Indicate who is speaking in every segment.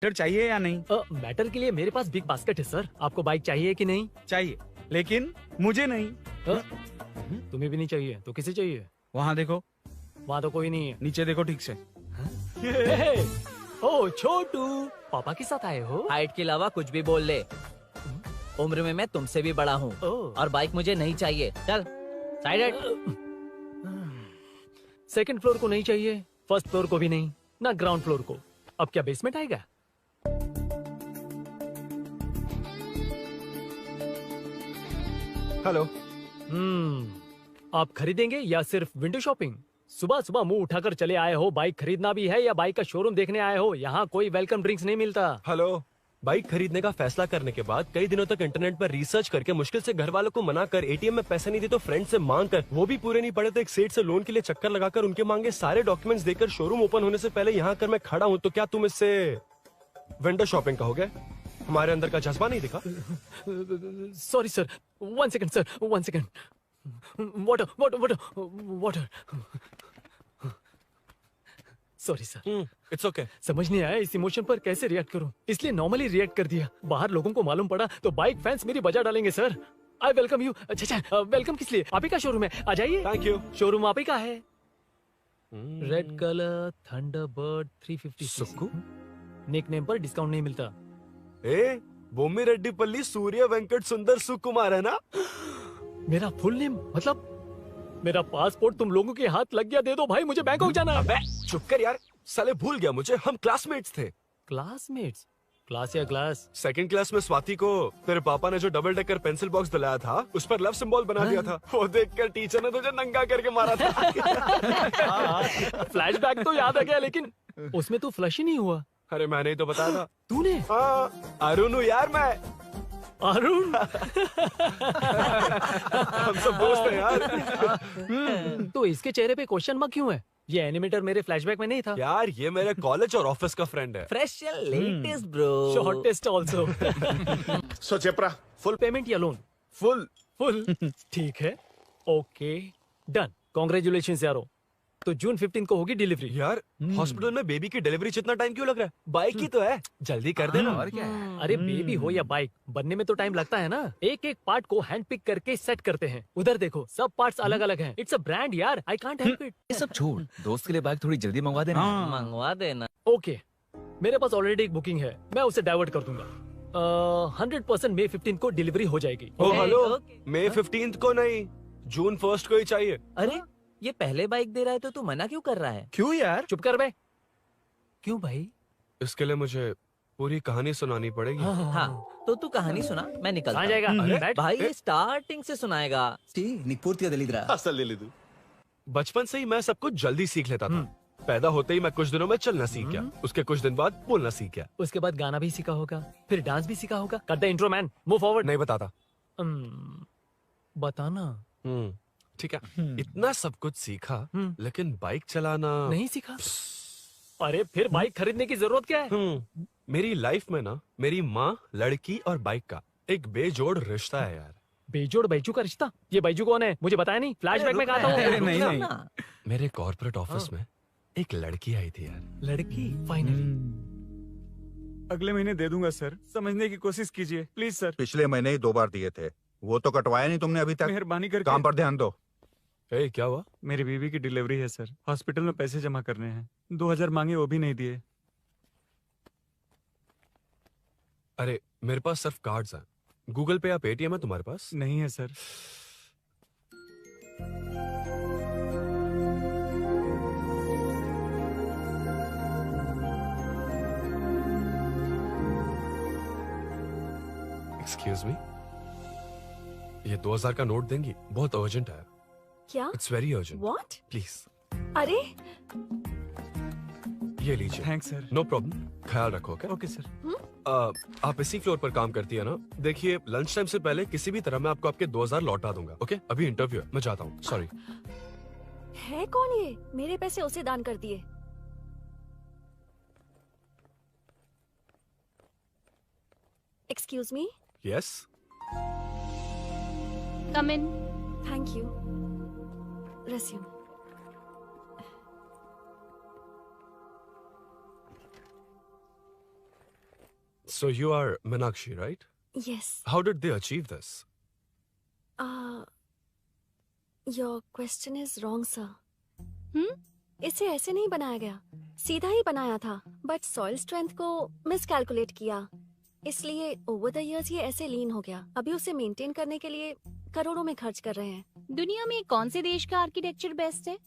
Speaker 1: Matter चाहिए या नहीं?
Speaker 2: मैटर के लिए मेरे पास बिग बास्केट है सर। आपको बाइक चाहिए कि नहीं?
Speaker 1: चाहिए, लेकिन मुझे नहीं।
Speaker 2: तुम्हें भी नहीं चाहिए तो किसे चाहिए?
Speaker 1: वहाँ देखो,
Speaker 2: वहाँ तो कोई नहीं है।
Speaker 1: नीचे देखो ठीक से।
Speaker 2: ओ छोटू, पापा के साथ आए हो?
Speaker 3: हाइट के अलावा कुछ भी बोल ले। उम्र में मैं तुमसे भी बड़ा हूँ और बाइक मुझे नहीं चाहिए। चल साइड।
Speaker 2: सेकंड फ्लोर को नहीं चाहिए, फर्स्ट फ्लोर को भी नहीं, ना ग्राउंड फ्लोर को। अब क्या बेसमेंट आएगा?
Speaker 4: हेलो।
Speaker 2: आप खरीदेंगे या सिर्फ विंडो शॉपिंग? सुबह सुबह मुंह उठाकर चले आए हो। बाइक खरीदना भी है या बाइक का शोरूम देखने आए हो? यहाँ कोई वेलकम ड्रिंक्स नहीं मिलता।
Speaker 4: हेलो। बाइक खरीदने का फैसला करने के बाद कई दिनों तक इंटरनेट पर रिसर्च करके मुश्किल से घर वालों को मना कर, एटीएम में पैसे नहीं दी तो फ्रेंड से मांग कर, वो भी पूरे नहीं पड़े तो एक सेठ से लोन के लिए चक्कर लगाकर उनके मांगे सारे डॉक्यूमेंट्स देकर शोरूम ओपन होने से पहले यहाँ कर मैं खड़ा हूँ, तो क्या तुम इससे विंडो शॉपिंग कहोगे? हमारे अंदर का जज्बा नहीं दिखा?
Speaker 2: Sorry sir, 1 second sir, 1 second. Water water water water. Sorry sir.
Speaker 4: It's okay.
Speaker 2: समझ नहीं आया इस इमोशन पर कैसे रिएक्ट करूं, इसलिए नॉर्मली रिएक्ट कर दिया। बाहर लोगों को मालूम पड़ा तो बाइक फैंस मेरी बजा डालेंगे सर। I welcome you. अच्छा, वेलकम किस लिए? आप ही का शोरूम है, आ जाइए।
Speaker 4: Thank you.
Speaker 2: शोरूम आप ही का है। Red colour Thunderbird 350
Speaker 4: Sukku?
Speaker 2: Nickname पर डिस्काउंट नहीं मिलता।
Speaker 4: ए, बोम्मी रेड्डीपल्ली सूर्य वेंकट सुंदर सुकुमार है ना?
Speaker 2: मेरा फुल नेम मतलब मेरा पासपोर्ट तुम लोगों के हाथ लग गया, दे दो भाई, मुझे बैंकॉक जाना है।
Speaker 4: अबे चुप कर यार, साले भूल गया मुझे, हम क्लासमेट्स थे।
Speaker 2: क्लासमेट्स? क्लास या क्लास?
Speaker 4: सेकंड क्लास में स्वाति को तेरे पापा ने जो डबल डेकर पेंसिल बॉक्स दिलाया था उस पर लव सिंबल बना दिया था। वो देखकर टीचर ने तुझे नंगा करके मारा था।
Speaker 2: फ्लैशबैक तो याद आ गया, लेकिन उसमें तो फ्लश ही नहीं हुआ।
Speaker 4: अरे मैंने ही तो बताया था।
Speaker 2: तूने?
Speaker 4: हाँ, अरुण हूँ यार मैं।
Speaker 2: अरुण?
Speaker 4: हम सब दोस्त हैं यार।
Speaker 2: तो इसके चेहरे पे क्वेश्चन मार्क क्यों है? ये एनिमेटर मेरे फ्लैशबैक में नहीं था।
Speaker 4: यार ये मेरे कॉलेज और ऑफिस का फ्रेंड है।
Speaker 3: Fresh latest bro.
Speaker 2: Shortest also.
Speaker 5: So चेपरा,
Speaker 2: फुल पेमेंट या लोन?
Speaker 4: फुल।
Speaker 2: फुल? ठीक है, ओके डन। कांग्रेचुलेशंस यारो। तो जून 15 को होगी डिलीवरी।
Speaker 4: यार हॉस्पिटल में बेबी की डिलीवरी इतना टाइम क्यों लग रहा है? बाइक ही तो है, जल्दी कर देना।
Speaker 5: और क्या है?
Speaker 2: अरे बेबी हो या बाइक, बनने में तो टाइम लगता है ना। एक एक पार्ट को हैंड पिक करके सेट करते हैं। उधर देखो, सब पार्ट्स अलग अलग हैं। इट्स अ ब्रांड यार, आई कांट हेल्प इट।
Speaker 5: ये सब छोड़, दोस्त के लिए बाइक थोड़ी जल्दी मंगवा देना।
Speaker 3: मंगवा देना।
Speaker 2: ओके, मेरे पास ऑलरेडी एक बुकिंग है, मैं उसे डाइवर्ट कर दूंगा। 100% मई 15 को डिलीवरी हो जाएगी।
Speaker 4: ओ हेलो,
Speaker 3: ओके।
Speaker 4: मई 15 को नहीं, जून 1 को ही चाहिए।
Speaker 3: अरे ये पहले बाइक दे रहा है तो तू मना क्यों कर रहा है?
Speaker 1: क्यों यार?
Speaker 2: चुप कर बे। क्यों भाई?
Speaker 4: इसके लिए मुझे पूरी कहानी सुनानी पड़ेगी।
Speaker 3: हाँ, तो तू कहानी सुना, मैं निकलता
Speaker 2: कहाँ
Speaker 3: हूँ।
Speaker 2: जाएगा?
Speaker 4: अरे,
Speaker 2: बैठ।
Speaker 3: भाई स्टार्टिंग से सुनाएगा।
Speaker 5: నీకు పూర్తిగా తెలీదురా అసలు తెలీదు
Speaker 4: बचपन से ही मैं सब कुछ जल्दी सीख लेता था। पैदा होते ही मैं कुछ दिनों में चलना सीख गया, उसके कुछ दिन बाद बोलना सीख गया।
Speaker 2: उसके बाद गाना भी सीखा होगा, फिर डांस भी सीखा होगा। Cut the intro man, move forward.
Speaker 4: नहीं बताता।
Speaker 2: बताना।
Speaker 4: ठीक है, इतना सब कुछ सीखा लेकिन बाइक चलाना
Speaker 2: नहीं सीखा? अरे फिर बाइक खरीदने की जरूरत क्या है?
Speaker 4: मेरी लाइफ में ना मेरी माँ, लड़की और बाइक का एक बेजोड़ रिश्ता है यार।
Speaker 2: बेजोड़ बैजू का रिश्ता? ये बैजू कौन है? मुझे बताया नहीं। फ्लैशबैक में कहा था
Speaker 1: अरे
Speaker 2: वो।
Speaker 1: नहीं, नहीं।
Speaker 4: मेरे कॉर्पोरेट ऑफिस में एक लड़की आई थी यार।
Speaker 2: लड़की? फाइनली।
Speaker 1: अगले महीने दे दूंगा सर, समझने की कोशिश कीजिए प्लीज सर।
Speaker 6: पिछले महीने ही 2 बार दिए थे, वो तो कटवाया नहीं तुमने अभी तक।
Speaker 1: मेहरबानी करके।
Speaker 6: काम पर ध्यान दो।
Speaker 4: ए, क्या हुआ?
Speaker 1: मेरी बीवी की डिलीवरी है सर, हॉस्पिटल में पैसे जमा करने हैं। 2000 मांगे, वो भी नहीं दिए।
Speaker 4: अरे मेरे पास सिर्फ कार्ड्स हैं। गूगल पे या पेटीएम है तुम्हारे पास?
Speaker 1: नहीं है सर।
Speaker 4: एक्सक्यूज मी, ये 2000 का नोट देंगी? बहुत अर्जेंट है।
Speaker 7: क्या?
Speaker 4: It's very urgent.
Speaker 7: What?
Speaker 4: Please
Speaker 7: अरे
Speaker 4: ये लीजिए।
Speaker 1: Thanks sir.
Speaker 4: नो प्रॉब्लम, ख्याल रखो।
Speaker 1: Okay sir.
Speaker 4: आप इसी फ्लोर पर काम करती है ना? देखिए लंच टाइम से पहले किसी भी तरह मैं आपको आपके 2000 लौटा दूंगा। ओके, अभी इंटरव्यू है, मैं जाता हूँ। सॉरी।
Speaker 7: है कौन ये? मेरे पैसे उसे दान कर दिए। Excuse me.
Speaker 4: Yes.
Speaker 7: Come in. Thank you. Resume.
Speaker 4: So you are Meenakshi, right?
Speaker 7: Yes.
Speaker 4: How did they achieve this?
Speaker 7: Your question is wrong, sir. इसे ऐसे नहीं बनाया गया, सीधा ही बनाया था, बट सॉइल स्ट्रेंथ को मिसकैलकुलेट किया, इसलिए ओवर द इयर्स ये ऐसे लीन हो गया। अभी उसे मेंटेन करने के लिए करोड़ों में खर्च कर रहे हैं।
Speaker 8: दुनिया में कौन से देश का आर्किटेक्चर बेस्ट है?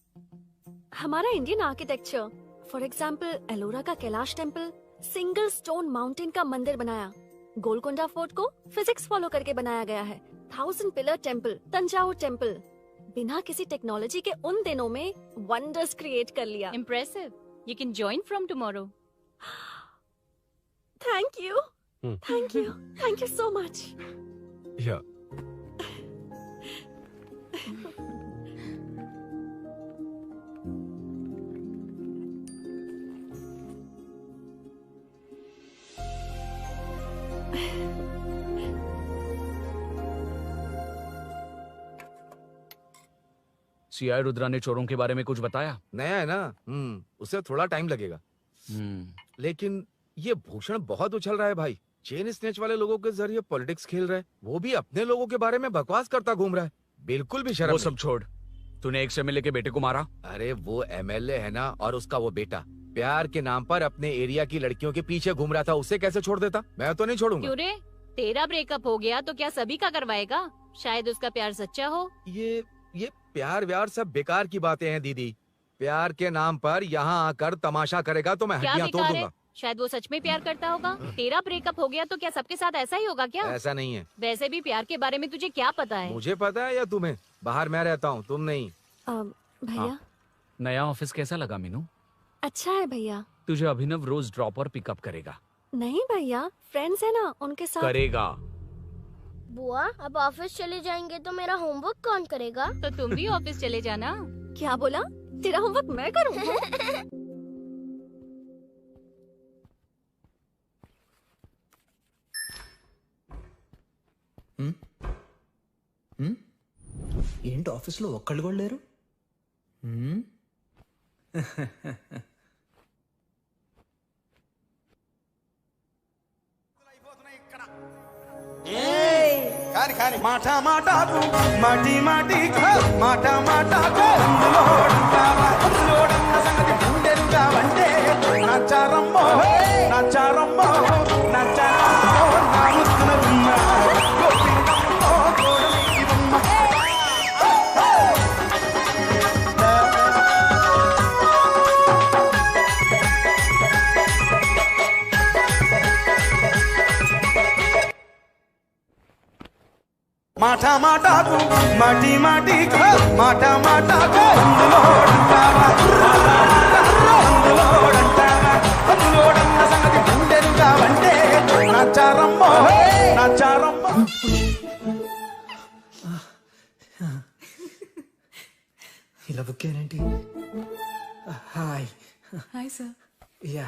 Speaker 7: हमारा Indian architecture, for example Ellora का Kailash temple, single stone mountain का मंदिर बनाया। गोलकोंडा फोर्ट को फिजिक्स फॉलो करके बनाया गया है। 1000 पिलर टेम्पल, तंजावुर टेम्पल, बिना किसी टेक्नोलॉजी के उन दिनों में वंडर्स क्रिएट कर लिया।
Speaker 8: Impressive. You can join from tomorrow.
Speaker 7: Thank you, thank you, thank you so much.
Speaker 4: Yeah.
Speaker 9: CI Rudra ने चोरों के बारे में कुछ बताया?
Speaker 5: नया है ना, उसे थोड़ा टाइम लगेगा। लेकिन ये भूषण बहुत उछल रहा है भाई। चेन स्नेच वाले लोगों के जरिए पॉलिटिक्स खेल रहा है, वो भी अपने लोगों के बारे में बकवास करता घूम रहा है। बिल्कुल भी शर्म
Speaker 9: वो
Speaker 5: नहीं।
Speaker 9: सब छोड़, तूने एक एमएलए के बेटे को मारा।
Speaker 5: अरे वो एमएलए है ना, और उसका वो बेटा प्यार के नाम पर अपने एरिया की लड़कियों के पीछे घूम रहा था, उसे कैसे छोड़ देता? मैं तो नहीं छोड़ूंगा।
Speaker 8: क्यों रे? तेरा ब्रेकअप हो गया तो क्या सभी का करवाएगा? शायद उसका प्यार सच्चा हो।
Speaker 5: ये प्यार व्यार सब बेकार की बातें हैं दीदी। प्यार के नाम पर यहाँ आकर तमाशा करेगा तो मैं
Speaker 8: क्या
Speaker 5: हड्डियां तोड़
Speaker 8: बेकार है?
Speaker 5: दूंगा।
Speaker 8: शायद वो सच में प्यार करता होगा। तेरा ब्रेकअप हो गया तो क्या सबके साथ ऐसा ही होगा क्या?
Speaker 5: ऐसा नहीं है।
Speaker 8: वैसे भी प्यार के बारे में तुझे क्या पता है?
Speaker 5: मुझे पता है या तुम्हें? बाहर मैं रहता हूँ, तुम नहीं।
Speaker 7: भैया,
Speaker 9: नया ऑफिस कैसा लगा मीनू?
Speaker 7: अच्छा है भैया।
Speaker 9: तुझे अभिनव रोज ड्रॉप और पिकअप करेगा।
Speaker 7: नहीं भैया, फ्रेंड्स है ना, उनके साथ
Speaker 9: करेगा।
Speaker 10: बुआ, अब ऑफिस चले जाएंगे तो मेरा होमवर्क कौन करेगा?
Speaker 8: तो तुम भी ऑफिस चले जाना।
Speaker 7: क्या बोला? तेरा होमवर्क मैं करूँ?
Speaker 11: ఏంటి ఆఫీస్లో ఒక్కళ్ళు కూడా లేరు?
Speaker 12: కాని కాని మాట మాటకు మాటి మాటికి మాట మాటకు అందులోడన్న సంగతి గుండెలుగా వంటే నచ్చారమ్మో నచ్చారమ్మో నచ్చారమ్మో నా ముద్దున బొమ్మ గోపినమ్మో గోడమీది బొమ్మ మాట మాటకు మాటి మాటికి మాట మాటకు అందులోడన్న సంగతి గుండెలుగా వంటే నచ్చారమ్మో నచ్చారమ్మో.
Speaker 11: ఇలా బుక్ ఏంటి? Hi
Speaker 13: hi sir.
Speaker 11: Ya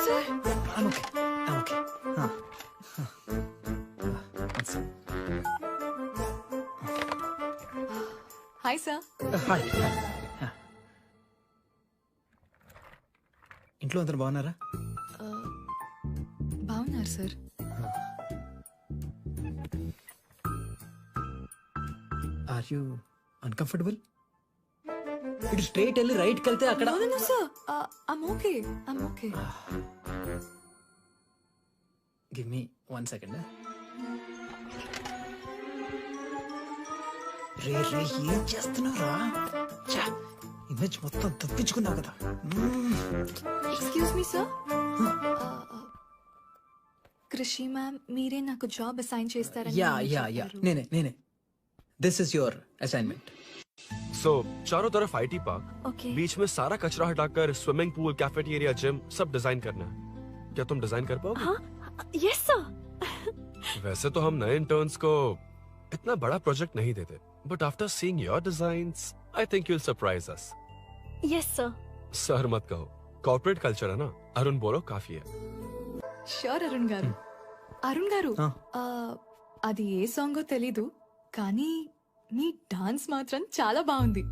Speaker 13: sir,
Speaker 11: okay.
Speaker 13: Hi sir.
Speaker 11: Hi. ఇంట్లో అందరు బాగున్నారా?
Speaker 13: బాగున్నారు సార్.
Speaker 11: Are you uncomfortable? ఇటు స్ట్రైట్ వెళ్ళి రైట్కి వెళ్తే అక్కడ.
Speaker 13: No, sir. I'm okay.
Speaker 11: Give me 1 second. రే ఏం చేస్తున్నావురా? ఇమేజ్ మొత్తం తప్పించుకున్నావు కదా.
Speaker 13: Excuse me sir. Krishi ma'am, మీరే నాకు జాబ్ అసైన్ చేస్తారని
Speaker 11: యా నేనే. This is your assignment.
Speaker 4: So चारों तरफ IT पार्क,
Speaker 7: Okay.
Speaker 4: बीच में सारा कचरा हटाकर स्विमिंग पूल, कैफेटेरिया, जिम सब डिजाइन करना है। क्या तुम डिजाइन कर पाओगे?
Speaker 7: हाँ, यस सर।
Speaker 4: वैसे तो हम नए इंटर्न्स को इतना बड़ा प्रोजेक्ट नहीं देते, but after seeing your designs I think you will surprise us.
Speaker 7: Yes sir.
Speaker 4: Sir मत कहो, कॉर्पोरेट कल्चर है ना। अरुण बोलो, काफी है।
Speaker 13: ష్యూర్ అరుణ్ గారు. అది ఏ సాంగో తెలీదు, కానీ మీ డాన్స్ మాత్రం చాలా బాగుంది.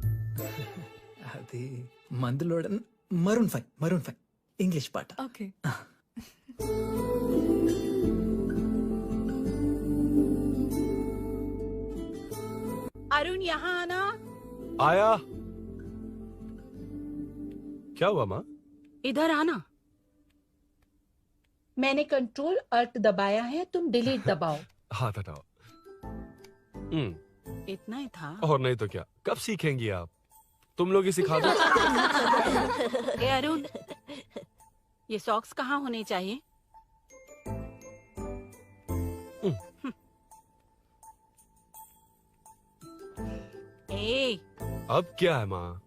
Speaker 11: అది మందులోడన్ Maroon 5 English part.
Speaker 13: Okay.
Speaker 14: Arun यहाँ आना.
Speaker 4: आया. क्या हुआ माँ?
Speaker 14: इधर आना. मैंने कंट्रोल अल्ट दबाया है, तुम डिलीट दबाओ.
Speaker 4: हाथ हटाओ.
Speaker 14: इतना ही था.
Speaker 4: और नहीं तो क्या, कब सीखेंगी आप? तुम लोग ही सिखा दो.
Speaker 14: ए अरुण, ये सॉक्स कहाँ होने चाहिए? ए,
Speaker 4: अब क्या है माँ?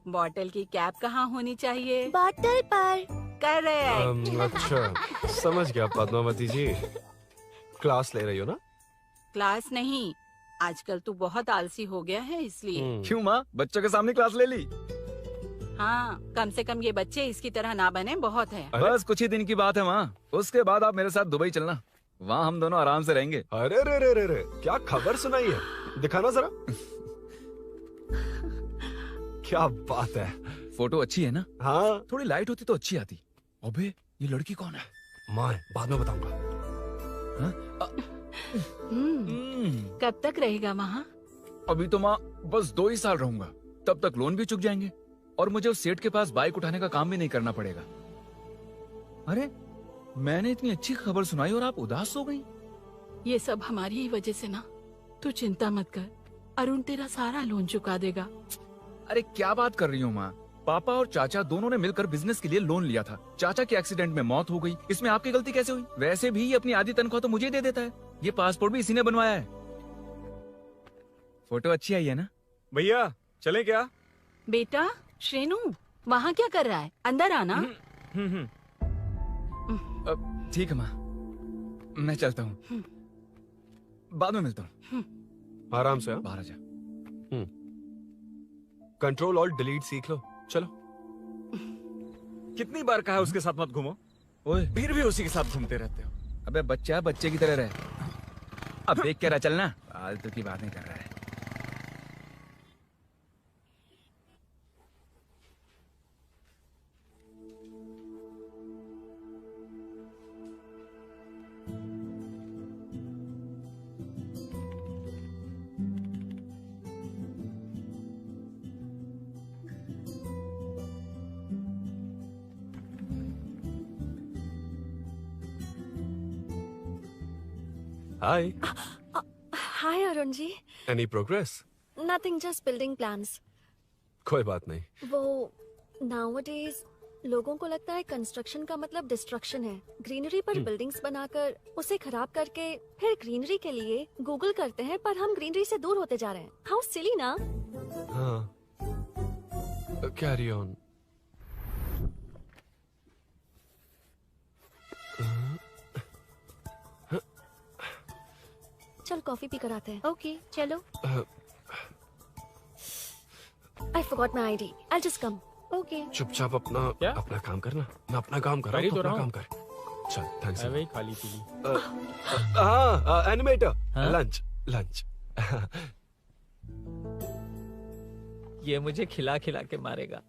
Speaker 14: बॉटल की कैप कहाँ होनी चाहिए?
Speaker 10: बॉटल पर.
Speaker 14: करेक्ट.
Speaker 4: अच्छा, समझ गया पद्मावती जी. क्लास ले रही हो ना?
Speaker 14: क्लास नहीं, आजकल तू बहुत आलसी हो गया है इसलिए.
Speaker 1: क्यों माँ, बच्चों के सामने क्लास ले ली?
Speaker 14: हाँ, कम से कम ये बच्चे इसकी तरह ना बने, बहुत है.
Speaker 1: बस कुछ ही दिन की बात है माँ, उसके बाद आप मेरे साथ दुबई चलना, वहाँ हम दोनों आराम से रहेंगे.
Speaker 4: अरे रे रे रे रे, क्या खबर सुनाई है? दिखाना जरा. क्या बात है.
Speaker 1: फोटो अच्छी है ना?
Speaker 4: हाँ.
Speaker 1: थोड़ी लाइट होती तो अच्छी आती. अबे ये लड़की कौन है?
Speaker 4: माँ, बाद में बताऊंगा.
Speaker 14: कब तक रहेगा वहाँ?
Speaker 1: अभी तो माँ बस 2 ही साल रहूंगा, तब तक लोन भी चुक जाएंगे और मुझे उस सेठ के पास बाइक उठाने का काम भी नहीं करना पड़ेगा. अरे मैंने इतनी अच्छी खबर सुनाई और आप उदास हो गई.
Speaker 14: ये सब हमारी ही वजह से ना. तू चिंता मत कर, अरुण तेरा सारा लोन चुका देगा.
Speaker 1: अरे क्या बात कर रही हो माँ, पापा और चाचा दोनों ने मिलकर बिजनेस के लिए लोन लिया था. चाचा की एक्सीडेंट में मौत हो गई, इसमें आपकी गलती कैसे हुई? वैसे भी ये अपनी आधी तनख्वाह तो मुझे ही दे देता है. ये पासपोर्ट भी इसी ने बनवाया है. फोटो अच्छी आई है ना? भैया चले क्या?
Speaker 14: बेटा श्रेनु, वहाँ क्या कर रहा है? अंदर आना.
Speaker 1: ठीक है माँ, मैं चलता हूँ, बाद में मिलता हूँ.
Speaker 4: आराम से.
Speaker 1: बाहर आ जा.
Speaker 4: कंट्रोल ऑल्ट डिलीट सीख लो. चलो.
Speaker 1: कितनी बार कहा है उसके साथ मत घूमो, ओए फिर भी उसी के साथ घूमते रहते हो. अबे बच्चा बच्चे की तरह रहे. अब देख के रहा चलना, फालतू की बात नहीं कर रहा है.
Speaker 4: Hi.
Speaker 7: Hi Arun ji.
Speaker 4: Any progress?
Speaker 7: Nothing, just building plans.
Speaker 4: कोई बात नहीं.
Speaker 7: वो nowadays लोगों को लगता है कंस्ट्रक्शन का मतलब डिस्ट्रक्शन है. ग्रीनरी पर बिल्डिंग्स बनाकर उसे खराब करके फिर ग्रीनरी के लिए गूगल करते हैं, पर हम ग्रीनरी से दूर होते जा रहे हैं. हाउ सिली ना?
Speaker 4: हाँ. Carry on.
Speaker 7: चल कॉफी पी कर आते हैं.
Speaker 8: ओके चलो.
Speaker 7: I forgot my ID. I'll just come.
Speaker 8: Okay.
Speaker 4: चुपचाप अपना काम करना. मैं अपना काम कर रहा हूँ, अपना काम कर. चल, थैंक्स.
Speaker 2: वही खाली पीली.
Speaker 4: हाँ, एनिमेटर. लंच.
Speaker 3: ये मुझे खिला खिला के मारेगा.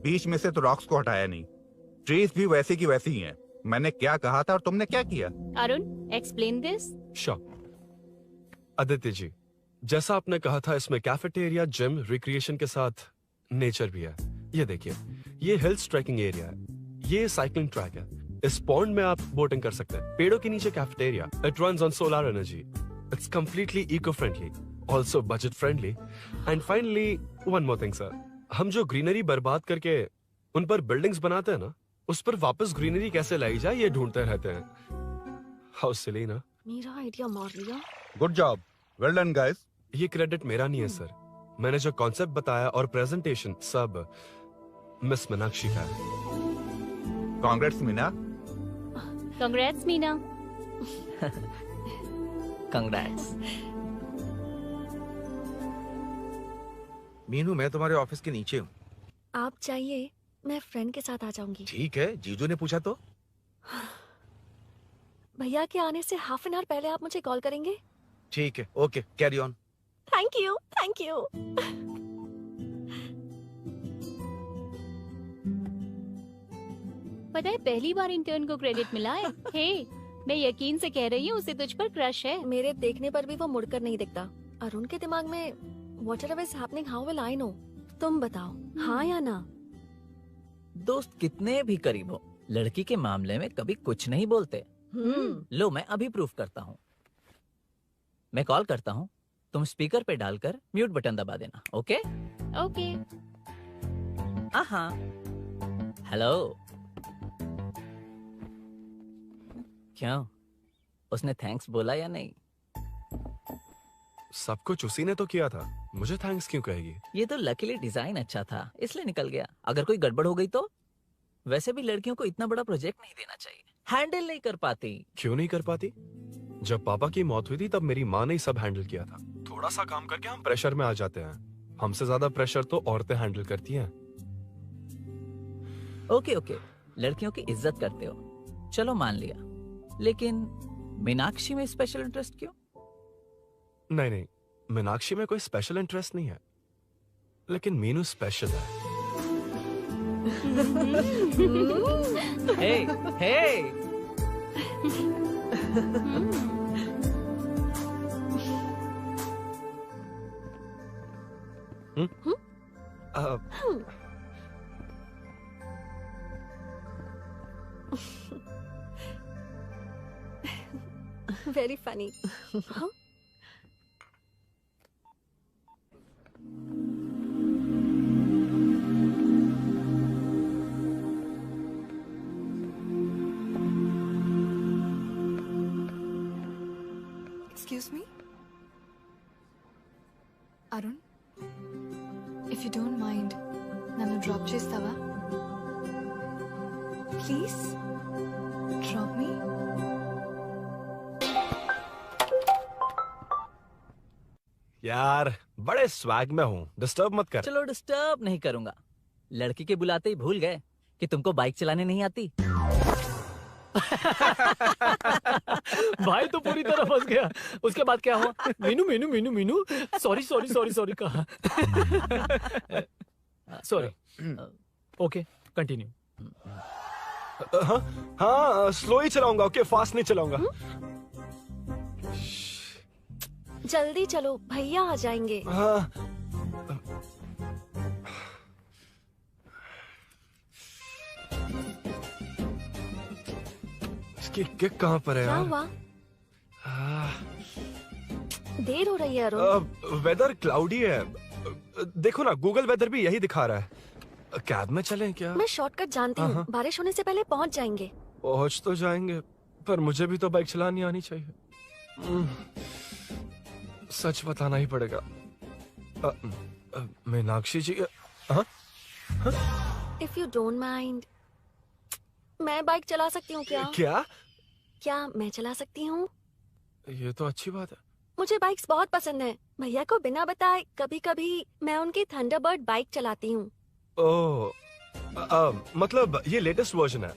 Speaker 6: बीच में से तो रॉक्स को हटाया नहीं, ट्रीज भी वैसी की वैसी ही हैं. मैंने क्या कहा था और तुमने क्या किया?
Speaker 8: Arun explain this.
Speaker 4: आदित्य जी, जैसा आपने कहा था, इसमें कैफेटेरिया, जिम, रिक्रिएशन के साथ नेचर भी है. ये देखिए, ये हिल्स ट्रैकिंग एरिया है, ये साइकिलिंग ट्रैक है. इस पॉन्ड में आप बोटिंग कर सकते हैं. पेड़ों के नीचे cafeteria. It runs on solar energy. It's completely eco friendly, also budget friendly. And finally one more thing sir, हम जो ग्रीनरी बर्बाद करके उन पर बिल्डिंग्स बनाते हैं ना, उस पर वापस ग्रीनरी कैसे लाई जाए ये ढूंढते रहते हैं. हाउ सिली ना?
Speaker 7: मेरा आइडिया मार लिया.
Speaker 6: Good job, well done guys.
Speaker 4: ये क्रेडिट मेरा नहीं है सर. मैंने जो कॉन्सेप्ट बताया और प्रेजेंटेशन सब मिस मीनाक्षी का है.
Speaker 6: Congrats Meena.
Speaker 8: Congrats Meena.
Speaker 3: Congrats.
Speaker 5: Meenu, मैं तुम्हारे ऑफिस के नीचे हूँ.
Speaker 7: आप चाहिए मैं फ्रेंड के साथ आ जाऊंगी.
Speaker 5: ठीक है, जीजू ने पूछा तो.
Speaker 7: भैया के आने से हाफ एन आवर पहले आप मुझे कॉल करेंगे?
Speaker 5: ठीक है, okay, carry on.
Speaker 7: Thank you, thank you.
Speaker 8: पता है पहली बार इंटर्न को क्रेडिट मिला है। हे, मैं यकीन से कह रही हूँ उसे तुझ पर क्रश है।
Speaker 7: मेरे देखने पर भी वो मुड़कर नहीं दिखता। अरुण के दिमाग में whatever is happening, how will I know? तुम बताओ, हाँ या ना?
Speaker 3: दोस्त कितने भी करीब हो, लड़की के मामले में कभी कुछ नहीं बोलते। लो मैं अभी प्रूफ करता हूँ। मैं कॉल करता हूँ, तुम स्पीकर पे डालकर म्यूट बटन दबा देना। Okay
Speaker 8: okay.
Speaker 3: हाँ। हेलो। क्यों, उसने थैंक्स बोला या नहीं?
Speaker 4: सब कुछ उसी ने तो किया था, मुझे थैंक्स क्यों कहेगी?
Speaker 3: ये तो लकीली डिजाइन अच्छा था इसलिए निकल गया। अगर कोई गड़बड़ हो गई तो? वैसे भी लड़कियों को इतना बड़ा प्रोजेक्ट नहीं देना चाहिए, हैंडल नहीं कर पाती।
Speaker 4: क्यों नहीं कर पाती? जब पापा की मौत हुई थी तब मेरी माँ ने ही सब हैंडल किया था। थोड़ा सा काम करके हम प्रेशर में आ जाते हैं। हमसे ज्यादा प्रेशर तो औरतें हैंडल करती हैं।
Speaker 3: ओके ओके, लड़कियों की इज्जत करते हो, चलो मान लिया। लेकिन मीनाक्षी में स्पेशल इंटरेस्ट क्यों?
Speaker 4: नहीं नहीं, मीनाक्षी में कोई स्पेशल इंटरेस्ट नहीं है, लेकिन मीनू स्पेशल है।
Speaker 3: हे हे
Speaker 7: Very funny. Huh?
Speaker 13: Excuse me? Arun? If you don't mind, nanu drop chestava? Please? Drop me?
Speaker 4: यार बड़े स्वैग में हूँ, डिस्टर्ब मत कर।
Speaker 3: चलो डिस्टर्ब नहीं करूंगा। लड़की के बुलाते ही भूल गए कि तुमको बाइक चलाने नहीं आती।
Speaker 2: भाई तो पूरी तरह फंस गया। उसके बाद क्या हुआ? Meenu Meenu Meenu Meenu sorry sorry sorry sorry कहा। सॉरी। Okay continue.
Speaker 4: हाँ स्लो ही चलाऊंगा, ओके फास्ट नहीं चलाऊंगा।
Speaker 7: जल्दी चलो, भैया आ जाएंगे।
Speaker 4: हाँ। इसकी किक कहाँ पर है
Speaker 7: क्या
Speaker 4: यार?
Speaker 7: हुआ? देर हो रही है अरुण।
Speaker 4: वेदर क्लाउडी है। देखो ना, गूगल वेदर भी यही दिखा रहा है। कैब में चलें क्या?
Speaker 7: मैं शॉर्टकट जानती हूँ, बारिश होने से पहले पहुँच जाएंगे।
Speaker 4: पहुँच तो जाएंगे, पर मुझे भी तो बाइक चलानी आनी चाहिए। सच बताना ही पड़ेगा। मीनाक्षी जी।
Speaker 7: If you don't mind, मैं बाइक चला सकती हूँ क्या? क्या मैं चला सकती हूँ?
Speaker 4: ये तो अच्छी बात है।
Speaker 7: मुझे बाइक्स बहुत पसंद है। भैया को बिना बताए कभी कभी मैं उनकी थंडरबर्ड बाइक चलाती हूँ।
Speaker 4: ओह, मतलब ये लेटेस्ट वर्जन है।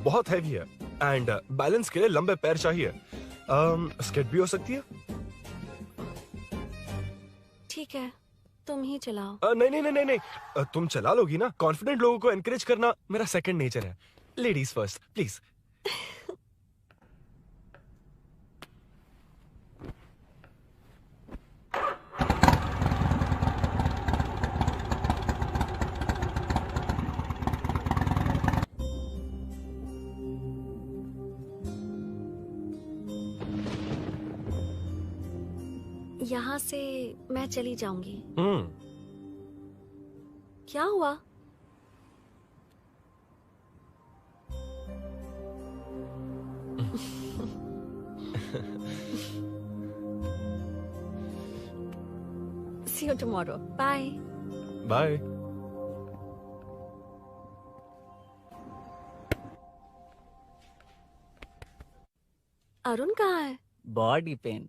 Speaker 4: बहुत हैवी है एंड बैलेंस के लिए लंबे पैर चाहिए। स्किड भी हो सकती है।
Speaker 7: ठीक है, तुम ही चलाओ।
Speaker 4: नहीं नहीं नहीं नहीं, तुम चला लोगी ना। कॉन्फिडेंट लोगों को एनकरेज करना मेरा सेकंड नेचर है। Ladies first please.
Speaker 7: यहाँ से मैं चली जाऊंगी। क्या हुआ? See you tomorrow. Bye.
Speaker 4: Bye.
Speaker 7: Arun कहाँ है?
Speaker 3: Body pain.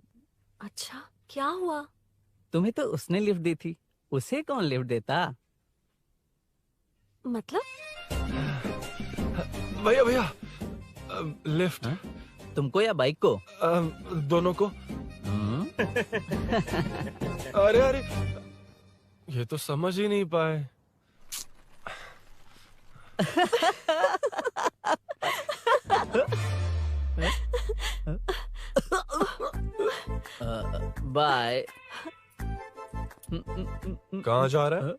Speaker 7: अच्छा, क्या हुआ?
Speaker 3: तुम्हें तो उसने लिफ्ट दी थी, उसे कौन लिफ्ट देता?
Speaker 7: मतलब?
Speaker 4: भैया भैया लिफ्ट।
Speaker 3: तुमको या बाइक को?
Speaker 4: दोनों को। अरे अरे, ये तो समझ ही नहीं पाए।
Speaker 3: बाय।
Speaker 4: कहाँ जा रहा है?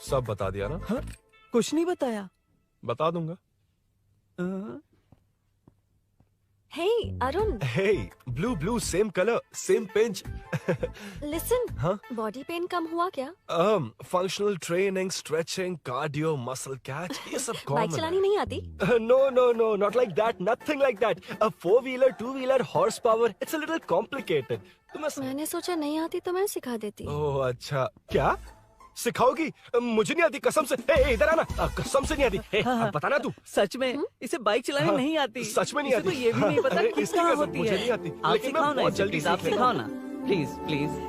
Speaker 4: सब बता दिया ना?
Speaker 3: कुछ नहीं बताया।
Speaker 4: बता दूंगा।
Speaker 7: Hey, Arun.
Speaker 4: Hey, blue, same color, same pinch.
Speaker 7: Listen.
Speaker 4: हाँ?
Speaker 7: Body pain कम हुआ क्या?
Speaker 4: Functional training, stretching, cardio, muscle catch, ये सब common
Speaker 7: बाइक चलानी नहीं आती?
Speaker 4: No, not like that, nothing like that. A 4-wheeler, 2-wheeler, horsepower, it's a little complicated.
Speaker 7: मैंने सोचा नहीं आती तो मैं सिखा देती।
Speaker 4: ओह अच्छा, क्या? सिखाओगी? मुझे नहीं आती कसम से। ए, इधर आना, कसम से नहीं आती। ए, बताना तू।
Speaker 3: सच में इसे बाइक चलानी नहीं आती।
Speaker 4: सच में नहीं आती।
Speaker 3: तो ये भी नहीं पता कि
Speaker 4: इसकी
Speaker 3: कहाँ
Speaker 4: कसम
Speaker 3: होती
Speaker 4: मुझे
Speaker 3: है।
Speaker 4: नहीं आती।
Speaker 3: आप
Speaker 4: लेकिन मैं
Speaker 3: सिखाओ ना
Speaker 4: बहुत
Speaker 3: इसे,
Speaker 4: जल्दी
Speaker 3: प्लीज आप
Speaker 4: सीख
Speaker 3: सिखाओ
Speaker 4: लेता
Speaker 3: ना, प्लीज।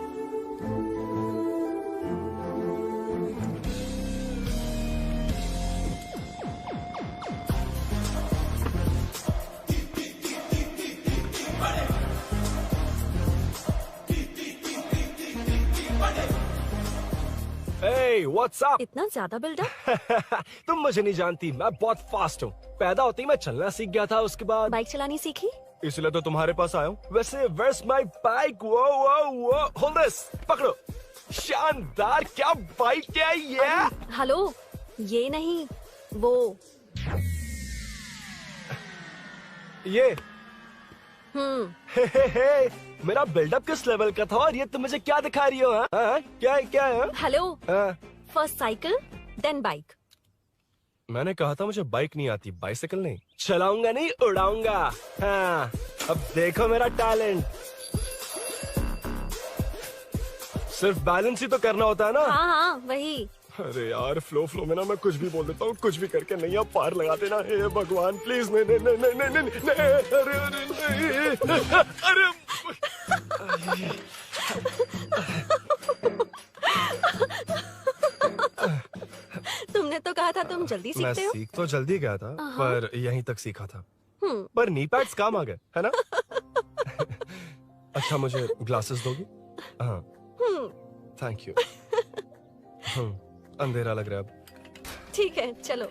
Speaker 4: Hey, what's up?
Speaker 7: इतना ज्यादा बिल्डअप?
Speaker 4: तुम मुझे नहीं जानती, मैं बहुत फास्ट हूँ। पैदा होते ही मैं चलना सीख गया था, उसके बाद
Speaker 7: बाइक चलानी सीखी?
Speaker 4: इसलिए तो तुम्हारे पास आया हूँ। वैसे where's my bike? वो hold this, पकड़ो। शानदार, क्या बाइक है ये?
Speaker 7: हेलो, ये नहीं, वो।
Speaker 4: ये हे, मेरा बिल्डअप किस लेवल का था और ये तुम मुझे क्या दिखा रही हो? हाँ? क्या है?
Speaker 7: Hello, first cycle then bike.
Speaker 4: मैंने कहा था मुझे बाइक नहीं आती, बाइसिकल नहीं। चलाऊंगा नहीं, उड़ाऊंगा। हाँ, अब देखो मेरा टैलेंट। सिर्फ बैलेंस ही तो करना होता है ना?
Speaker 7: हाँ, वही।
Speaker 4: अरे यार, फ्लो में ना मैं कुछ भी बोल देता हूँ, कुछ भी करके नहीं, आप पार लगा देना। हे भगवान प्लीज, नहीं, अरे
Speaker 7: तुमने तो कहा था तुम जल्दी
Speaker 4: मैं
Speaker 7: सीखते हो।
Speaker 4: सीख तो जल्दी गया था, पर यहीं तक सीखा था। पर नी पैड्स काम आ गए, है ना? अच्छा, मुझे ग्लासेस दोगी? हाँ, थैंक यू। अंधेरा लग रहा है अब।
Speaker 7: ठीक है, चलो।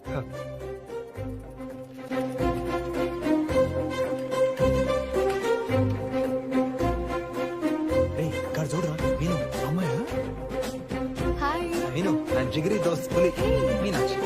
Speaker 4: हाँ।
Speaker 11: कर जोड़ रहा मीनू, अम्मा है?
Speaker 13: हाय
Speaker 11: मीनू, నా జిగిరి దోస్త్ పులి మీనాక్షి.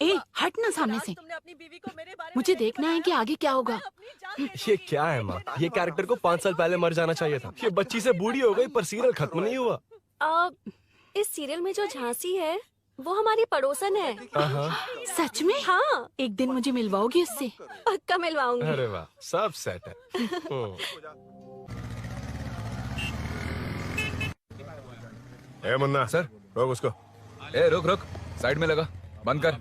Speaker 14: ए, हट ना सामने से। मुझे देखना है कि आगे क्या होगा।
Speaker 4: ये क्या है माँ? ये कैरेक्टर को 5 साल पहले मर जाना चाहिए था। ये बच्ची से बूढ़ी हो गई पर सीरियल खत्म नहीं हुआ।
Speaker 7: इस सीरियल में जो झांसी है वो हमारी पड़ोसन है।
Speaker 14: सच में?
Speaker 7: हाँ।
Speaker 14: एक दिन मुझे मिलवाओगी उससे?
Speaker 7: पक्का मिलवाऊंगी।
Speaker 4: अरे वाह, सब सेट है।
Speaker 15: ए मुन्ना,
Speaker 1: सर
Speaker 15: रोक उसको।
Speaker 1: ए रुक, साइड में लगा, बंद कर।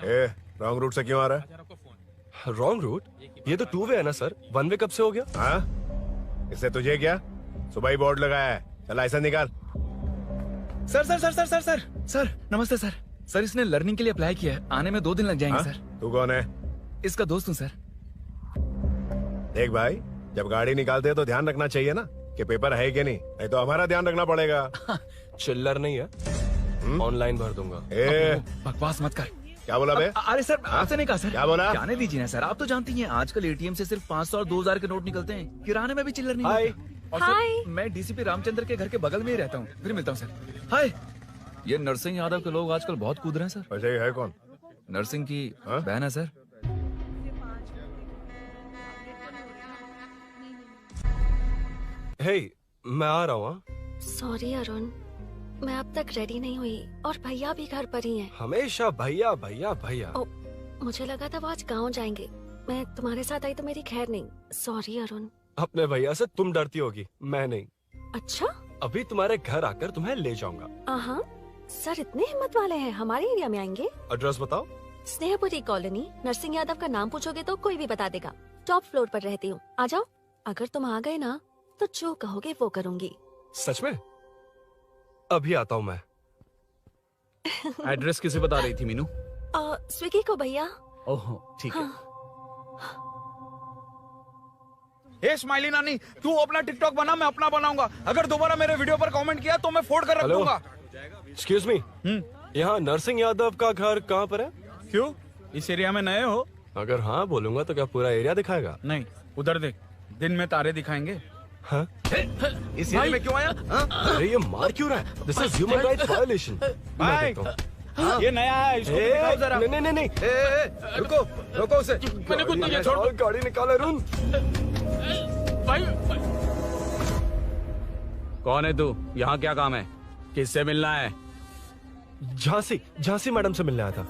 Speaker 15: ए, रॉन्ग रूट से क्यों आ रहा है?
Speaker 4: Wrong route? ये तो 2 वे है ना सर, 1 वे कब से हो गया?
Speaker 15: हाँ, इससे तुझे क्या? सुबह ही बोर्ड लगाया है, चल लाइसेंस निकाल।
Speaker 1: सर नमस्ते सर। सर इसने लर्निंग के लिए अप्लाई किया है, आने में 2 दिन लग जाएंगे सर।
Speaker 15: तू कौन है?
Speaker 1: इसका दोस्त हूँ सर।
Speaker 15: देख भाई, जब गाड़ी निकालते हैं तो ध्यान रखना चाहिए ना कि पेपर है कि नहीं तो हमारा ध्यान रखना पड़ेगा।
Speaker 4: चिल्लर नहीं है, ऑनलाइन भर दूंगा।
Speaker 1: बकवास मत कर।
Speaker 15: क्या बोला बे?
Speaker 1: अरे सर आपसे नहीं कहा सर।
Speaker 15: क्या बोला?
Speaker 1: जाने दीजिए ना सर, आप तो जानती हैं आजकल एटीएम से सिर्फ 500 और 2000 के नोट निकलते हैं, किराने में भी चिल्लर नहीं होता। और सर, मैं डीसीपी रामचंद्र के घर के बगल में ही रहता हूँ, फिर मिलता हूँ सर। हाय, ये नरसिंह यादव के लोग आजकल बहुत कूद रहे हैं सर।
Speaker 15: अच्छा, ये है कौन?
Speaker 1: नरसिंह की बहन है सर।
Speaker 4: हे, मैं आ रहा हूँ।
Speaker 7: सॉरी अरुण, मैं अब तक रेडी नहीं हुई और भैया भी घर पर ही हैं।
Speaker 4: हमेशा भैया भैया भैया।
Speaker 7: मुझे लगा था वो आज गाँव जाएंगे। मैं तुम्हारे साथ आई तो मेरी खैर नहीं। सॉरी अरुण।
Speaker 4: अपने भैया से तुम डरती होगी, मैं नहीं।
Speaker 7: अच्छा?
Speaker 4: अभी तुम्हारे घर आकर तुम्हें ले जाऊंगा।
Speaker 7: हाँ, सर इतने हिम्मत वाले हैं, हमारे एरिया में आएंगे?
Speaker 4: एड्रेस बताओ।
Speaker 7: स्नेहपुरी कॉलोनी। नरसिंह यादव का नाम पूछोगे तो कोई भी बता देगा। टॉप फ्लोर पर रहती हूँ, आ जाओ। अगर तुम आ गए ना तो जो कहोगे वो करूँगी।
Speaker 4: सच में? अभी आता हूँ मैं।
Speaker 9: एड्रेस किसे बता रही थी मीनू?
Speaker 7: स्विगी को भैया।
Speaker 9: ओह ठीक है।
Speaker 12: हे स्माइली नानी, तू अपना टिकटॉक बना, मैं अपना बनाऊंगा। अगर दोबारा मेरे वीडियो पर कमेंट किया तो मैं फोड़ कर रख दूंगा।
Speaker 4: एक्सक्यूज मी, यहाँ नरसिंह यादव का घर कहाँ पर है?
Speaker 12: क्यों, इस एरिया में नए हो?
Speaker 4: अगर हाँ बोलूंगा तो क्या पूरा एरिया दिखाएगा?
Speaker 12: नहीं, उधर देख, दिन में तारे दिखाएंगे।
Speaker 4: हाँ?
Speaker 5: इस एरिया में क्यों आया?
Speaker 4: अरे ये मार क्यों रहा है? This is human rights violation.
Speaker 12: भाई, ये नया है, इसको दिखाओ जरा।
Speaker 4: नहीं।
Speaker 5: रुको उसे।
Speaker 12: मैंने कुछ नहीं किया, छोड़ दो।
Speaker 4: गाड़ी निकालो अरुण।
Speaker 12: भाई,
Speaker 9: कौन है तू? यहाँ क्या काम है? किससे मिलना है?
Speaker 4: झांसी मैडम से मिलने आया था।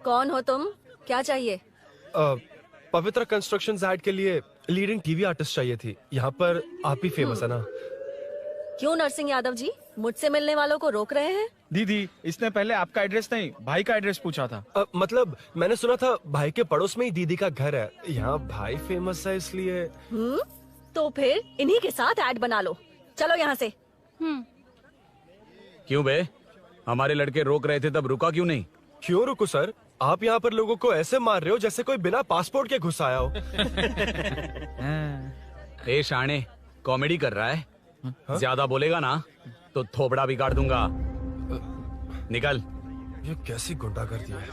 Speaker 7: कौन हो तुम? क्या चाहिए?
Speaker 4: पवित्र कंस्ट्रक्शन ऐड के लिए लीडिंग टीवी आर्टिस्ट चाहिए थी। यहाँ पर आप ही फेमस है ना?
Speaker 7: क्यों नरसिंह यादव जी मुझसे मिलने वालों को रोक रहे हैं?
Speaker 12: दीदी, इसने पहले आपका एड्रेस नहीं, भाई का एड्रेस पूछा था।
Speaker 4: मतलब मैंने सुना था भाई के पड़ोस में ही दीदी का घर है। यहाँ भाई फेमस है इसलिए।
Speaker 7: तो फिर इन्हीं के साथ ऐड बना लो। चलो यहाँ से।
Speaker 9: क्यों बे? हमारे लड़के रोक रहे थे तब रुका क्यों नहीं?
Speaker 4: क्यों रुको सर? आप यहाँ पर लोगों को ऐसे मार रहे हो जैसे कोई बिना पासपोर्ट के घुस आया हो।
Speaker 9: ए शाणे, कॉमेडी कर रहा है? ज्यादा बोलेगा ना तो थोपड़ा भी काट दूंगा। निकल।
Speaker 4: ये कैसी गुंडागर्दी है?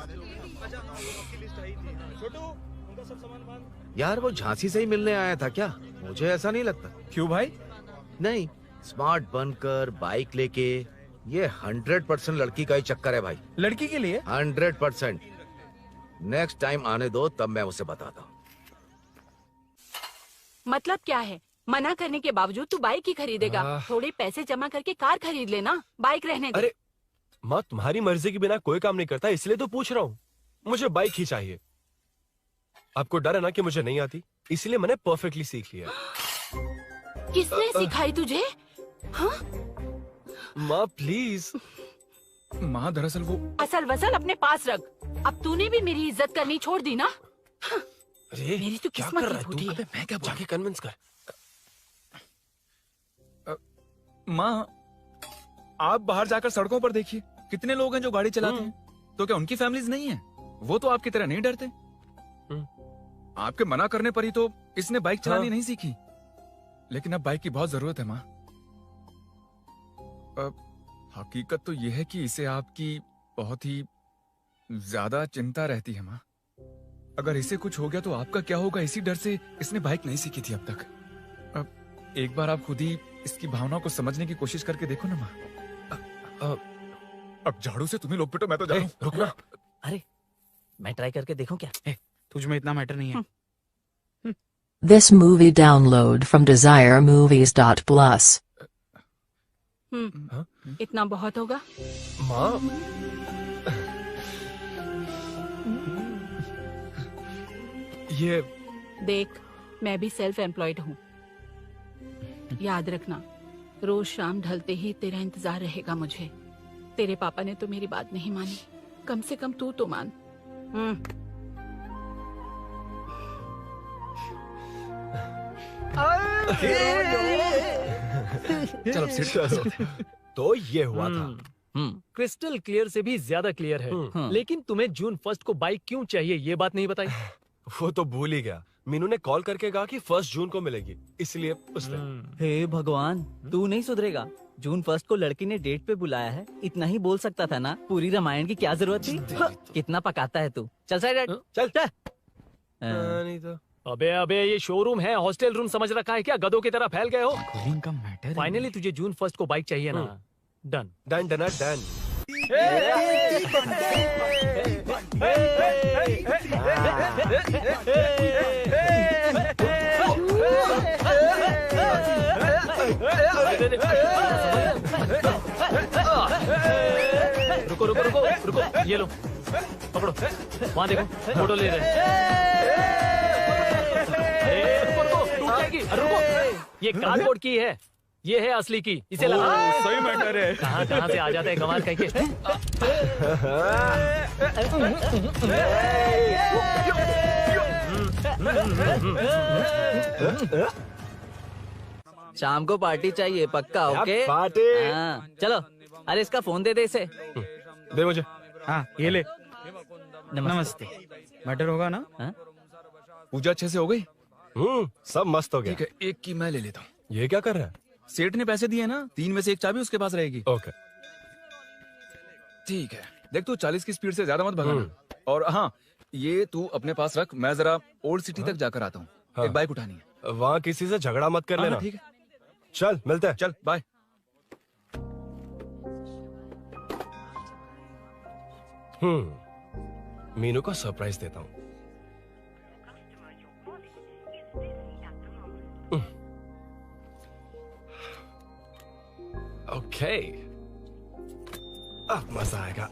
Speaker 5: यार वो झांसी से ही मिलने आया था क्या? मुझे ऐसा नहीं लगता।
Speaker 12: क्यों भाई?
Speaker 5: नहीं, स्मार्ट बनकर बाइक लेके, ये 100% लड़की का ही चक्कर है भाई।
Speaker 12: लड़की के लिए?
Speaker 5: 100%। नेक्स्ट टाइम आने दो, तब मैं उसे बताता हूँ।
Speaker 14: मतलब क्या है? मना करने के बावजूद तू बाइक ही खरीदेगा? थोड़े पैसे जमा करके कार खरीद लेना, बाइक रहने दे।
Speaker 4: अरे माँ, तुम्हारी मर्जी के बिना कोई काम नहीं करता, इसलिए तो पूछ रहा हूँ। मुझे बाइक ही चाहिए। आपको डर है ना कि मुझे नहीं आती, इसलिए मैंने परफेक्टली सीख लिया।
Speaker 14: किसने सिखाई तुझे? हाँ?
Speaker 4: माँ प्लीज।
Speaker 1: माँ दरअसल वो
Speaker 14: असल वसल अपने पास रख। अब तूने भी मेरी इज्जत करनी छोड़ दी ना?
Speaker 4: अरे
Speaker 14: मेरी तो
Speaker 4: क्या
Speaker 14: किस्मत
Speaker 4: कर
Speaker 14: ही
Speaker 4: रहा है
Speaker 14: फूटी
Speaker 4: तू?
Speaker 14: है।
Speaker 4: अबे मैं क्या जाके कन्विंस कर।
Speaker 1: माँ, आप बाहर जाकर सड़कों पर देखिए, कितने लोग हैं जो गाड़ी चलाते हैं। तो क्या उनकी फैमिलीज नहीं है? वो तो आपकी तरह नहीं डरते। आपके मना करने पर ही तो इसने बाइक चलानी नहीं सीखी। लेकिन अब बाइक की बहुत जरूरत है माँ। हकीकत तो यह है कि इसे आपकी बहुत ही ज्यादा चिंता रहती है माँ। अगर इसे कुछ हो गया तो आपका क्या होगा, इसी डर से इसने बाइक नहीं सीखी थी अब तक। अब एक बार आप खुद ही इसकी भावनाओं को समझने की कोशिश करके देखो ना माँ। अब झाड़ू से तुम्हें लोग पिटो, मैं तो जा रहा हूं।
Speaker 3: रुकना। अरे मैं ट्राई करके देखूं क्या?
Speaker 12: तुझ में इतना मैटर नहीं है।
Speaker 16: This movie download from desiremovies.plus.
Speaker 14: इतना बहुत होगा?
Speaker 4: माँ, ये
Speaker 14: देख, मैं भी सेल्फ एम्प्लॉयड हूँ। याद रखना, रोज शाम ढलते ही तेरा इंतजार रहेगा मुझे। तेरे पापा ने तो मेरी बात नहीं मानी, कम से कम तू तो मान।
Speaker 1: चलो
Speaker 4: तो ये हुआ था।
Speaker 2: क्रिस्टल क्लियर से भी ज्यादा क्लियर है। लेकिन तुम्हें जून 1 को बाइक क्यों चाहिए, ये बात नहीं बताई।
Speaker 4: वो तो भूल ही गया। मीनू ने कॉल करके कहा कि 1 जून को मिलेगी, इसलिए उसने।
Speaker 3: हे भगवान, तू नहीं सुधरेगा। जून 1 को लड़की ने डेट पे बुलाया है, इतना ही बोल सकता था ना। पूरी रामायण की क्या जरूरत थी? कितना पकाता है तू। चल साइड चल।
Speaker 4: नहीं तो
Speaker 2: अबे ये शोरूम है, हॉस्टल रूम समझ रखा है क्या? गधों की तरह फैल गए हो।
Speaker 1: का मैटर।
Speaker 2: फाइनली तुझे जून 1 को बाइक चाहिए ना? Done
Speaker 4: done done done.
Speaker 2: रुको रुको रुको रुको, ये लो पकड़ो, वहाँ देखो फोटो ले रहे हैं। रुको रुको, टूट जाएगी, रुको, ये कार्डबोर्ड की है, ये है असली की, इसे लगा।
Speaker 12: सही मैटर है।
Speaker 2: कहाँ कहाँ से आ जाते हैं कमाल कहीं के।
Speaker 3: शाम को पार्टी चाहिए पक्का, ओके?
Speaker 4: पार्टी।
Speaker 3: हाँ, चलो। अरे इसका फोन दे इसे।
Speaker 4: दे मुझे।
Speaker 12: हाँ ये ले। नमस्ते। मैटर होगा ना?
Speaker 1: पूजा अच्छे से हो गई?
Speaker 4: सब मस्त हो गया।
Speaker 1: ठीक है, एक की मैं ले लेता हूँ।
Speaker 4: ये क्या कर रहा है?
Speaker 1: सेठ ने पैसे दिए ना, 3 में से 1 चाबी उसके पास रहेगी।
Speaker 4: ओके
Speaker 1: ठीक है, देख तू 40 की स्पीड से ज्यादा मत भगाना। और हाँ, ये तू अपने पास रख, मैं जरा ओल्ड सिटी तक जाकर आता हूँ। एक बाइक उठानी है।
Speaker 4: वहाँ किसी से झगड़ा मत कर लेना।
Speaker 1: ठीक है,
Speaker 4: चल मिलते हैं।
Speaker 1: चल बाय।
Speaker 4: मीनू को सरप्राइज देता हूँ। ओके, अब मजा आएगा।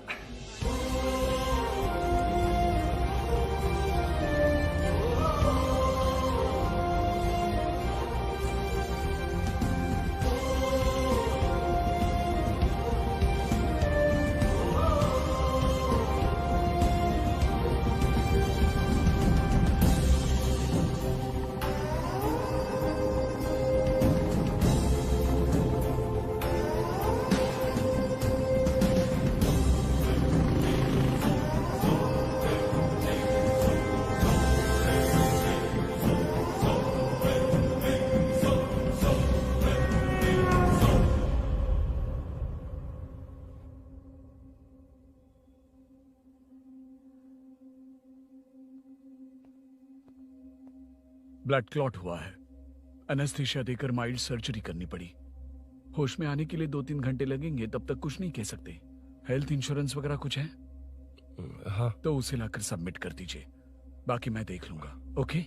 Speaker 17: ब्लड क्लॉट हुआ है, एनेस्थीसिया देकर माइल्ड सर्जरी करनी पड़ी। होश में आने के लिए 2-3 घंटे लगेंगे, तब तक कुछ नहीं कह सकते। हेल्थ इंश्योरेंस वगैरह कुछ है?
Speaker 4: हाँ।
Speaker 17: तो उसे लाकर सबमिट कर दीजिए, बाकी मैं देख लूंगा। ओके?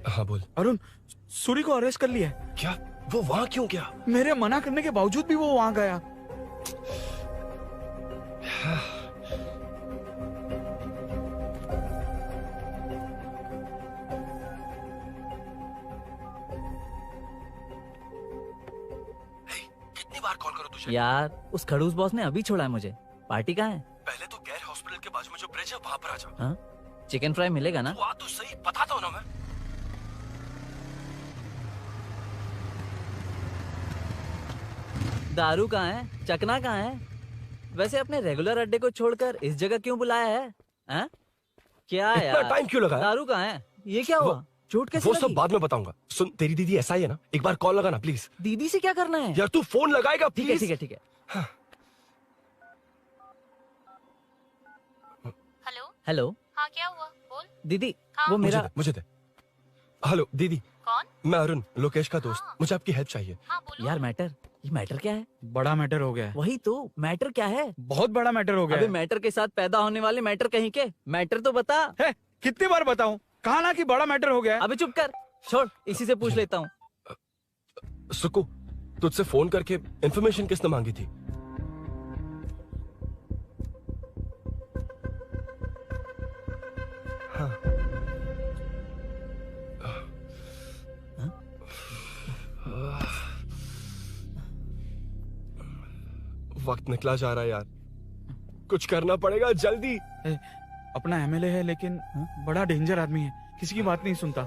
Speaker 4: हाँ बोल।
Speaker 12: अरुण, सूरी को अरेस्ट कर लिया है।
Speaker 4: क्या? वो वहाँ क्यों गया?
Speaker 12: मेरे मना करने के बावजूद भी वो वहाँ गया।
Speaker 4: कितनी बार कॉल करो तुझे?
Speaker 3: यार उस खड़ूस बॉस ने अभी छोड़ा है मुझे। पार्टी कहाँ है?
Speaker 4: पहले तो गैर हॉस्पिटल के बाजू में जो ब्रिज है वहाँ पर आ जा।
Speaker 3: हाँ? चिकन फ्राई मिलेगा ना?
Speaker 4: तो सही बताता हूँ ना मैं।
Speaker 3: दारू कहाँ है? चकना कहाँ है? वैसे अपने रेगुलर अड्डे को छोड़कर इस जगह क्यों बुलाया है? हाँ? क्या
Speaker 4: इतना
Speaker 3: यार?
Speaker 4: टाइम क्यों लगा?
Speaker 3: दारू कहाँ है? ये क्या हुआ? चोट कैसे
Speaker 4: वो
Speaker 3: लगी?
Speaker 4: सब बाद में बताऊंगा। सुन, तेरी दीदी ऐसा ही है ना, एक बार कॉल लगाना प्लीज।
Speaker 3: दीदी से क्या करना है?
Speaker 4: यार तू फोन लगाएगा
Speaker 3: ठीक है
Speaker 4: प्लीज।
Speaker 3: ठीक है ठीक है।
Speaker 8: Hello
Speaker 3: hello.
Speaker 8: हाँ क्या हुआ, बोल।
Speaker 3: दीदी वो मेरा
Speaker 4: मुझे दे। हेलो दीदी।
Speaker 8: कौन?
Speaker 4: मैं अरुण, लोकेश का दोस्त। मुझे आपकी हेल्प चाहिए।
Speaker 3: यार मैटर, ये मैटर क्या है?
Speaker 12: बड़ा मैटर हो गया है।
Speaker 3: वही तो, मैटर क्या है?
Speaker 12: बहुत बड़ा मैटर हो गया
Speaker 3: अबे
Speaker 12: है।
Speaker 3: मैटर के साथ पैदा होने वाले मैटर कहीं के, मैटर तो बता।
Speaker 12: है, कितनी बार बताऊं? कहा ना कि बड़ा मैटर हो गया है।
Speaker 3: अबे चुप कर, छोड़, इसी से पूछ लेता हूँ।
Speaker 4: सुकू, तुझसे फोन करके इन्फॉर्मेशन किसने मांगी थी? वक्त निकला जा रहा है यार, कुछ करना पड़ेगा जल्दी।
Speaker 12: अपना एमएलए है लेकिन बड़ा डेंजर आदमी है, किसी की बात नहीं सुनता।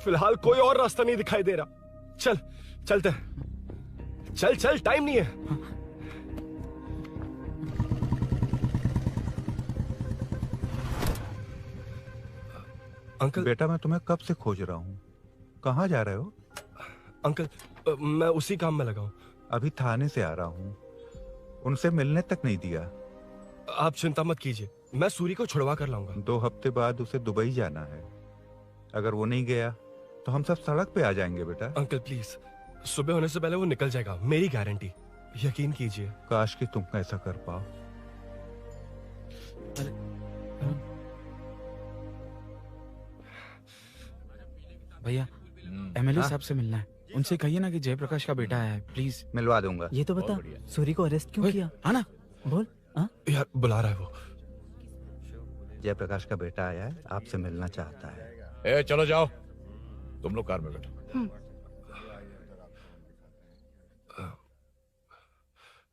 Speaker 4: फिलहाल कोई और रास्ता नहीं दिखाई दे रहा। चल चलते हैं। चल चल, टाइम नहीं है। अंकल।
Speaker 6: बेटा मैं तुम्हें कब से खोज रहा हूँ, कहाँ जा रहे हो?
Speaker 4: अंकल मैं उसी काम में लगा हूँ।
Speaker 6: अभी थाने से आ रहा हूँ, उनसे मिलने तक नहीं दिया।
Speaker 4: आप चिंता मत कीजिए, मैं सूरी को छुड़वा कर लाऊंगा।
Speaker 6: 2 हफ्ते बाद उसे दुबई जाना है। अगर वो नहीं गया तो हम सब सड़क पे आ जाएंगे बेटा।
Speaker 4: अंकल प्लीज, सुबह होने से पहले वो निकल जाएगा, मेरी गारंटी, यकीन कीजिए।
Speaker 6: काश कि तुम ऐसा कर पाओ।
Speaker 12: भैया एमएलए साहब से मिलना है। उनसे कहिए ना कि जयप्रकाश का बेटा आया है, प्लीज।
Speaker 6: मिलवा दूंगा।
Speaker 3: ये तो बता, सूरी को अरेस्ट क्यों किया?
Speaker 12: आना
Speaker 3: बोल।
Speaker 4: यार बुला रहा है वो।
Speaker 6: जयप्रकाश का बेटा आया है, आपसे मिलना चाहता है।
Speaker 18: ए, चलो जाओ, तुम लोग कार में बैठो।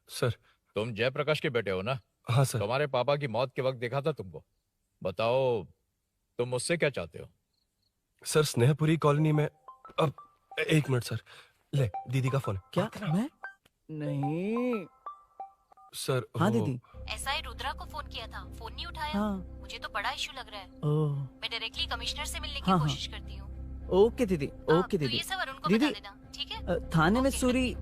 Speaker 4: सर,
Speaker 18: तुम जयप्रकाश के बेटे हो ना?
Speaker 4: हाँ सर।
Speaker 18: तुम्हारे पापा की मौत के वक्त देखा था तुमको। बताओ तुम मुझसे क्या चाहते हो?
Speaker 4: सर, स्नेहपुरी कॉलोनी में। अब 1 मिनट सर, ले दीदी का फोन।
Speaker 3: क्या? मैं नहीं
Speaker 4: सर।
Speaker 3: हाँ दीदी।
Speaker 19: एसआई रुद्रा को फोन किया था, फोन नहीं उठाया।
Speaker 3: हाँ।
Speaker 19: मुझे तो बड़ा इशू लग रहा है।
Speaker 3: ओह।
Speaker 19: मैं डायरेक्टली कमिश्नर से मिलने की
Speaker 3: हाँ,
Speaker 19: कोशिश करती हूँ।
Speaker 3: ओके दीदी, ओके
Speaker 19: तो
Speaker 3: दीदी।
Speaker 19: ये सब अरुण को
Speaker 3: दीदी,
Speaker 19: बता देना, ठीक है?
Speaker 3: थाने में सूरी।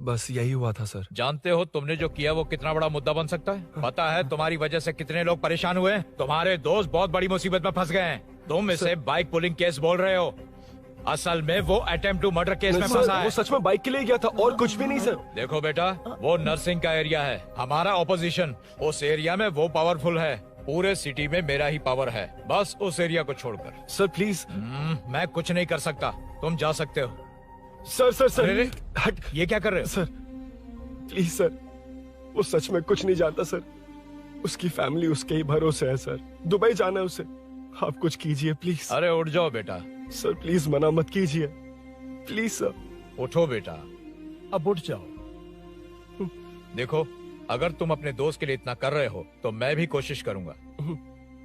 Speaker 4: बस यही हुआ था सर।
Speaker 18: जानते हो तुमने जो किया वो कितना बड़ा मुद्दा बन सकता है? पता है तुम्हारी वजह से कितने लोग परेशान हुए हैं? तुम्हारे दोस्त बहुत बड़ी मुसीबत में फंस गए हैं। तुम इसे बाइक पुलिंग केस बोल रहे हो, असल में वो अटेम्प्ट टू मर्डर केस में फंसा है।
Speaker 4: वो सच में बाइक के लिए गया था और कुछ भी नहीं सर।
Speaker 18: देखो बेटा, वो नर्सिंग का एरिया है, हमारा ऑपोजिशन उस एरिया में वो पावरफुल है। पूरे सिटी में मेरा ही पावर है, बस उस एरिया को छोड़कर।
Speaker 4: Sir please.
Speaker 18: मैं कुछ नहीं कर सकता, तुम जा सकते हो।
Speaker 4: सर सर सर,
Speaker 18: अरे, हट, ये क्या कर रहे हो?
Speaker 4: सर प्लीज सर, वो सच में कुछ नहीं जानता सर। उसकी फैमिली उसके ही भरोसे है सर। दुबई जाना है उसे, आप कुछ कीजिए प्लीज।
Speaker 18: अरे उठ जाओ बेटा।
Speaker 4: सर प्लीज मना मत कीजिए, प्लीज सर।
Speaker 18: उठो बेटा, अब उठ जाओ। देखो, अगर तुम अपने दोस्त के लिए इतना कर रहे हो तो मैं भी कोशिश करूंगा।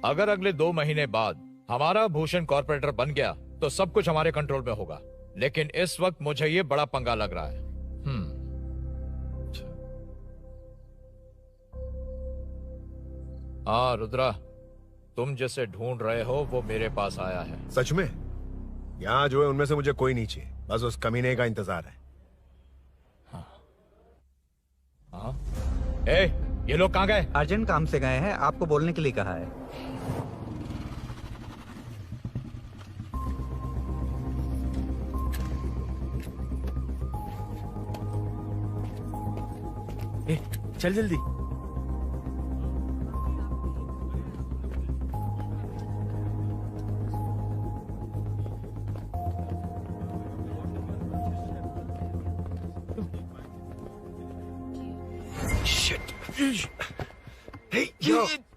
Speaker 18: अगर अगले 2 महीने बाद हमारा भूषण कॉर्पोरेटर बन गया तो सब कुछ हमारे कंट्रोल में होगा, लेकिन इस वक्त मुझे ये बड़ा पंगा लग रहा है। हाँ रुद्रा, तुम जिसे ढूंढ रहे हो वो मेरे पास आया है।
Speaker 15: सच में? यहाँ जो है उनमें से मुझे कोई नहीं चाहिए, बस उस कमीने का इंतजार है।
Speaker 18: हाँ? ए, ये लोग कहाँ गए?
Speaker 6: अर्जेंट काम से गए हैं, आपको बोलने के लिए कहा है।
Speaker 12: ए, चल जल्दी।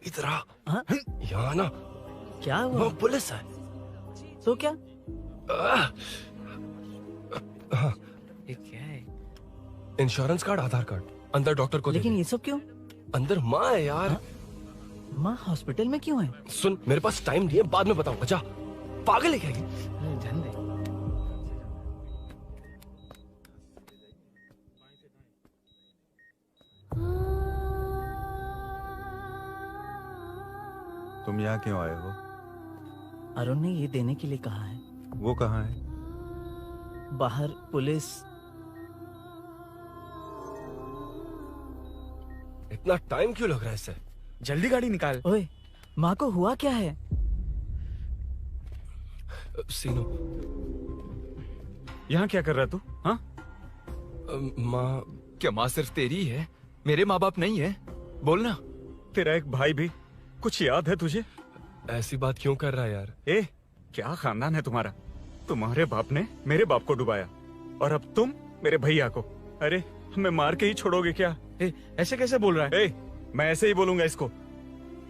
Speaker 4: इधर आ। यहाँ ना
Speaker 3: क्या हुआ?
Speaker 4: वो पुलिस है।
Speaker 3: तो क्या?
Speaker 4: हाँ।
Speaker 3: ये क्या है?
Speaker 4: इंश्योरेंस कार्ड, आधार कार्ड, अंदर डॉक्टर को।
Speaker 3: लेकिन ये सब क्यों?
Speaker 4: अंदर माँ है यार।
Speaker 3: माँ हॉस्पिटल में क्यों है?
Speaker 4: सुन, मेरे पास टाइम नहीं है, बाद में बताऊंगा। जा, पागल है क्या ये?
Speaker 6: तुम यहाँ क्यों आए हो?
Speaker 3: अरुण ने ये देने के लिए कहा है।
Speaker 6: वो कहाँ है?
Speaker 3: बाहर पुलिस।
Speaker 4: इतना टाइम क्यों लग रहा है इससे?
Speaker 12: जल्दी गाड़ी निकाल।
Speaker 3: ओए, माँ को हुआ क्या है?
Speaker 4: सीनो,
Speaker 1: यहाँ क्या कर रहा तू? हाँ?
Speaker 4: माँ।
Speaker 1: क्या माँ सिर्फ तेरी है? मेरे माँ बाप नहीं है? बोलना। तेरा एक भाई भी। कुछ याद है तुझे?
Speaker 4: ऐसी बात क्यों कर रहा है यार?
Speaker 1: ए, क्या खानदान है तुम्हारा? तुम्हारे बाप ने मेरे बाप को डुबाया और अब तुम मेरे भैया को। अरे हमें मार के ही छोड़ोगे क्या?
Speaker 12: ऐसे कैसे बोल रहा है?
Speaker 1: मैं ऐसे ही बोलूंगा इसको।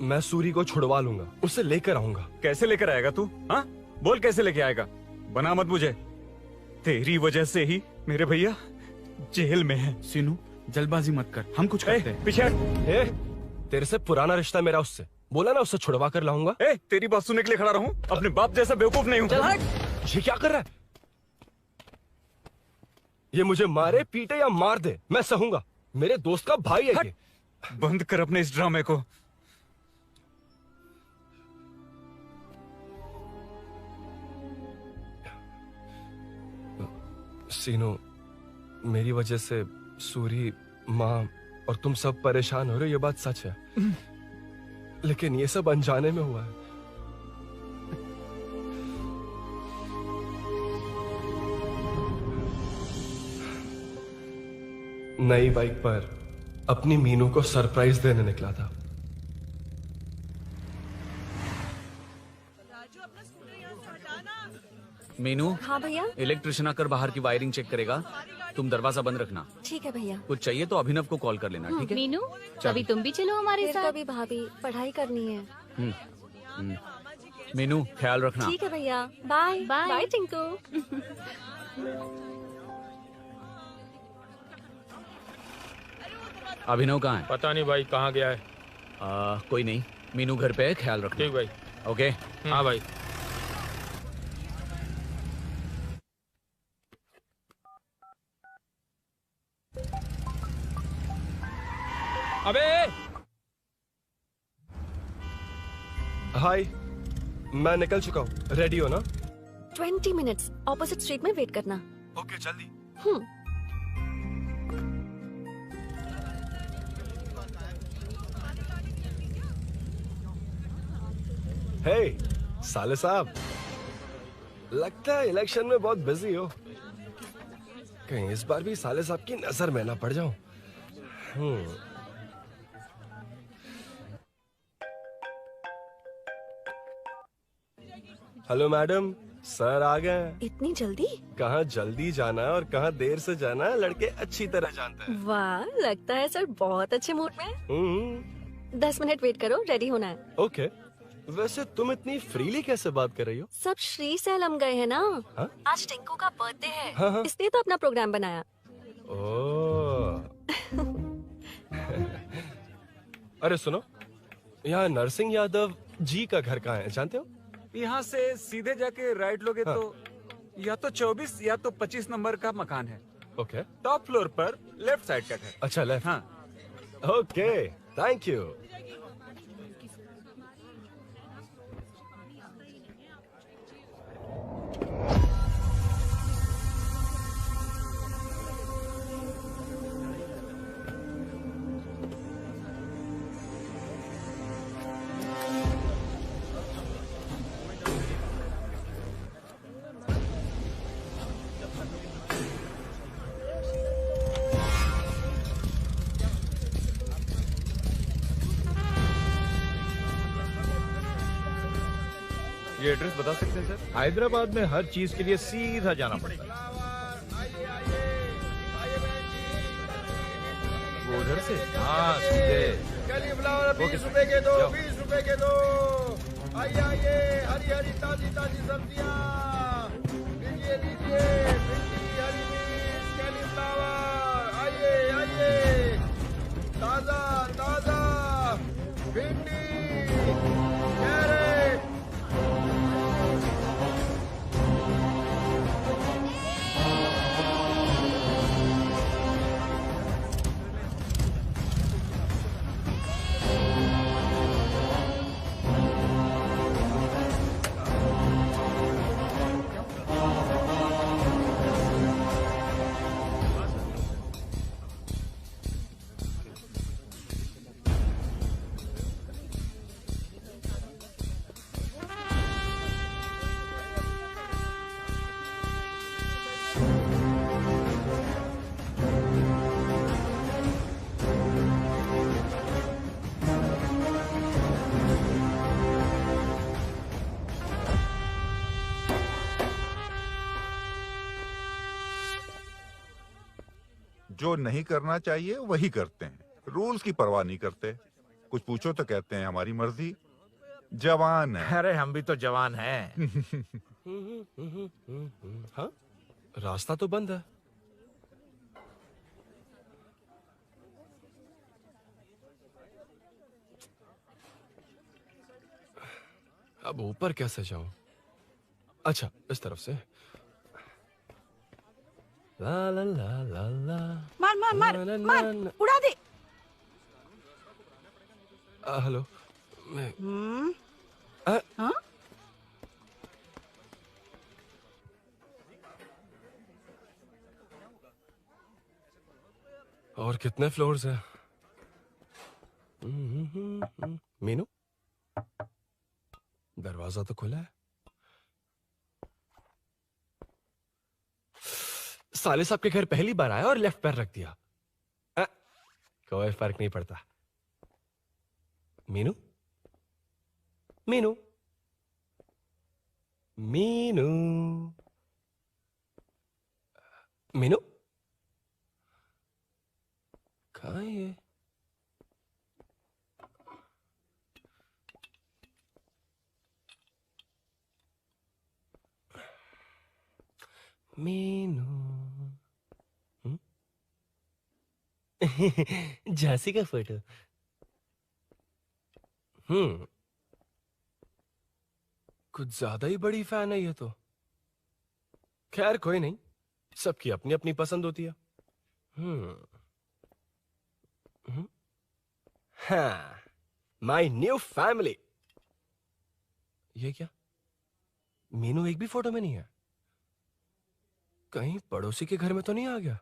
Speaker 4: मैं सूरी को छुड़वा लूंगा, उसे लेकर आऊंगा।
Speaker 1: कैसे लेकर आएगा तू? हाँ, बोल कैसे लेके आएगा? बना मत मुझे। तेरी वजह से ही मेरे भैया जेल में है।
Speaker 12: सीनू, जल्दबाजी मत कर, हम कुछ करते हैं।
Speaker 1: पीछे हट।
Speaker 4: तेरे से पुराना रिश्ता मेरा उससे। बोला ना, उससे छुड़वा कर लाऊंगा।
Speaker 1: तेरी बात सुनने के लिए खड़ा रहूं? अपने बाप जैसा बेवकूफ नहीं हूं।
Speaker 3: चल हट।
Speaker 4: ये क्या कर रहा है? ये मुझे मारे, पीटे या मार दे, मैं सहूंगा। मेरे दोस्त का भाई है ये।
Speaker 1: बंद कर अपने इस ड्रामे को।
Speaker 4: सीनो, मेरी वजह से सूरी, माँ और तुम सब परेशान हो रहे हो, ये बात सच है। लेकिन ये सब अनजाने में हुआ है। नई बाइक पर अपनी मीनू को सरप्राइज देने निकला था।
Speaker 9: मीनू,
Speaker 7: हाँ भैया।
Speaker 9: इलेक्ट्रिशियन आकर बाहर की वायरिंग चेक करेगा, तुम दरवाजा बंद रखना।
Speaker 7: ठीक है भैया।
Speaker 9: कुछ चाहिए तो अभिनव को कॉल कर लेना, ठीक है?
Speaker 8: मीनू,
Speaker 9: चल।
Speaker 8: कभी तुम भी चलो हमारे
Speaker 7: फिर
Speaker 8: साथ।
Speaker 7: कभी भाभी, पढ़ाई करनी है।
Speaker 9: हम्म, हम्म। मीनू, ख्याल रखना।
Speaker 7: ठीक है भैया, बाय बाय टिंकू।
Speaker 9: अभिनव कहाँ है?
Speaker 20: पता नहीं भाई, कहाँ गया है।
Speaker 9: कोई नहीं, मीनू घर पे है, ख्याल रखना।
Speaker 20: ठीक भाई।
Speaker 9: ओके।
Speaker 20: हाँ भाई।
Speaker 4: अबे हाय, मैं निकल चुका हूँ, रेडी हो ना?
Speaker 7: 20 मिनट्स ऑपोजिट स्ट्रीट में वेट करना।
Speaker 4: ओके, जल्दी। हे साले साहब, लगता है इलेक्शन में बहुत बिजी हो। कहीं इस बार भी साले साहब की नजर में ना पड़ जाऊं। हेलो मैडम, सर आ गए।
Speaker 7: इतनी जल्दी?
Speaker 4: कहाँ जल्दी जाना है और कहाँ देर से जाना है, लड़के अच्छी तरह जानते हैं।
Speaker 7: वाह, लगता है सर बहुत अच्छे मूड में है। 10 मिनट वेट करो, रेडी होना है।
Speaker 4: ओके। वैसे तुम इतनी फ्रीली कैसे बात कर रही हो?
Speaker 7: सब श्री सैलम गए हैं ना।
Speaker 4: हाँ?
Speaker 7: आज टिंकू का बर्थडे है,
Speaker 4: हाँ।
Speaker 7: इसलिए तो अपना प्रोग्राम बनाया।
Speaker 4: ओह। अरे सुनो, यहाँ नरसिंह यादव जी का घर कहाँ है, जानते हो?
Speaker 12: यहाँ से सीधे जाके राइट लोगे तो या तो 24 या तो 25 नंबर का मकान है।
Speaker 4: ओके।
Speaker 12: टॉप फ्लोर पर लेफ्ट साइड का घर।
Speaker 4: अच्छा, लेफ्ट।
Speaker 12: हाँ।
Speaker 4: Okay, thank you.
Speaker 18: ये एड्रेस बता सकते हैं सर? हैदराबाद में हर चीज के लिए सीधा जाना पड़ता है। वो उधर से? हाँ, सीधे।
Speaker 21: कैलीफ्लावर 20 रुपए के दो, 20 रुपए के दो। आइए आइए, हरी हरी ताजी ताजी सब्जियाँ लीजिए लीजिए। भिंडी, हरी मिर्च, कैलीफ्लावर, आइए आइए। ताजा ताजा भिंडी, कैरेट।
Speaker 6: जो नहीं करना चाहिए वही करते हैं, रूल्स की परवाह नहीं करते। कुछ पूछो तो कहते हैं हमारी मर्जी। जवान है।
Speaker 18: अरे हम भी तो जवान हैं।
Speaker 4: हाँ, रास्ता तो बंद है। अब ऊपर कैसे जाऊं? अच्छा, इस तरफ से। ला ला ला ला ला।
Speaker 14: मार मार मार
Speaker 4: ला, ला,
Speaker 14: मार,
Speaker 4: ला, ला।
Speaker 14: उड़ा दे।
Speaker 4: हेलो, मैं
Speaker 14: हाँ?
Speaker 4: और कितने फ्लोर्स हैं? दरवाजा तो खुला है। साले साहब के घर पहली बार आया और लेफ्ट पैर रख दिया। कोई फर्क नहीं पड़ता। मीनू, मीनू, मीनू, मीनू, कहाँ है ये? मीनू, झांसी का फोटो। कुछ ज्यादा ही बड़ी फैन है ये तो। खैर कोई नहीं, सबकी अपनी अपनी पसंद होती है। हाँ, माई न्यू फैमिली। ये क्या? मीनू एक भी फोटो में नहीं है। कहीं पड़ोसी के घर में तो नहीं आ गया?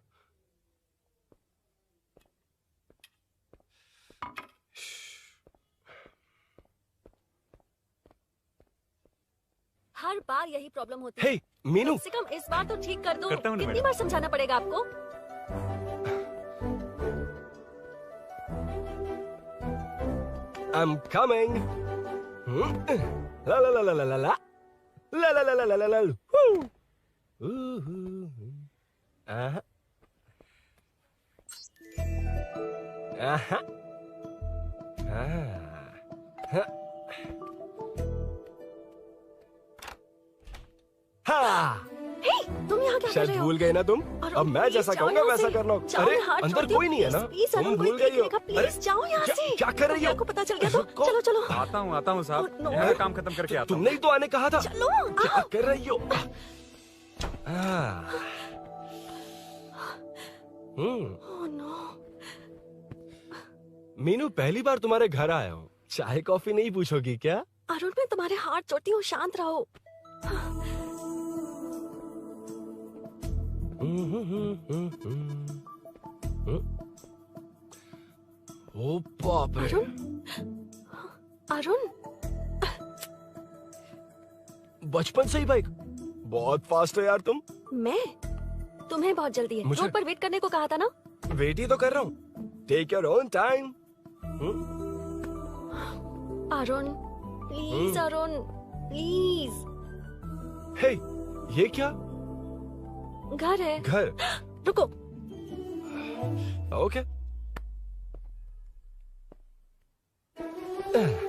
Speaker 7: हर बार यही प्रॉब्लम होती
Speaker 4: हे,
Speaker 7: है।
Speaker 4: मीनू।
Speaker 7: कम से कम इस बार तो ठीक कर दो।
Speaker 4: करता हूँ ना
Speaker 7: कितनी
Speaker 4: मैडम।
Speaker 7: बार समझाना पड़ेगा आपको?
Speaker 4: I'm coming. La la la la la la la. La la la la la la la. Woo. Aha. Aha. हाँ।
Speaker 7: हे, तुम यहाँ क्या कर
Speaker 4: शायद
Speaker 7: रहे हो?
Speaker 4: भूल गए ना तुम?
Speaker 7: अरे
Speaker 4: अब मैं
Speaker 7: प्लीज
Speaker 4: जैसा
Speaker 7: जाओ
Speaker 4: कहूंगा
Speaker 7: यहाँ
Speaker 4: वैसा
Speaker 7: से।
Speaker 4: करना।
Speaker 7: जाओ,
Speaker 4: अरे
Speaker 7: मैं हाथ
Speaker 4: अंदर
Speaker 7: जोड़ती हूँ,
Speaker 4: कोई नहीं है ना?
Speaker 7: प्लीज,
Speaker 4: तुम
Speaker 7: अरुण,
Speaker 4: भूल
Speaker 7: कोई
Speaker 4: गई हो।
Speaker 7: देखेगा, प्लीज जाओ यहाँ से।
Speaker 4: क्या कर रही हो?
Speaker 7: को पता चल गया तो चलो चलो।
Speaker 12: आता हूँ साहब।
Speaker 7: no.
Speaker 12: मेरा काम खत्म करके आता हूँ।
Speaker 4: तुमने ही तो आने कहा था।
Speaker 7: चलो,
Speaker 4: क्या कर रही हो?
Speaker 7: Oh no.
Speaker 4: मीनू, पहली बार तुम्हारे घर आया हूँ। चाय कॉफी नहीं पूछोगी क्या?
Speaker 7: अरुण, मैं तुम्हारे हाथ जोड़ती हूँ, शांत रहो।
Speaker 4: ओ बाप रे।
Speaker 7: अरुण,
Speaker 4: बचपन से ही बाइक। बहुत फास्ट है यार तुम।
Speaker 7: मैं? तुम्हें बहुत जल्दी है।
Speaker 4: मुझे-
Speaker 7: रोड पर वेट करने को कहा था ना?
Speaker 4: वेट ही तो कर रहा हूँ। Take your own time.
Speaker 7: Arun, please Arun, please.
Speaker 4: Hey, ये क्या?
Speaker 7: घर है।
Speaker 4: घर?
Speaker 7: रुको।
Speaker 4: Okay.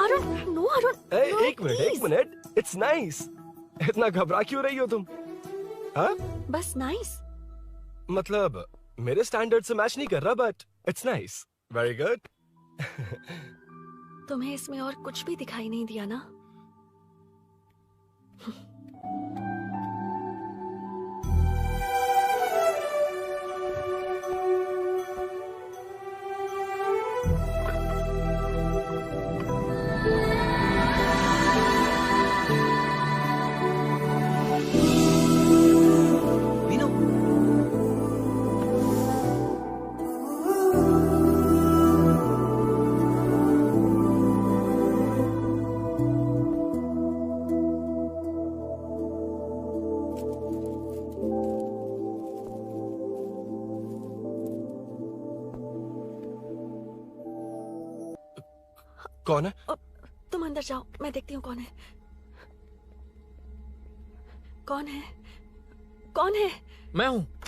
Speaker 7: Arun, no Arun. No,
Speaker 4: एक मिनट। It's nice. इतना घबरा क्यों रही हो तुम? हाँ?
Speaker 7: बस नाइस।
Speaker 4: मतलब मेरे स्टैंडर्ड से मैच नहीं कर रहा, but it's nice. Very good.
Speaker 7: तुम्हें इसमें और कुछ भी दिखाई नहीं दिया ना?
Speaker 4: कौन है?
Speaker 7: तुम अंदर जाओ, मैं देखती हूँ कौन है। कौन है? कौन है?
Speaker 21: मैं हूँ।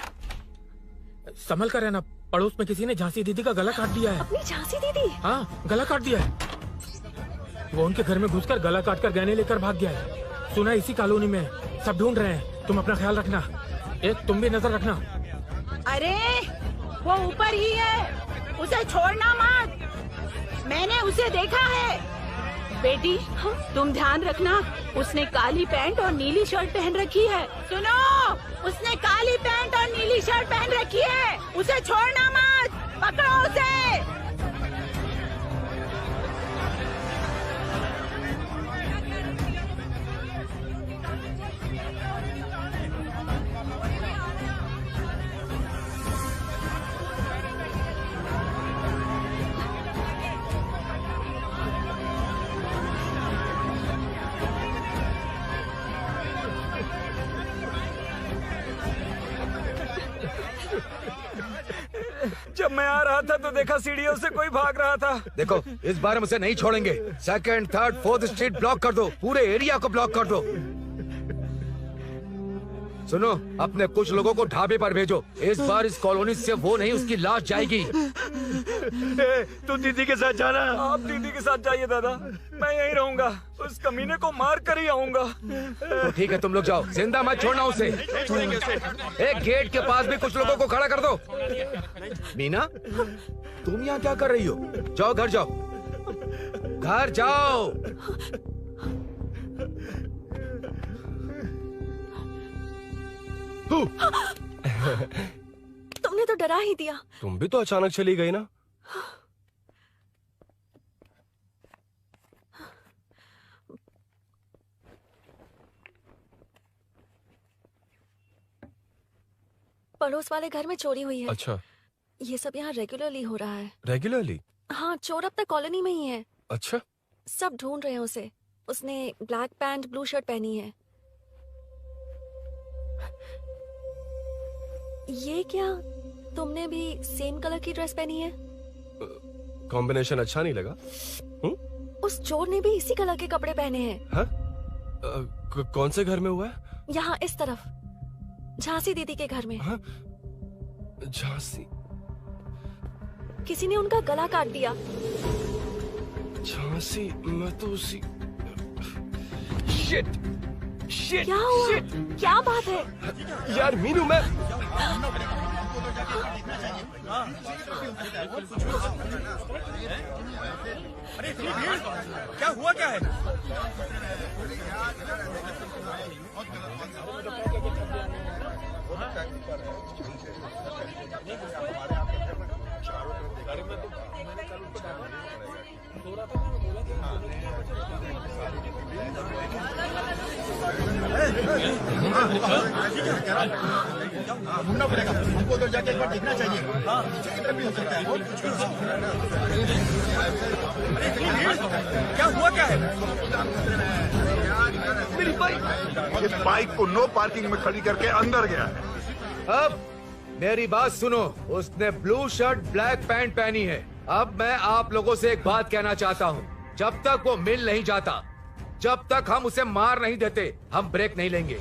Speaker 21: संभल कर रहना। पड़ोस में किसी ने झांसी दीदी का गला काट दिया है।
Speaker 7: अपनी झांसी दीदी?
Speaker 21: हाँ, गला काट दिया है। वो उनके घर में घुसकर गला काट कर गहने लेकर भाग गया है। सुना इसी कॉलोनी में है। सब ढूंढ रहे हैं। तुम अपना ख्याल रखना। एक तुम भी नजर रखना।
Speaker 14: अरे वो ऊपर ही है, उसे छोड़ना मत। मैंने उसे देखा है। बेटी, तुम ध्यान रखना, उसने काली पैंट और नीली शर्ट पहन रखी है। सुनो, उसने काली पैंट और नीली शर्ट पहन रखी है। उसे छोड़ना मत, पकड़ो उसे।
Speaker 12: जब मैं आ रहा था तो देखा सीढ़ियों से कोई भाग रहा था।
Speaker 5: देखो इस बार हम उसे नहीं छोड़ेंगे। 2nd, 3rd, 4th street block कर दो, पूरे एरिया को ब्लॉक कर दो। सुनो, अपने कुछ लोगों को ढाबे पर भेजो। इस बार इस कॉलोनी से वो नहीं, उसकी लाश जाएगी।
Speaker 12: तू दीदी के साथ जाना। आप दीदी के साथ जाइए दादा, मैं यहीं रहूंगा। उस कमीने को मार कर ही आऊंगा।
Speaker 5: तो ठीक है, तुम लोग जाओ, जिंदा मत छोड़ना उसे। एक गेट के पास भी कुछ लोगों को खड़ा कर दो। मीना, तुम यहाँ क्या कर रही हो? जाओ घर जाओ, घर जाओ।
Speaker 7: तुमने तो डरा ही दिया।
Speaker 4: तुम भी तो अचानक चली गई ना।
Speaker 7: पड़ोस वाले घर में चोरी हुई है।
Speaker 4: अच्छा,
Speaker 7: ये सब यहाँ रेगुलरली हो रहा है।
Speaker 4: रेगुलरली?
Speaker 7: हाँ, चोर अब तक कॉलोनी में ही है।
Speaker 4: अच्छा,
Speaker 7: सब ढूंढ रहे हैं उसे। उसने ब्लैक पैंट ब्लू शर्ट पहनी है। ये क्या, तुमने भी सेम कलर की ड्रेस पहनी है?
Speaker 4: कॉम्बिनेशन अच्छा नहीं लगा?
Speaker 7: उस चोर ने भी इसी कलर के कपड़े पहने हैं।
Speaker 4: हाँ? कौन से घर में हुआ है?
Speaker 7: यहाँ इस तरफ, झांसी दीदी के घर में।
Speaker 4: हाँ? झांसी?
Speaker 7: किसी ने उनका गला काट दिया।
Speaker 4: झांसी? मैं तो उसी...
Speaker 12: शिट! शिट!
Speaker 7: क्या हुआ?
Speaker 12: शिट!
Speaker 7: क्या बात है?
Speaker 4: यार मीनू, मैं...
Speaker 12: अरे क्या हुआ, क्या है?
Speaker 21: ढूंढना पड़ेगा हमको, उधर जाके एक बार देखना चाहिए। हाँ, इधर भी हो सकता है।
Speaker 12: क्या हुआ, क्या है?
Speaker 21: मेरी बाइक,
Speaker 6: इस बाइक को नो पार्किंग में खड़ी करके अंदर गया है।
Speaker 5: अब मेरी बात सुनो, उसने ब्लू शर्ट ब्लैक पैंट पहनी है। अब मैं आप लोगों से एक बात कहना चाहता हूँ, जब तक वो मिल नहीं जाता, जब तक हम उसे मार नहीं देते, हम ब्रेक नहीं लेंगे।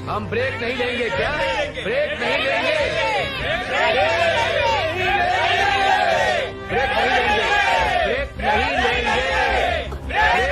Speaker 5: हम ब्रेक नहीं लेंगे। क्या ब्रेक नहीं लेंगे? ब्रेक नहीं लेंगे। ब्रेक नहीं लेंगे। ब्रेक नहीं लेंगे। ब्रेक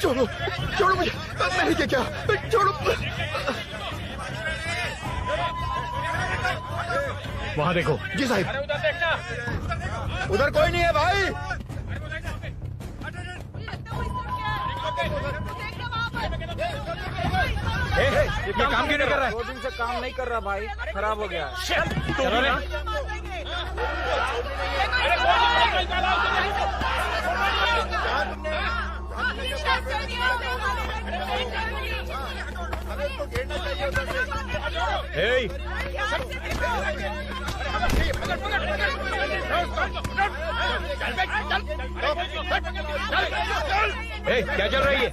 Speaker 21: छोड़ो, छोड़ो मुझे, नहीं क्या, छोड़ो।
Speaker 17: वहाँ देखो।
Speaker 21: जी साहिब। उधर कोई नहीं है भाई।
Speaker 12: ये काम क्यों नहीं कर रहा है? 2 दिन से काम नहीं कर रहा भाई, खराब हो गया। चलो रे।
Speaker 18: Hey! क्या चल रही है?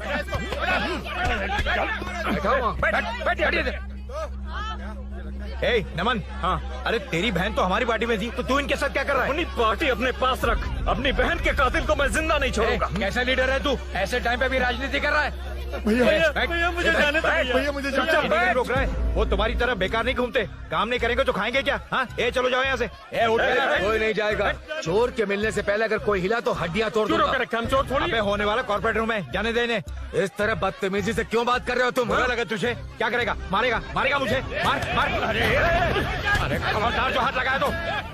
Speaker 18: नमन, हाँ, अरे तेरी बहन तो हमारी पार्टी में थी, तो तू इनके साथ क्या कर रहा है?
Speaker 12: अपनी पार्टी अपने पास रख। अपनी बहन के कातिल को मैं जिंदा नहीं छोड़ूंगा।
Speaker 18: कैसा लीडर है तू? ऐसे टाइम पे भी राजनीति कर रहा है?
Speaker 12: भैया मुझे जाने दो।
Speaker 21: भैया मुझे
Speaker 18: नहीं रोक रहा है। वो तुम्हारी तरह बेकार नहीं घूमते, काम नहीं करेंगे तो खाएंगे क्या? हाँ, ए चलो जाओ यहाँ से। ए उठ के।
Speaker 5: कोई नहीं जाएगा। चोर के मिलने से पहले अगर कोई हिला तो हड्डियां तोड़ दूंगा।
Speaker 12: हम चोर थोड़ी।
Speaker 18: अबे होने वाला कॉर्पोरेट रूम है, जाने देने।
Speaker 5: इस तरह बदतमीजी से क्यों बात कर रहे हो तुम?
Speaker 18: बुरा लगा तुझे? क्या करेगा? मारेगा? मारेगा मुझे? मार मार। अरे खबरदार जो हाथ लगाया तो।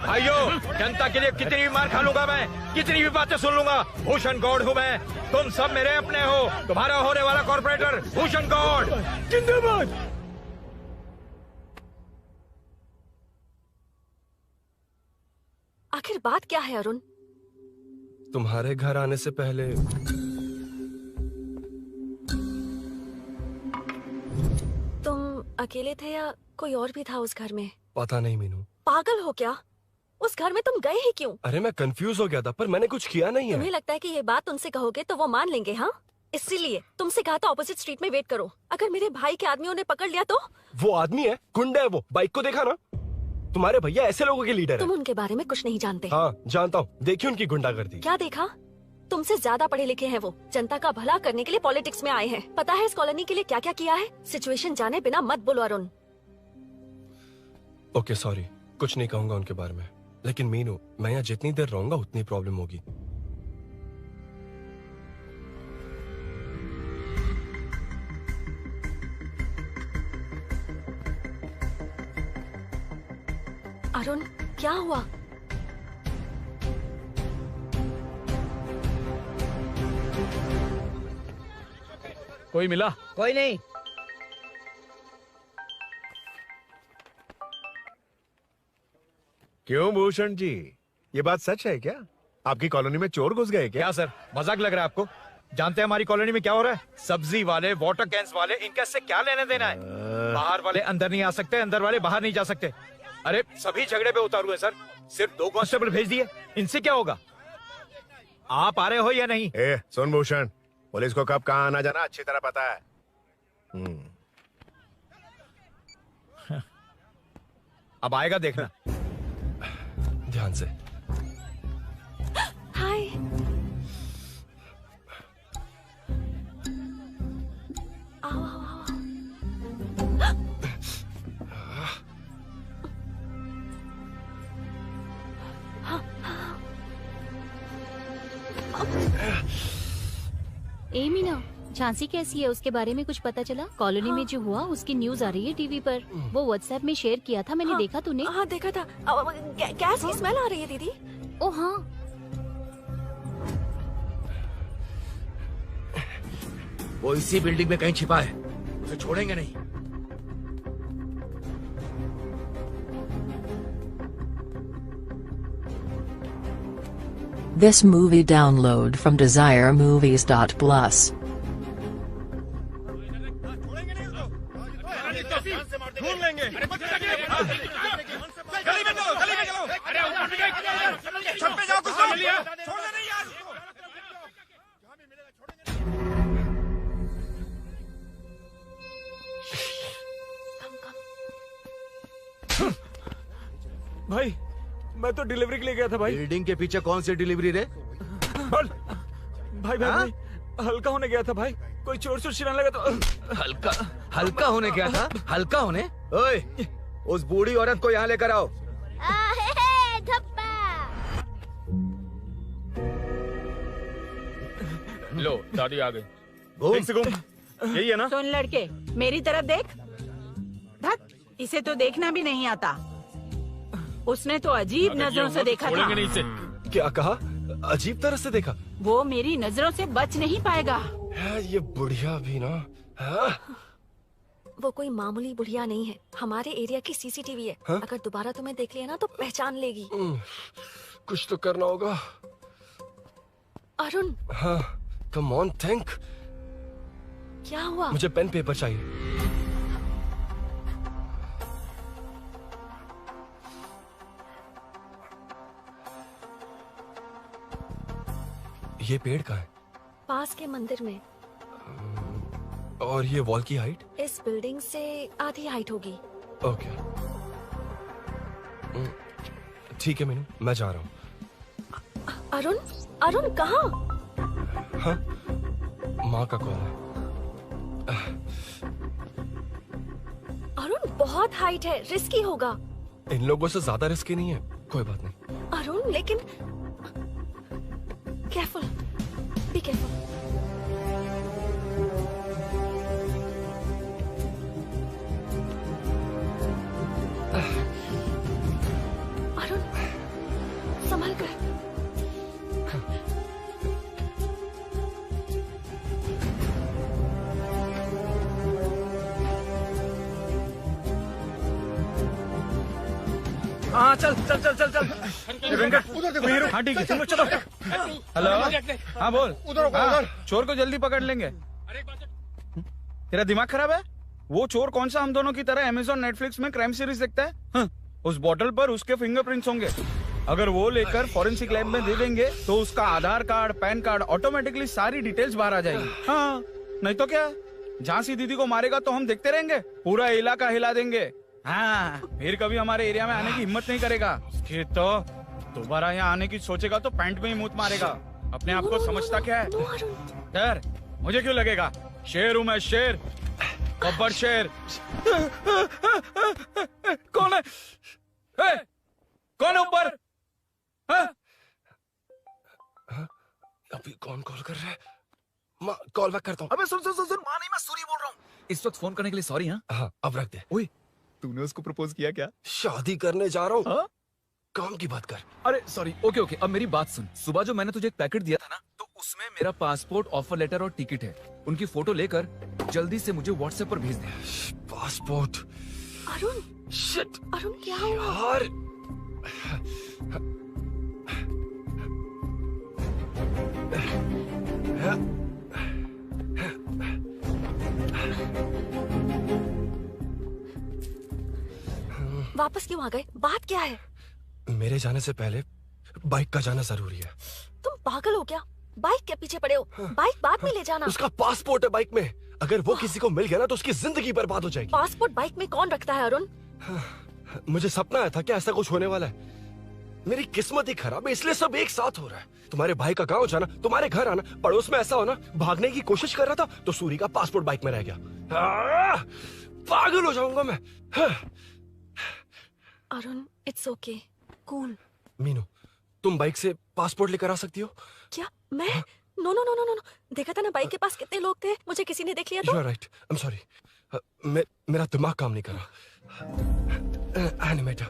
Speaker 18: भाइयों, जनता के लिए कितनी भी मार खा लूंगा मैं, कितनी भी बातें सुन लूंगा। भूषण गौड़ हूँ मैं, तुम सब मेरे अपने हो। तुम्हारा होने वाला कॉर्पोरेटर भूषण गौड़ जिंदाबाद।
Speaker 7: आखिर बात क्या है अरुण?
Speaker 4: तुम्हारे घर आने से पहले
Speaker 7: तुम अकेले थे या कोई और भी था उस घर में?
Speaker 4: पता नहीं मीनू।
Speaker 7: पागल हो क्या? उस घर में तुम गए ही क्यों?
Speaker 4: अरे मैं कंफ्यूज हो गया था, पर मैंने कुछ किया नहीं
Speaker 7: तुम्हें
Speaker 4: है।
Speaker 7: लगता है कि ये बात उनसे कहोगे तो वो मान लेंगे? हाँ, इसीलिए तुमसे कहा था ऑपोजिट स्ट्रीट में वेट करो। अगर मेरे भाई के आदमियों ने पकड़ लिया तो?
Speaker 4: वो आदमी है, गुंडा है वो। बाइक को देखा ना? तुम्हारे भैया ऐसे लोगों के लीडर
Speaker 7: तुम
Speaker 4: है।
Speaker 7: उनके बारे में कुछ नहीं जानते।
Speaker 4: हाँ जानता हूँ, देखिए उनकी गुंडागर्दी।
Speaker 7: क्या देखा? तुमसे ज्यादा पढ़े लिखे हैं वो। जनता का भला करने के लिए पॉलिटिक्स में आए हैं। पता है इस कॉलोनी के लिए क्या क्या किया है? सिचुएशन जाने बिना मत बोलो अरुण।
Speaker 4: ओके सॉरी, कुछ नहीं कहूंगा उनके बारे में। लेकिन मीनू, मैं यहाँ जितनी देर रहूंगा उतनी प्रॉब्लम होगी।
Speaker 7: अरुण, क्या हुआ?
Speaker 1: कोई मिला?
Speaker 20: कोई नहीं।
Speaker 15: क्यों भूषण जी, ये बात सच है क्या? आपकी कॉलोनी में चोर घुस गए क्या?
Speaker 18: सर, मजाक लग रहा है आपको? जानते हैं हमारी कॉलोनी में क्या हो रहा है? सब्जी वाले, वाटर कैंस वाले, इनका इससे क्या लेने देना है? बाहर वाले अंदर नहीं आ सकते, अंदर वाले बाहर नहीं जा सकते। अरे सभी झगड़े पे उतारू है सर। सिर्फ 2 कांस्टेबल भेज दिए, इनसे क्या होगा? आप आ रहे हो या नहीं?
Speaker 15: ए, सुन भूषण, पुलिस को कब कहाँ आना जाना अच्छी तरह पता है।
Speaker 18: अब आएगा देखना।
Speaker 4: ध्यान से।
Speaker 7: हाय। आओ आओ आओ।
Speaker 8: ए मीना, झांसी कैसी है? उसके बारे में कुछ पता चला? कॉलोनी में जो हुआ उसकी न्यूज आ रही है टीवी पर। वो व्हाट्सएप में शेयर किया था, मैंने देखा। तूने?
Speaker 7: हाँ देखा था। गैस की स्मेल आ रही है दीदी।
Speaker 8: ओ हाँ।
Speaker 5: वो इसी बिल्डिंग में कहीं छिपा है, उसे छोड़ेंगे नहीं।
Speaker 16: This movie download from DesireMovies.plus.
Speaker 21: ढूंढ लेंगे। गली में चलो, गली में चलो। अरे छत पे जाओ, कुछ छोड़ने नहीं यार।
Speaker 12: भाई, मैं तो डिलीवरी के लिए गया था भाई।
Speaker 5: बिल्डिंग के पीछे कौन सी डिलीवरी रे?
Speaker 12: भाई भाई भाई, हल्का होने गया था भाई। कोई चोर चोर चिल्लाने लगा तो।
Speaker 5: हल्का होने गया था? हल्का होने? ओए, उस बूढ़ी औरत को यहाँ लेकर आओ।
Speaker 1: लो, दादी आ गई।
Speaker 5: घूम
Speaker 12: से घूम। यही है ना?
Speaker 14: सुन लड़के, मेरी तरफ देख। धत, इसे तो देखना भी नहीं आता। उसने तो अजीब नजरों से देखा था।
Speaker 1: नहीं इसे।
Speaker 4: क्या कहा? अजीब तरह से देखा?
Speaker 14: वो मेरी नजरों से बच नहीं पाएगा।
Speaker 4: ये बुढ़िया भी ना।
Speaker 7: वो कोई मामूली बुढ़िया नहीं है, हमारे एरिया की सीसीटीवी है।
Speaker 4: हाँ?
Speaker 7: अगर दोबारा तुम्हें देख लिया ना तो पहचान लेगी।
Speaker 4: कुछ तो करना होगा।
Speaker 7: अरुण।
Speaker 4: हाँ, कम ऑन थिंक।
Speaker 7: क्या हुआ?
Speaker 4: मुझे पेन पेपर चाहिए। ये पेड़ कहाँ है?
Speaker 7: पास के मंदिर में।
Speaker 4: और ये वॉल की हाइट?
Speaker 7: इस बिल्डिंग से आधी हाइट होगी।
Speaker 4: ओके, ठीक है मीनू, मैं जा रहा हूँ।
Speaker 7: अरुण, अरुण कहाँ?
Speaker 4: हाँ, माँ का कॉल है।
Speaker 7: अरुण बहुत हाइट है, रिस्की होगा।
Speaker 4: इन लोगों से ज्यादा रिस्की नहीं है, कोई बात नहीं।
Speaker 7: अरुण लेकिन केयरफुल, बी केयरफुल। अरुण संभल कर।
Speaker 1: हाँ चल चल चल चल चल वेंकट तू हीरो। हाँ ठीक है तुम लोग चलो। हेलो हाँ बोल। हाँ, चोर को जल्दी पकड़ लेंगे। तेरा दिमाग खराब है? वो चोर कौन सा हम दोनों की तरह अमेज़न नेटफ्लिक्स में क्राइम सीरीज देखता है? हाँ, उस बोतल पर उसके फिंगरप्रिंट्स होंगे। अगर वो लेकर फॉरेंसिक लैब में दे देंगे तो उसका आधार कार्ड पैन कार्ड ऑटोमेटिकली सारी डिटेल्स बाहर आ जाएगी। हाँ नहीं तो क्या, झांसी दीदी को मारेगा तो हम देखते रहेंगे, पूरा इलाका हिला देंगे। हाँ फिर कभी हमारे एरिया में आने की हिम्मत नहीं करेगा। फिर तो दोबारा यहाँ आने की सोचेगा तो पैंट में ही मूत मारेगा। अपने आप को समझता क्या है? डर मुझे क्यों लगेगा? शेर हूँ मैं, शेर, गब्बर शेर। कौन है? कौन है ऊपर?
Speaker 4: अभी कौन कॉल कर रहा है? मैं कॉल बैक करता हूँ।
Speaker 1: अबे सुन सुन सुन सुन, माँ नहीं, मैं सूरी बोल रहा हूँ। इस वक्त फोन करने के लिए सॉरी। हाँ
Speaker 4: अब रख दे।
Speaker 1: ओए तूने उसको प्रपोज किया क्या?
Speaker 4: शादी करने जा रहा हूँ। काम की बात कर।
Speaker 1: अरे सॉरी। ओके ओके अब मेरी बात सुन। सुबह जो मैंने तुझे एक पैकेट दिया था ना, तो उसमें मेरा पासपोर्ट, ऑफर लेटर और टिकट है। उनकी फोटो लेकर जल्दी से मुझे व्हाट्सएप पर भेज दे।
Speaker 4: पासपोर्ट?
Speaker 7: अरुण
Speaker 4: शिट।
Speaker 7: अरुण क्या हुआ?
Speaker 4: यार
Speaker 7: वापस क्यों आ गए? बात क्या है?
Speaker 4: मेरे जाने से पहले बाइक का जाना जरूरी है।
Speaker 7: तुम पागल हो क्या? बाइक के पीछे पड़े हो? बाइक बाद में ले जाना।
Speaker 4: उसका पासपोर्ट है बाइक में, अगर वो किसी को मिल गया ना तो उसकी जिंदगी बर्बाद हो जाएगी।
Speaker 7: पासपोर्ट बाइक में कौन रखता है अरुण?
Speaker 4: मुझे सपना आया था कि ऐसा कुछ होने वाला है। मेरी किस्मत ही खराब है, इसलिए सब एक साथ हो रहा है। तुम्हारे भाई का गांव जाना, तुम्हारे घर आना, पड़ोस में ऐसा होना। भागने की कोशिश कर रहा था तो सूरी का पासपोर्ट बाइक में रह गया। पागल हो जाऊंगा मैं।
Speaker 7: Arun it's okay, cool.
Speaker 4: Meenu तुम बाइक से पासपोर्ट लेकर आ सकती हो?
Speaker 7: क्या मैं? No no no no no, देखा था ना बाइक के पास कितने लोग थे, मुझे किसी ने देख लिया तो।
Speaker 4: You are right. I'm sorry. मेरा दिमाग काम नहीं कर रहा। एनिमेटर।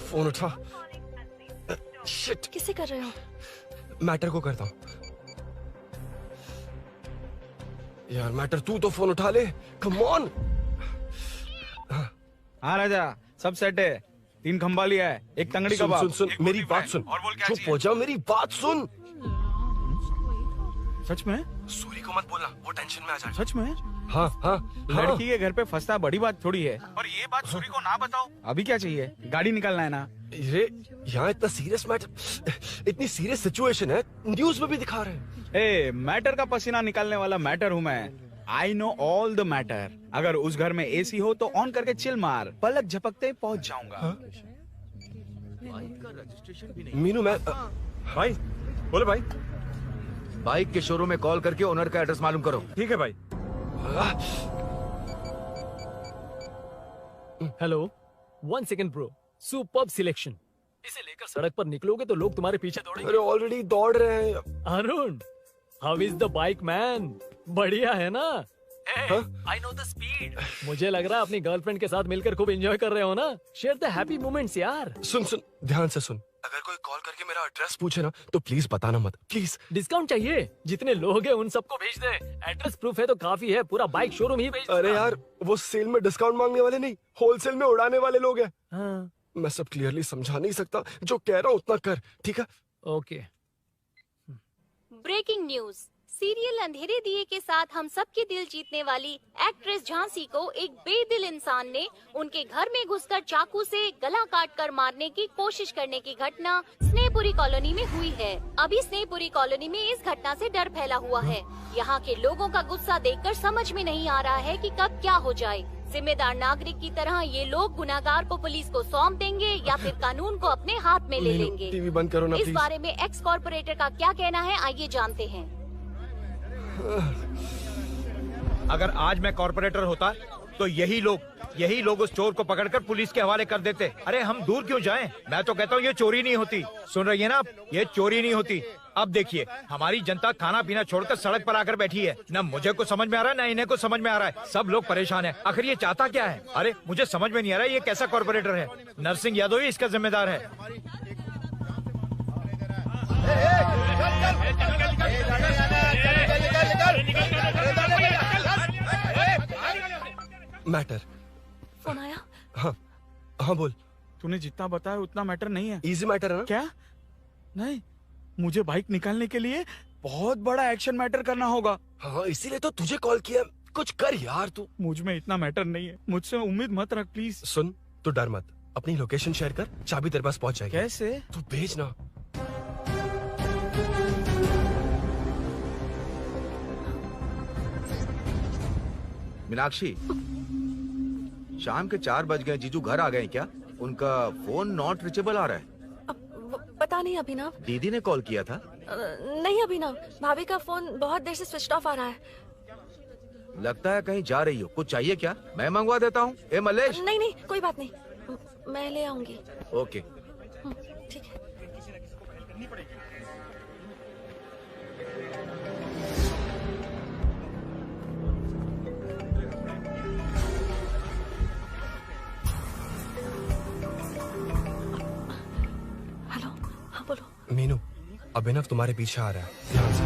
Speaker 4: फोन उठा। शिट।
Speaker 7: किसे कर रहे हो?
Speaker 4: मैटर को करता हूँ। यार मैटर तू तो फोन उठा ले। Come on.
Speaker 1: हाँ राजा सब सेट है। 3 खंबा लिया है, एक तंगड़ी
Speaker 4: सुन,
Speaker 1: कबाब।
Speaker 4: सुन सुन मेरी बात सुन। चुप हो जा, मेरी बात सुन।
Speaker 1: सच में?
Speaker 4: सूरी को मत बोलना, वो टेंशन में आ जाए।
Speaker 1: सच में?
Speaker 4: हाँ हाँ।
Speaker 1: लड़की के घर पे फंसना बड़ी बात थोड़ी है। और ये बात सूरी को ना बताओ। अभी क्या चाहिए? गाड़ी निकालना है ना?
Speaker 4: ये यहाँ इतना सीरियस मैटर, इतनी सीरियस सिचुएशन है, न्यूज में भी दिखा रहे हैं।
Speaker 1: ए मैटर का पसीना निकालने वाला मैटर हूँ मैं। I know all the matter. अगर उस घर में एसी हो तो ऑन करके चिल मार, पलक झपकते पहुंच जाऊंगा।
Speaker 4: मीनू मैं
Speaker 5: भाई बोले भाई, बाइक के शोरूम में कॉल करके ओनर का एड्रेस मालूम करो।
Speaker 1: ठीक है भाई।
Speaker 2: Hello 1 second bro, superb selection. इसे लेकर सड़क पर निकलोगे तो लोग तुम्हारे पीछे दौड़ेंगे।
Speaker 4: अरे ऑलरेडी दौड़ रहे हैं।
Speaker 2: Arun how is the bike man? बढ़िया है ना? I know the speed. मुझे लग रहा है अपनी गर्लफ्रेंड के साथ मिलकर खूब एंजॉय कर रहे हो ना। शेयर द हैप्पी मोमेंट्स यार।
Speaker 4: सुन सुन ध्यान से सुन, अगर कोई कॉल करके मेरा एड्रेस पूछे ना तो प्लीज बताना मत, प्लीज।
Speaker 2: डिस्काउंट चाहिए? जितने लोग हैं उन सबको भेज दे। एड्रेस प्रूफ है तो काफी है, पूरा बाइक शोरूम ही भेज।
Speaker 4: अरे यार वो सेल में डिस्काउंट मांगने वाले नहीं, होलसेल में उड़ाने वाले लोग हैं।
Speaker 2: हाँ।
Speaker 4: मैं सब क्लियरली समझा नहीं सकता, जो कह रहा हूँ उतना कर, ठीक है?
Speaker 2: ओके।
Speaker 19: Breaking news. सीरियल अंधेरे दिए के साथ हम सबके दिल जीतने वाली एक्ट्रेस झांसी को एक बेदिल इंसान ने उनके घर में घुसकर चाकू से गला काटकर मारने की कोशिश करने की घटना स्नेहपुरी कॉलोनी में हुई है। अभी स्नेहपुरी कॉलोनी में इस घटना से डर फैला हुआ है। यहाँ के लोगों का गुस्सा देखकर समझ में नहीं आ रहा है कि कब क्या हो जाए। जिम्मेदार नागरिक की तरह ये लोग गुनाहगार को पुलिस को सौंप देंगे या फिर कानून को अपने हाथ में ले लेंगे।
Speaker 4: टीवी बंद करो ना
Speaker 19: इस
Speaker 4: प्लीज।
Speaker 19: बारे में एक्स कॉर्पोरेटर का क्या कहना है, आइए जानते हैं।
Speaker 18: अगर आज मैं कॉर्पोरेटर होता तो यही लोग उस चोर को पकड़कर पुलिस के हवाले कर देते। अरे हम दूर क्यों जाएं? मैं तो कहता हूँ ये चोरी नहीं होती। सुन रही है ना आप? ये चोरी नहीं होती। अब देखिए हमारी जनता खाना पीना छोड़कर सड़क पर आकर बैठी है। न मुझे कुछ समझ में आ रहा है, न इन्हें कुछ समझ में आ रहा है। सब लोग परेशान हैं। आखिर ये चाहता क्या है? अरे मुझे समझ में नहीं आ रहा है ये कैसा कॉर्पोरेटर है। नरसिंह यादव ही इसका जिम्मेदार है।
Speaker 4: मैटर।
Speaker 7: फोन आया?
Speaker 4: हाँ बोल।
Speaker 17: तूने जितना बताया उतना मैटर नहीं है।
Speaker 4: इजी मैटर है ना?
Speaker 17: क्या? नहीं, मुझे बाइक निकालने के लिए बहुत बड़ा एक्शन मैटर करना होगा।
Speaker 4: हाँ इसीलिए तो तुझे कॉल किया। कुछ कर यार तू।
Speaker 17: मुझ में इतना मैटर नहीं है, मुझसे उम्मीद मत रख प्लीज।
Speaker 4: सुन, तू डर मत, अपनी लोकेशन शेयर कर, चाबी तेरे पास पहुंच जाएगी।
Speaker 17: कैसे?
Speaker 4: तू भेज ना।
Speaker 5: मीनाक्षी, शाम के 4 बज गए, जीजू घर आ गए क्या? उनका फोन नॉट रीचेबल आ रहा है।
Speaker 7: पता नहीं अभिनव।
Speaker 5: दीदी ने कॉल किया था?
Speaker 7: नहीं अभिनव, भाभी का फोन बहुत देर से स्विच ऑफ आ रहा है।
Speaker 5: लगता है कहीं जा रही हो। कुछ चाहिए क्या? मैं मंगवा देता हूँ। ए मलेश।
Speaker 7: नहीं नहीं कोई बात नहीं, मैं ले आऊंगी।
Speaker 5: ओके
Speaker 7: ठीक है। हेलो, हाँ बोलो।
Speaker 4: मीनू, अभिनव तुम्हारे पीछे आ रहा है, ध्यान से।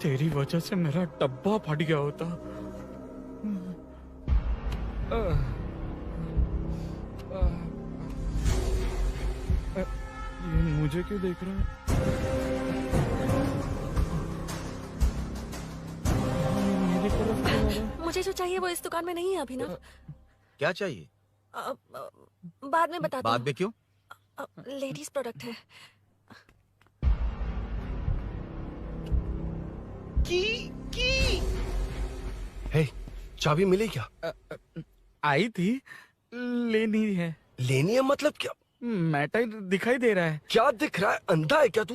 Speaker 17: तेरी वजह से मेरा डब्बा फट गया होता। ये मुझे क्यों देख रहा है? मेरी तरफ क्यों आ रहा है?
Speaker 7: मुझे जो चाहिए वो इस दुकान में नहीं है अभिनव।
Speaker 5: क्या चाहिए?
Speaker 7: बाद में बताता
Speaker 5: बाद में क्यों?
Speaker 7: लेडीज प्रोडक्ट है।
Speaker 4: हे, चाबी मिली क्या?
Speaker 17: आई थी, लेनी है।
Speaker 4: लेनी है मतलब क्या?
Speaker 17: मैटर दिखाई दे रहा है।
Speaker 4: क्या दिख रहा है? अंधा है क्या तू?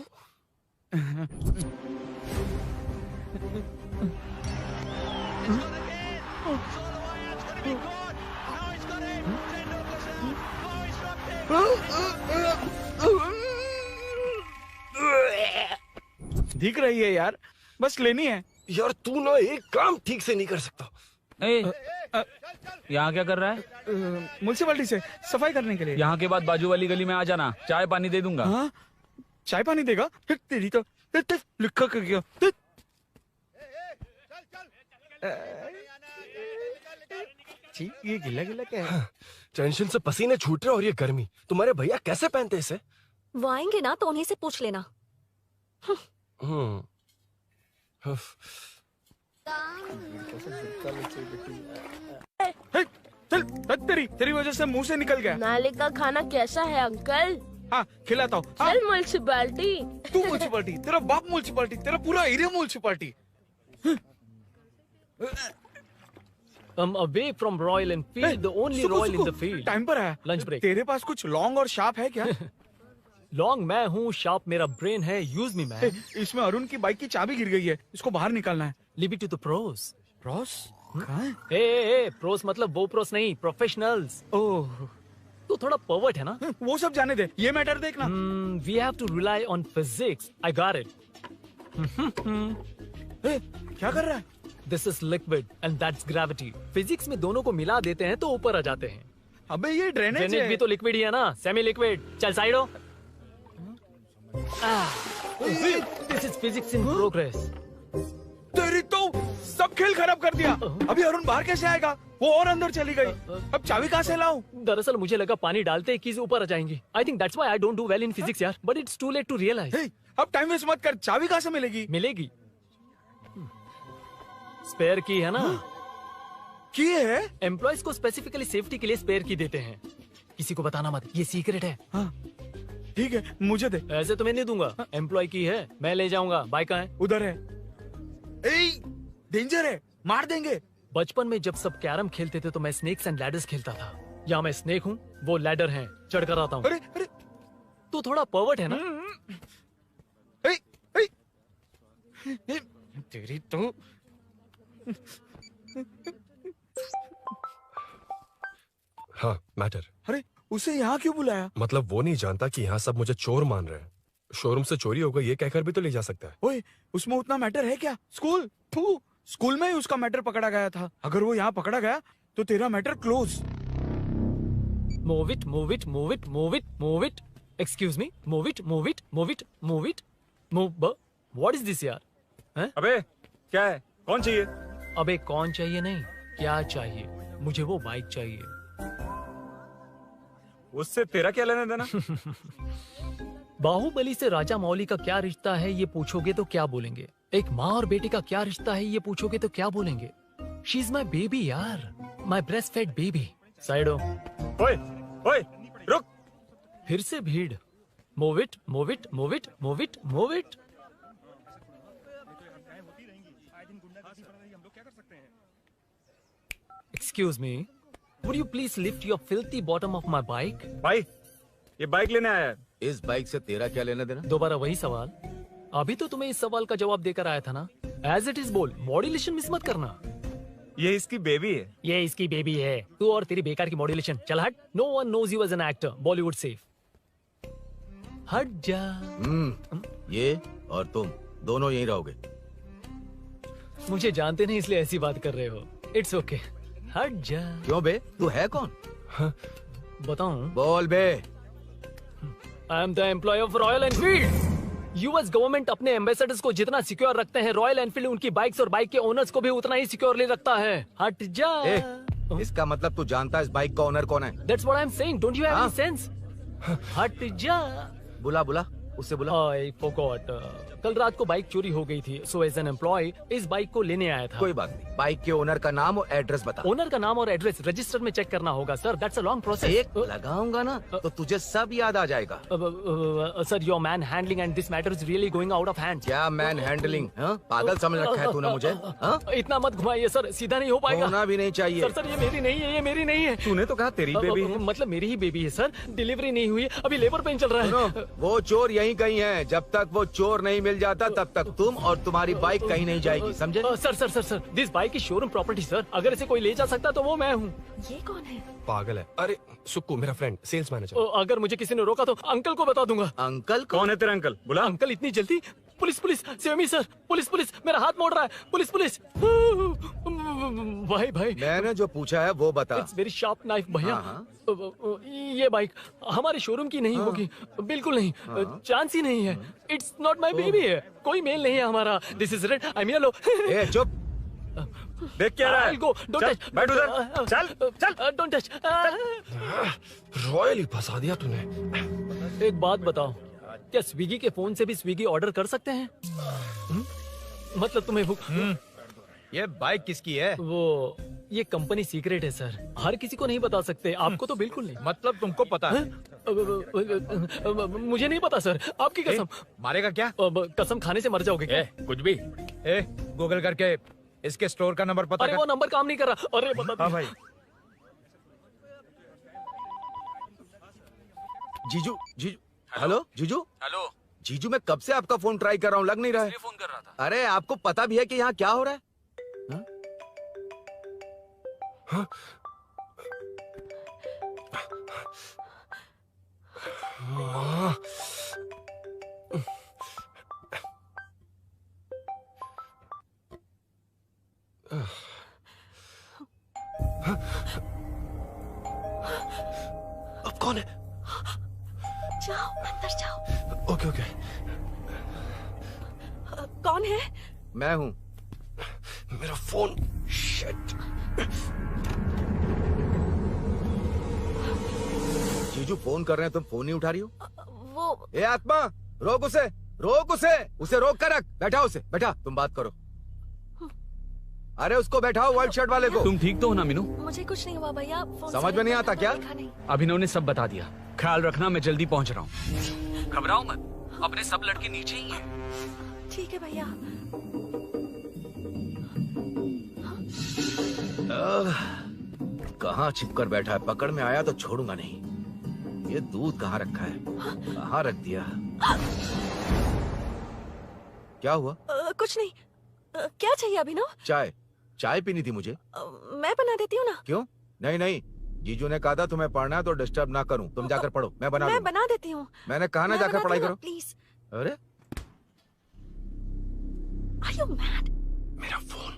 Speaker 17: दिख रही है यार, बस लेनी है।
Speaker 4: यार तू ना एक काम ठीक से नहीं कर सकता।
Speaker 9: यहाँ क्या कर रहा है?
Speaker 17: म्युनिसिपैलिटी से सफाई करने के लिए।
Speaker 9: यहाँ के बाद बाजू वाली गली में आ जाना, चाय पानी दे दूंगा।
Speaker 17: हाँ? चाय पानी देगा? तेरी तो लिखा कर गया। ये गिला गिला क्या है?
Speaker 4: टेंशन से पसीने छूट रहे और ये गर्मी, तुम्हारे भैया कैसे पहनते इसे?
Speaker 7: वो आएंगे ना तो उन्हीं से पूछ लेना।
Speaker 17: तेरी वजह से मुंह से निकल गया।
Speaker 20: नाले का खाना कैसा है अंकल?
Speaker 17: हाँ खिलाता हूँ।
Speaker 20: चल म्युनिसिपैलिटी।
Speaker 17: तू म्युनिसिपैलिटी, तेरा बाप म्युनिसिपैलिटी, तेरा पूरा area municipality.
Speaker 2: I'm away from Royal Enfield, the only Royal in the field.
Speaker 17: Time पर है।
Speaker 2: Lunch break.
Speaker 17: तेरे पास कुछ लॉन्ग और शार्प है क्या?
Speaker 2: लॉन्ग मैं हूँ, शार्प मेरा ब्रेन है, यूज मी मैन।
Speaker 17: इसमें अरुण की बाइक की चाबी गिर गई है, इसको बाहर निकालना है।
Speaker 2: Leave it to the pros.
Speaker 17: Pros? कहाँ है?
Speaker 2: ए प्रोस मतलब वो प्रोस नहीं, प्रोफेशनल्स।
Speaker 17: ओह,
Speaker 2: तू थोड़ा पर्वर्ट है ना?
Speaker 17: वो सब जाने दे, ये मैटर देखना।
Speaker 2: We have to rely on physics. I got it.
Speaker 17: क्या कर रहा है?
Speaker 2: This is liquid and that's gravity. Physics में दोनों को मिला देते हैं तो ऊपर आ जाते हैं।
Speaker 17: अबे ये ड्रेनेज है।
Speaker 2: भी तो लिक्विड ही है ना, सेमी लिक्विड। चल साइड हो। This is physics in progress.
Speaker 17: तेरी तो सब खेल खराब कर दिया। अभी अरुण बाहर कैसे आएगा? वो और अंदर चली गई। अब चाबी कहाँ से लाऊं?
Speaker 2: दरअसल मुझे लगा पानी डालते ही कीज ऊपर आ जाएंगी। I think that's why I don't do well in physics यार। But it's too late to realize.
Speaker 17: अब टाइम वेस्ट मत कर, चाबी कहाँ से मिलेगी?
Speaker 2: मिलेगी। स्पेयर की है ना?
Speaker 17: की है?
Speaker 2: एम्प्लॉयज को स्पेसिफिकली सेफ्टी के लिए स्पेयर की देते हैं। किसी को बताना मत, ये सीक्रेट है।
Speaker 17: हाँ।
Speaker 1: ठीक है, मुझे दे।
Speaker 2: ऐसे तो मैं नहीं दूंगा, एम्प्लॉय की है, मैं ले जाऊंगा। बाइक कहाँ है?
Speaker 1: उधर है। डेंजर है, मार देंगे।
Speaker 2: बचपन में जब सब कैरम खेलते थे तो मैं स्नेक्स एंड लैडर्स खेलता था। यहाँ मैं स्नेक हूँ, वो लैडर है, चढ़ कर आता हूँ।
Speaker 1: अरे अरे,
Speaker 2: तू थोड़ा पर्वर्ट है ना?
Speaker 1: तेरी तो
Speaker 15: हाँ, मैटर।
Speaker 1: अरे उसे यहाँ क्यों बुलाया?
Speaker 15: मतलब वो नहीं जानता कि यहाँ सब मुझे चोर मान रहे हैं। शोरूम से चोरी होगा ये कहकर भी तो ले जा सकता है।
Speaker 1: ओए, उसमें उतना मैटर है क्या? स्कूल में ही उसका मैटर पकड़ा गया था। अगर वो यहाँ पकड़ा गया तो तेरा matter close.
Speaker 2: Move it, move it, move it, move it, move it. Excuse me, move it, move it, move it, move it, move. What is this यार? हैं?
Speaker 1: अबे क्या है? कौन चाहिए?
Speaker 2: अबे कौन चाहिए नहीं, क्या चाहिए? मुझे वो बाइक चाहिए।
Speaker 1: उससे तेरा क्या लेना देना?
Speaker 2: बाहुबली से राजा मौली का क्या रिश्ता है ये पूछोगे तो क्या बोलेंगे? एक माँ और बेटे का क्या रिश्ता है ये पूछोगे तो क्या बोलेंगे? शी इज माई बेबी यार, माई ब्रेस्ट फेड बेबी। साइडो।
Speaker 1: ओए ओए रुक।
Speaker 2: फिर से भीड़। Move it, move it, move it, move it, move it. Excuse me, would you please lift your filthy bottom of my bike?
Speaker 1: भाई, ये बाइक लेने आया है।
Speaker 5: इस बाइक से तेरा क्या लेना देना?
Speaker 2: दोबारा वही सवाल। अभी तो तुम्हें इस सवाल का जवाब देकर आया था ना। एज इट इज बोल, मॉड्यूलेशन मिस मत करना।
Speaker 1: ये इसकी बेबी है।
Speaker 2: ये इसकी बेबी है। तू और तेरी बेकार की मॉड्यूलेशन। चल हट। No one knows you as an actor. Bollywood safe. हट जा।
Speaker 5: ये और तुम दोनों यहीं रहोगे।
Speaker 2: मुझे जानते नहीं इसलिए ऐसी बात कर रहे हो। It's okay. हट जा।
Speaker 5: क्यों बे? तू है कौन?
Speaker 2: बताऊं?
Speaker 5: बोल बे।
Speaker 2: I am the employ of Royal Enfield. US government अपने एम्बेसडर्स को जितना सिक्योर रखते हैं, रॉयल एनफील्ड उनकी बाइक्स और बाइक के ओनर्स को भी उतना ही सिक्योरली रखता है। हट जा।
Speaker 5: इसका मतलब तू जानता है इस बाइक का ओनर कौन है?
Speaker 2: That's what I'm saying. Don't you have any sense? हट जा।
Speaker 5: बुला बुला, उससे बुला।
Speaker 2: I forgot. कल रात को बाइक चोरी हो गई थी, so as an employee इस बाइक को लेने आया था।
Speaker 5: कोई बात नहीं, बाइक के ओनर का नाम और एड्रेस बता।
Speaker 2: ओनर का नाम और एड्रेस रजिस्टर में चेक करना होगा sir. That's a long process.
Speaker 5: एक लगाऊंगा ना तो तुझे सब याद आ जाएगा।
Speaker 2: Sir your man handling and this matter is really going out of hand.
Speaker 5: क्या मैन हैंडलिंग? पागल समझ रखा है तूने मुझे?
Speaker 2: इतना मत घुमाइए सर, सीधा नहीं हो पाएगा।
Speaker 5: होना भी नहीं चाहिए।
Speaker 2: सर ये मेरी नहीं है, ये मेरी नहीं है।
Speaker 1: तूने तो कहा तेरी बेबी है।
Speaker 2: मतलब मेरी ही बेबी है सर। डिलीवरी नहीं हुई, अभी लेबर पेन चल रहा है।
Speaker 5: वो चोर यहीं कहीं है। जब तक वो चोर नहीं मिल जाता तब तक तुम और तुम्हारी बाइक कहीं नहीं जाएगी, समझे?
Speaker 2: Sir this bike is showroom property sir. अगर इसे कोई ले जा सकता तो वो मैं हूँ।
Speaker 7: ये कौन है?
Speaker 15: पागल है। अरे सुक्कू, मेरा फ्रेंड, सेल्स मैनेजर।
Speaker 2: अगर मुझे किसी ने रोका तो अंकल को बता दूंगा।
Speaker 5: अंकल
Speaker 1: कौन है तेरा अंकल? बुला।
Speaker 2: अंकल इतनी जल्दी? Police police, save me sir. Police police, मेरा हाथ मोड़ रहा है। Police police. भाई
Speaker 5: मैंने जो पूछा है वो बता।
Speaker 2: इट्स वेरी शार्प नाइफ भैया। ये बाइक हमारे शोरूम की नहीं होगी, बिल्कुल नहीं। चांस ही नहीं है। इट्स नॉट माई बेबी है, कोई मेल नहीं है हमारा। This is red, I am yellow.
Speaker 5: चुप।
Speaker 1: देख क्या रहा है?
Speaker 2: Don't touch.
Speaker 1: बैठ उधर। चल
Speaker 2: डोंट टच।
Speaker 15: रॉयली फंसा दिया तूने।
Speaker 2: एक बात बताओ, क्या स्विगी के फोन से भी स्विगी ऑर्डर कर सकते हैं? मतलब तुम्हें
Speaker 18: ये बाइक किसकी है?
Speaker 2: वो ये कंपनी सीक्रेट है सर, हर किसी को नहीं बता सकते। आपको तो बिल्कुल नहीं।
Speaker 18: मतलब तुमको पता है?
Speaker 2: मुझे नहीं पता सर, आपकी कसम।
Speaker 18: मारेगा क्या?
Speaker 2: कसम खाने से मर जाओगे क्या?
Speaker 18: कुछ भी। गूगल करके इसके स्टोर का नंबर पता
Speaker 2: अरे वो नंबर काम नहीं कर रहा। अरे बता।
Speaker 1: हाँ भाई।
Speaker 5: जीजू हेलो जीजू।
Speaker 1: हेलो
Speaker 5: जीजू, मैं कब से आपका फोन ट्राई कर रहा हूँ, लग नहीं रहा है।
Speaker 1: फोन कर रहा था।
Speaker 5: अरे आपको पता भी है कि यहाँ क्या हो रहा है?
Speaker 15: अब कौन है?
Speaker 7: जाओ अंदर जाओ।
Speaker 15: Okay okay.
Speaker 7: कौन है?
Speaker 5: मैं हूँ।
Speaker 15: मेरा फोन। शिट।
Speaker 5: जीजू फोन कर रहे हैं, तुम फोन नहीं उठा रही हो?
Speaker 7: वो
Speaker 5: ए आत्मा, रोक उसे, उसे रोक कर रख। बैठा उसे, बैठा, तुम बात करो। अरे उसको बैठाओ, व्हाइट शर्ट वाले को।
Speaker 1: तुम ठीक तो हो ना मीनू?
Speaker 7: मुझे कुछ नहीं हुआ भैया।
Speaker 5: समझ में नहीं आता क्या?
Speaker 1: अभिनव ने सब बता दिया।
Speaker 9: ख्याल रखना, मैं जल्दी पहुंच रहा हूँ। घबराओ मत, अपने सब लड़के नीचे ही हैं।
Speaker 7: ठीक है भैया।
Speaker 5: कहाँ छिपकर बैठा है, पकड़ में आया तो छोड़ूंगा नहीं। ये दूध कहाँ रखा है, कहाँ रख दिया? क्या हुआ?
Speaker 7: कुछ नहीं। क्या चाहिए अभिनव?
Speaker 5: चाय पीनी थी मुझे।
Speaker 7: मैं बना देती हूँ ना।
Speaker 5: क्यों? नहीं, जीजू ने कहा था तुम्हें पढ़ना है तो डिस्टर्ब ना करूं। तुम जाकर पढ़ो, मैं बना
Speaker 7: देती हूँ।
Speaker 5: मैंने कहा ना जाकर पढ़ाई करो
Speaker 7: प्लीज।
Speaker 5: अरे
Speaker 7: Are you mad?
Speaker 5: मेरा फोन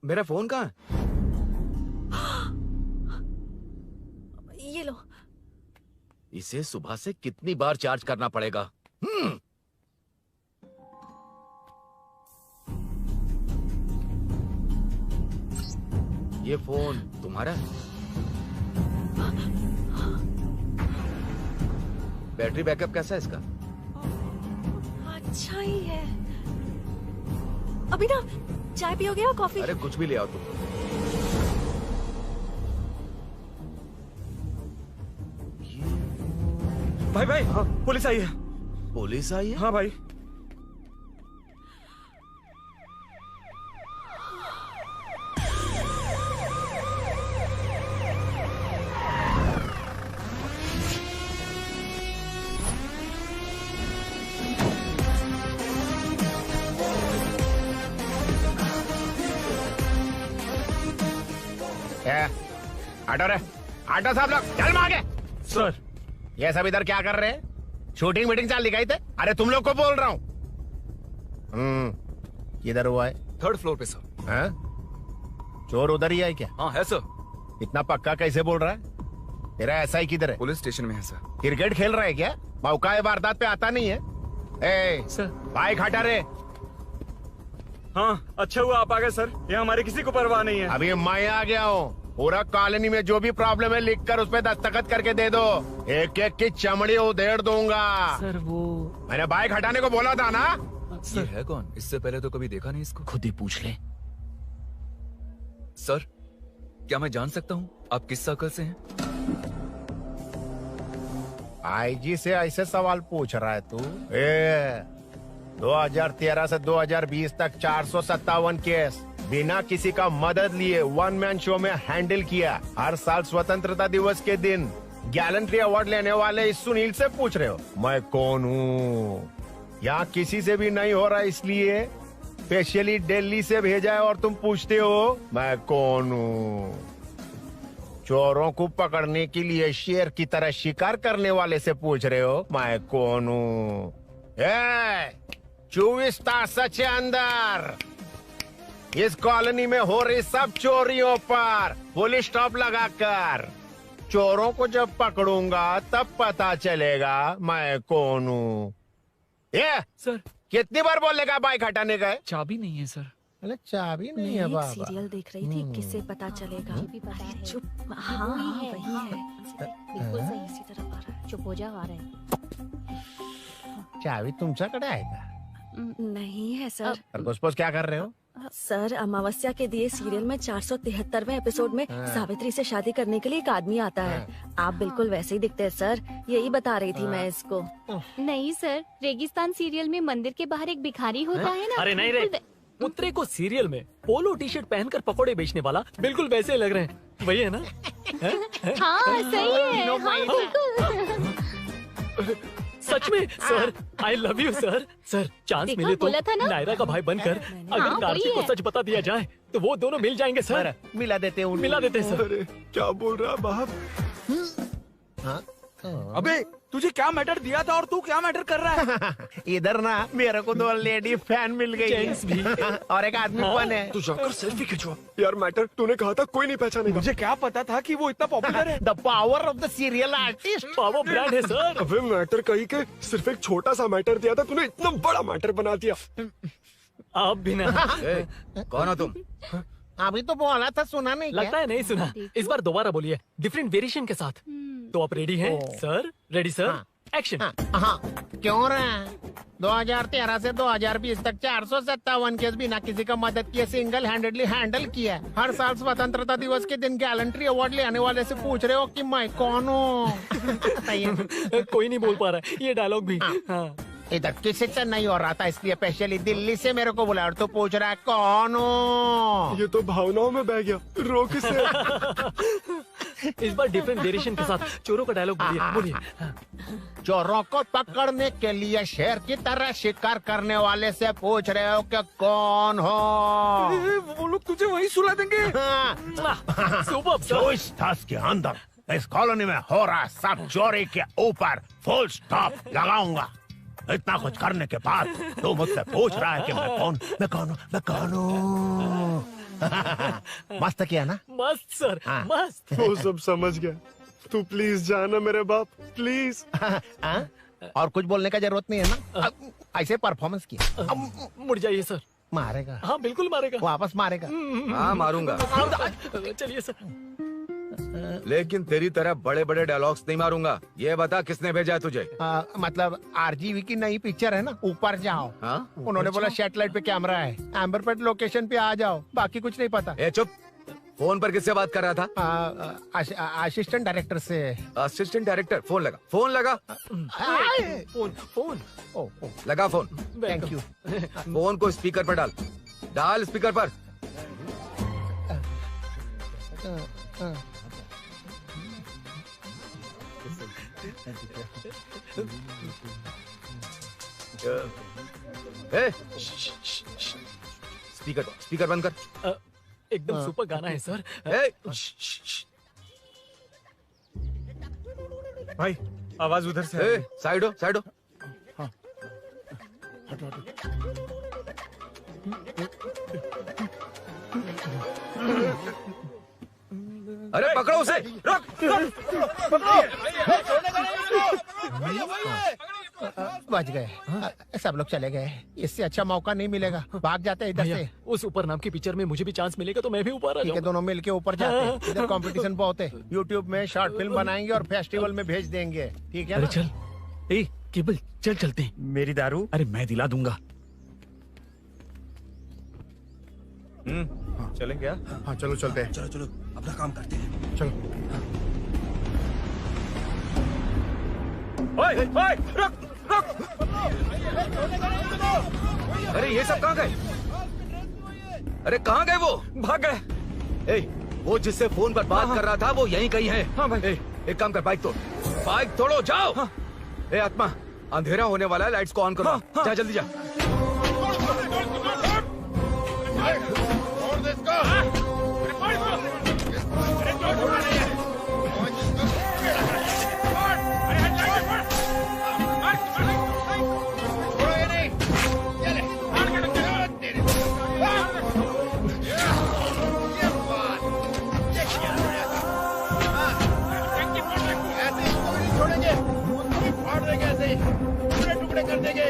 Speaker 5: मेरा फोन कहाँ है?
Speaker 7: ये लो।
Speaker 5: इसे सुबह से कितनी बार चार्ज करना पड़ेगा? ये फोन तुम्हारा है? बैटरी बैकअप कैसा है इसका?
Speaker 7: अच्छा ही है। अभी ना चाय पियोगे या कॉफी?
Speaker 5: अरे कुछ भी ले आओ तुम।
Speaker 12: भाई हाँ, पुलिस आई है।
Speaker 5: पुलिस आई है?
Speaker 12: हाँ भाई।
Speaker 15: आटो रे, आटो साहब लोग चल आगे।
Speaker 12: सर
Speaker 15: ये सब इधर क्या कर रहे हैं? शूटिंग मीटिंग चाल दिखाई थे? अरे तुम लोग को बोल रहा हूँ। किधर हुआ है?
Speaker 1: 3rd फ्लोर पे सर।
Speaker 15: हाँ? चोर उधर ही है क्या?
Speaker 1: हाँ है सर।
Speaker 15: इतना पक्का कैसे बोल रहा है? तेरा ऐसा ही किधर है?
Speaker 1: पुलिस स्टेशन में है सर।
Speaker 15: क्रिकेट खेल रहा है क्या? मौका वारदात पे आता नहीं है?
Speaker 12: सर
Speaker 15: बाइक हटा रे।
Speaker 12: हाँ अच्छा हुआ आप आ गए सर, ये हमारे किसी को परवाह नहीं है।
Speaker 15: अभी मैं आ गया हूँ। पूरा कॉलोनी में जो भी प्रॉब्लम है लिख कर उस पे दस्तखत करके दे दो। एक एक की चमड़ी उधेड़ दूंगा।
Speaker 2: सर वो
Speaker 15: मैंने बाइक हटाने को बोला था ना?
Speaker 1: ये है कौन? इससे पहले तो कभी देखा नहीं इसको।
Speaker 3: खुद ही पूछ ले।
Speaker 1: सर क्या मैं जान सकता हूँ आप किस सर्कल से हैं?
Speaker 15: आईजी से ऐसे सवाल पूछ रहा है तू? 2013 से 2020 तक 457 केस बिना किसी का मदद लिए 1 मैन शो में हैंडल किया। हर साल स्वतंत्रता दिवस के दिन गैलेंट्री अवार्ड लेने वाले इस सुनील से पूछ रहे हो मैं कौन हूँ? यहाँ किसी से भी नहीं हो रहा, इसलिए स्पेशली दिल्ली से भेजा है और तुम पूछते हो मैं कौन हूँ? चोरों को पकड़ने के लिए शेर की तरह शिकार करने वाले से पूछ रहे हो मैं कौन हूँ? 24 तास के अंदर इस कॉलोनी में हो रही सब चोरियों पर पुलिस स्टॉप लगाकर चोरों को जब पकड़ूंगा तब पता चलेगा मैं कौन हूँ।
Speaker 2: सर
Speaker 15: कितनी बार बोलेगा बाइक हटाने का?
Speaker 2: चाबी नहीं है सर।
Speaker 15: अरे चाबी नहीं
Speaker 7: मैं
Speaker 15: है
Speaker 7: एक
Speaker 15: बाबा।
Speaker 7: सीरियल देख रही थी, किसे पता चलेगा? अरे चुप। हाँ वही है।
Speaker 8: बिल्कुल सही।
Speaker 7: इसी तरफ आ रहा है।
Speaker 8: चुप हो जा, आ रहा है।
Speaker 15: चाबी तुमच्याकडे आहे का?
Speaker 7: नहीं है सर।
Speaker 15: खरगोश क्या कर रहे हो?
Speaker 7: सर अमावस्या के दिए सीरियल में 473वें एपिसोड में सावित्री से शादी करने के लिए एक आदमी आता है। आप बिल्कुल वैसे ही दिखते हैं सर, यही बता रही थी मैं इसको।
Speaker 8: नहीं सर, रेगिस्तान सीरियल में मंदिर के बाहर एक भिखारी होता है ना।
Speaker 2: अरे नहीं रे, पुत्रे को सीरियल में पोलो टी शर्ट पहनकर पकोड़े बेचने वाला बिल्कुल वैसे लग रहे हैं। वही है ना?
Speaker 8: हाँ सही है। हाँ,
Speaker 2: बिल्कुल। सच में sir, I love you sir. Sir chance
Speaker 8: देखा,
Speaker 2: मिले तो
Speaker 8: बोला था ना?
Speaker 2: नायरा का भाई बनकर अगर
Speaker 8: हाँ,
Speaker 2: कार्तिक
Speaker 8: वही
Speaker 2: को
Speaker 8: है।
Speaker 2: सच बता दिया जाए तो वो दोनों मिल जाएंगे सर।
Speaker 15: मिला देते हैं
Speaker 2: मिला देते हैं सर।
Speaker 15: क्या बोल रहा बाप?
Speaker 12: अबे तुझे क्या मैटर दिया था और तू क्या मैटर कर रहा है?
Speaker 15: इधर ना मेरे को 2 लेडी फैन मिल गई
Speaker 2: जेंट्स भी।
Speaker 15: और एक आदमी कौन है?
Speaker 4: तू जाकर सेल्फी खिंचवा। यार मैटर तूने कहा था कोई नहीं पहचानेगा।
Speaker 12: मुझे क्या पता था कि वो इतना पॉपुलर है।
Speaker 15: The power of the serial artist.
Speaker 2: Power brand है सर।
Speaker 4: अबे मैटर कही के सिर्फ एक छोटा सा मैटर दिया था, तूने इतना बड़ा मैटर बना दिया।
Speaker 2: आप भी ना।
Speaker 5: कौन हो तुम?
Speaker 15: अभी तो बोला था, सुना नहीं
Speaker 2: लगता है नहीं सुना। इस बार दोबारा बोलिए डिफरेंट वेरिएशन के साथ। तो आप रेडी हैं सर? Ready sir? एक्शन।
Speaker 15: हाँ क्यों रहे 2013 से 2020 तक 457 केस बिना किसी का मदद किए सिंगल हैंडेडली हैंडल किया। हर साल स्वतंत्रता दिवस के दिन गैलेंट्री अवार्ड लेने वाले से पूछ रहे हो कि मैं कौन हूँ?
Speaker 2: कोई नहीं बोल पा रहा है ये डायलॉग भी। हाँ।
Speaker 15: इधर किसी से नहीं हो रहा था इसलिए स्पेशली दिल्ली से मेरे को बुलाया और तू पूछ रहा है कौन हूँ?
Speaker 4: ये तो भावनाओं में बह गया। रोक से।
Speaker 2: इस बार डिफरेंट वेरिएशन के साथ चोरों का डायलॉग बोलिए।
Speaker 15: चोरों को पकड़ने के लिए शेर की तरह शिकार करने वाले से पूछ रहे हो कि कौन हो?
Speaker 12: वो लोग तुझे वहीं सुला देंगे।
Speaker 15: जो इस दस के अंदर इस कॉलोनी में हो रहा सब चोरी के ऊपर फुल स्टॉप लगाऊंगा। इतना कुछ करने के बाद तू मुझसे पूछ रहा है कि मैं कौन हूँ? मस्त किया ना?
Speaker 2: मस्त सर, मस्त।
Speaker 4: वो सब समझ गया। तू प्लीज जाना मेरे बाप, प्लीज।
Speaker 15: और कुछ बोलने का जरूरत नहीं है ना? ऐसे परफॉर्मेंस किया।
Speaker 2: मुड़ जाइए सर।
Speaker 15: मारेगा?
Speaker 2: हाँ बिल्कुल मारेगा।
Speaker 15: वापस मारेगा?
Speaker 5: हाँ मारूंगा।
Speaker 2: चलिए सर।
Speaker 5: लेकिन तेरी तरह बड़े बड़े डायलॉग्स नहीं मारूंगा। ये बता किसने भेजा है तुझे?
Speaker 15: मतलब आरजीवी की नई पिक्चर है ना, ऊपर जाओ। उन्होंने बोला सैटेलाइट पे कैमरा है, एम्बर पेट लोकेशन पे आ जाओ, बाकी कुछ नहीं पता।
Speaker 5: ए चुप। फोन पर किससे बात कर रहा था?
Speaker 15: असिस्टेंट डायरेक्टर से।
Speaker 5: Assistant director? फोन लगा, फोन लगा।
Speaker 2: फोन
Speaker 5: लगा फोन।
Speaker 15: Thank you.
Speaker 5: फोन को स्पीकर पर डाल, डाल स्पीकर पर। स्पीकर बंद कर।
Speaker 2: एकदम सुपर गाना है सर।
Speaker 12: भाई आवाज उधर से।
Speaker 5: साइड हो, साइड हो। अरे पकड़ो उसे। रुक,
Speaker 15: बच गए। सब लोग चले गए। इससे अच्छा मौका नहीं मिलेगा। भाग जाते इधर से।
Speaker 2: उस ऊपर नाम की पिक्चर में मुझे भी चांस मिलेगा तो मैं भी ऊपर आ
Speaker 15: जाऊंगा। दोनों मिलके ऊपर जाते हैं। इधर कंपटीशन बहुत है। यूट्यूब में शॉर्ट फिल्म बनाएंगे और फेस्टिवल में भेज देंगे। ठीक है?
Speaker 17: अरे चल, ए केबल चल चलते हैं।
Speaker 12: मेरी दारू?
Speaker 17: अरे मैं दिला दूंगा।
Speaker 12: चलें क्या?
Speaker 21: हाँ चलो चलते हैं।
Speaker 11: चलो चलो अपना काम करते हैं।
Speaker 21: चलो।
Speaker 5: ओए, ओए, रुक, रुक। अरे ये सब कहाँ गए? अरे कहाँ गए वो?
Speaker 12: भाग गए।
Speaker 5: वो जिससे फोन पर बात कर रहा था वो यहीं कहीं है।
Speaker 12: हाँ भाई।
Speaker 5: एक काम कर, बाइक तोड़, बाइक तोड़ो, जाओ। आत्मा, अंधेरा होने वाला है, लाइट्स को ऑन करो। जा जल्दी जा।
Speaker 21: टुकड़े कर देंगे।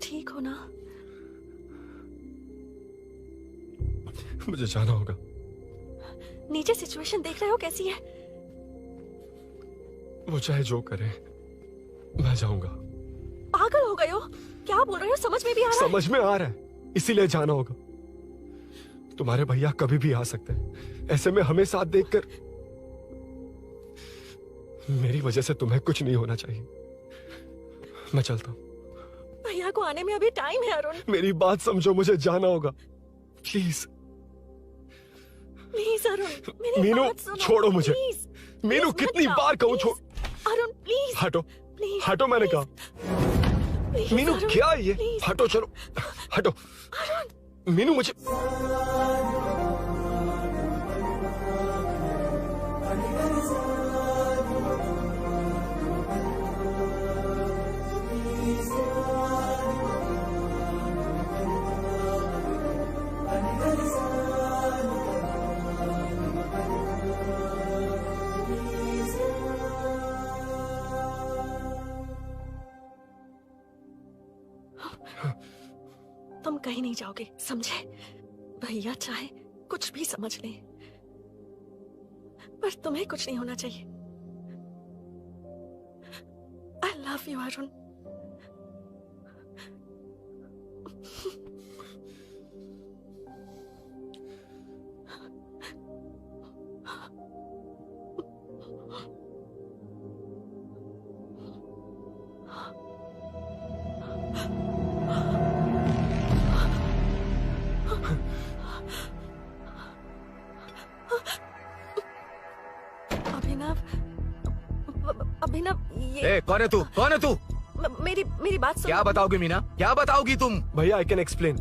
Speaker 7: ठीक हो ना?
Speaker 4: मुझे जाना होगा।
Speaker 7: नीचे सिचुएशन देख रहे हो कैसी है?
Speaker 4: वो चाहे जो करे, मैं जाऊंगा।
Speaker 7: पागल हो गए हो? क्या बोल रहे हो? समझ में भी आ रहा है?
Speaker 4: समझ में आ रहा है, इसीलिए जाना होगा। तुम्हारे भैया कभी भी आ सकते हैं। ऐसे में हमें साथ देखकर मेरी वजह से तुम्हें कुछ नहीं होना चाहिए। मैं चलता हूँ।
Speaker 7: भैया मीना को आने में अभी टाइम है अरुण।
Speaker 4: मेरी बात समझो, मुझे जाना होगा प्लीज।
Speaker 7: प्लीज अरुण, मेरी
Speaker 4: मीनू
Speaker 7: बात सुनो,
Speaker 4: छोड़ो मुझे।
Speaker 7: प्लीज।
Speaker 4: मीनू
Speaker 7: प्लीज
Speaker 4: कितनी
Speaker 7: मत
Speaker 4: बार
Speaker 7: जाओ,
Speaker 4: कहूँ छोड़।
Speaker 7: अरुण प्लीज।
Speaker 4: हटो
Speaker 7: प्लीज,
Speaker 4: हटो, मैंने कहा।
Speaker 7: प्लीज,
Speaker 4: मीनू
Speaker 7: अरुण,
Speaker 4: क्या ये?
Speaker 7: प्लीज।
Speaker 4: हटो, चलो हटो। मीनू मुझे
Speaker 7: तुम कहीं नहीं जाओगे, समझे? भैया चाहे कुछ भी समझ लें, पर तुम्हें कुछ नहीं होना चाहिए। I love you Arun. Abhinav, ये
Speaker 5: कौन है तू? कौन है तू?
Speaker 7: मेरी बात सुनो।
Speaker 5: क्या बताओगी मीना? क्या बताओगी तुम?
Speaker 4: भैया आई कैन एक्सप्लेन।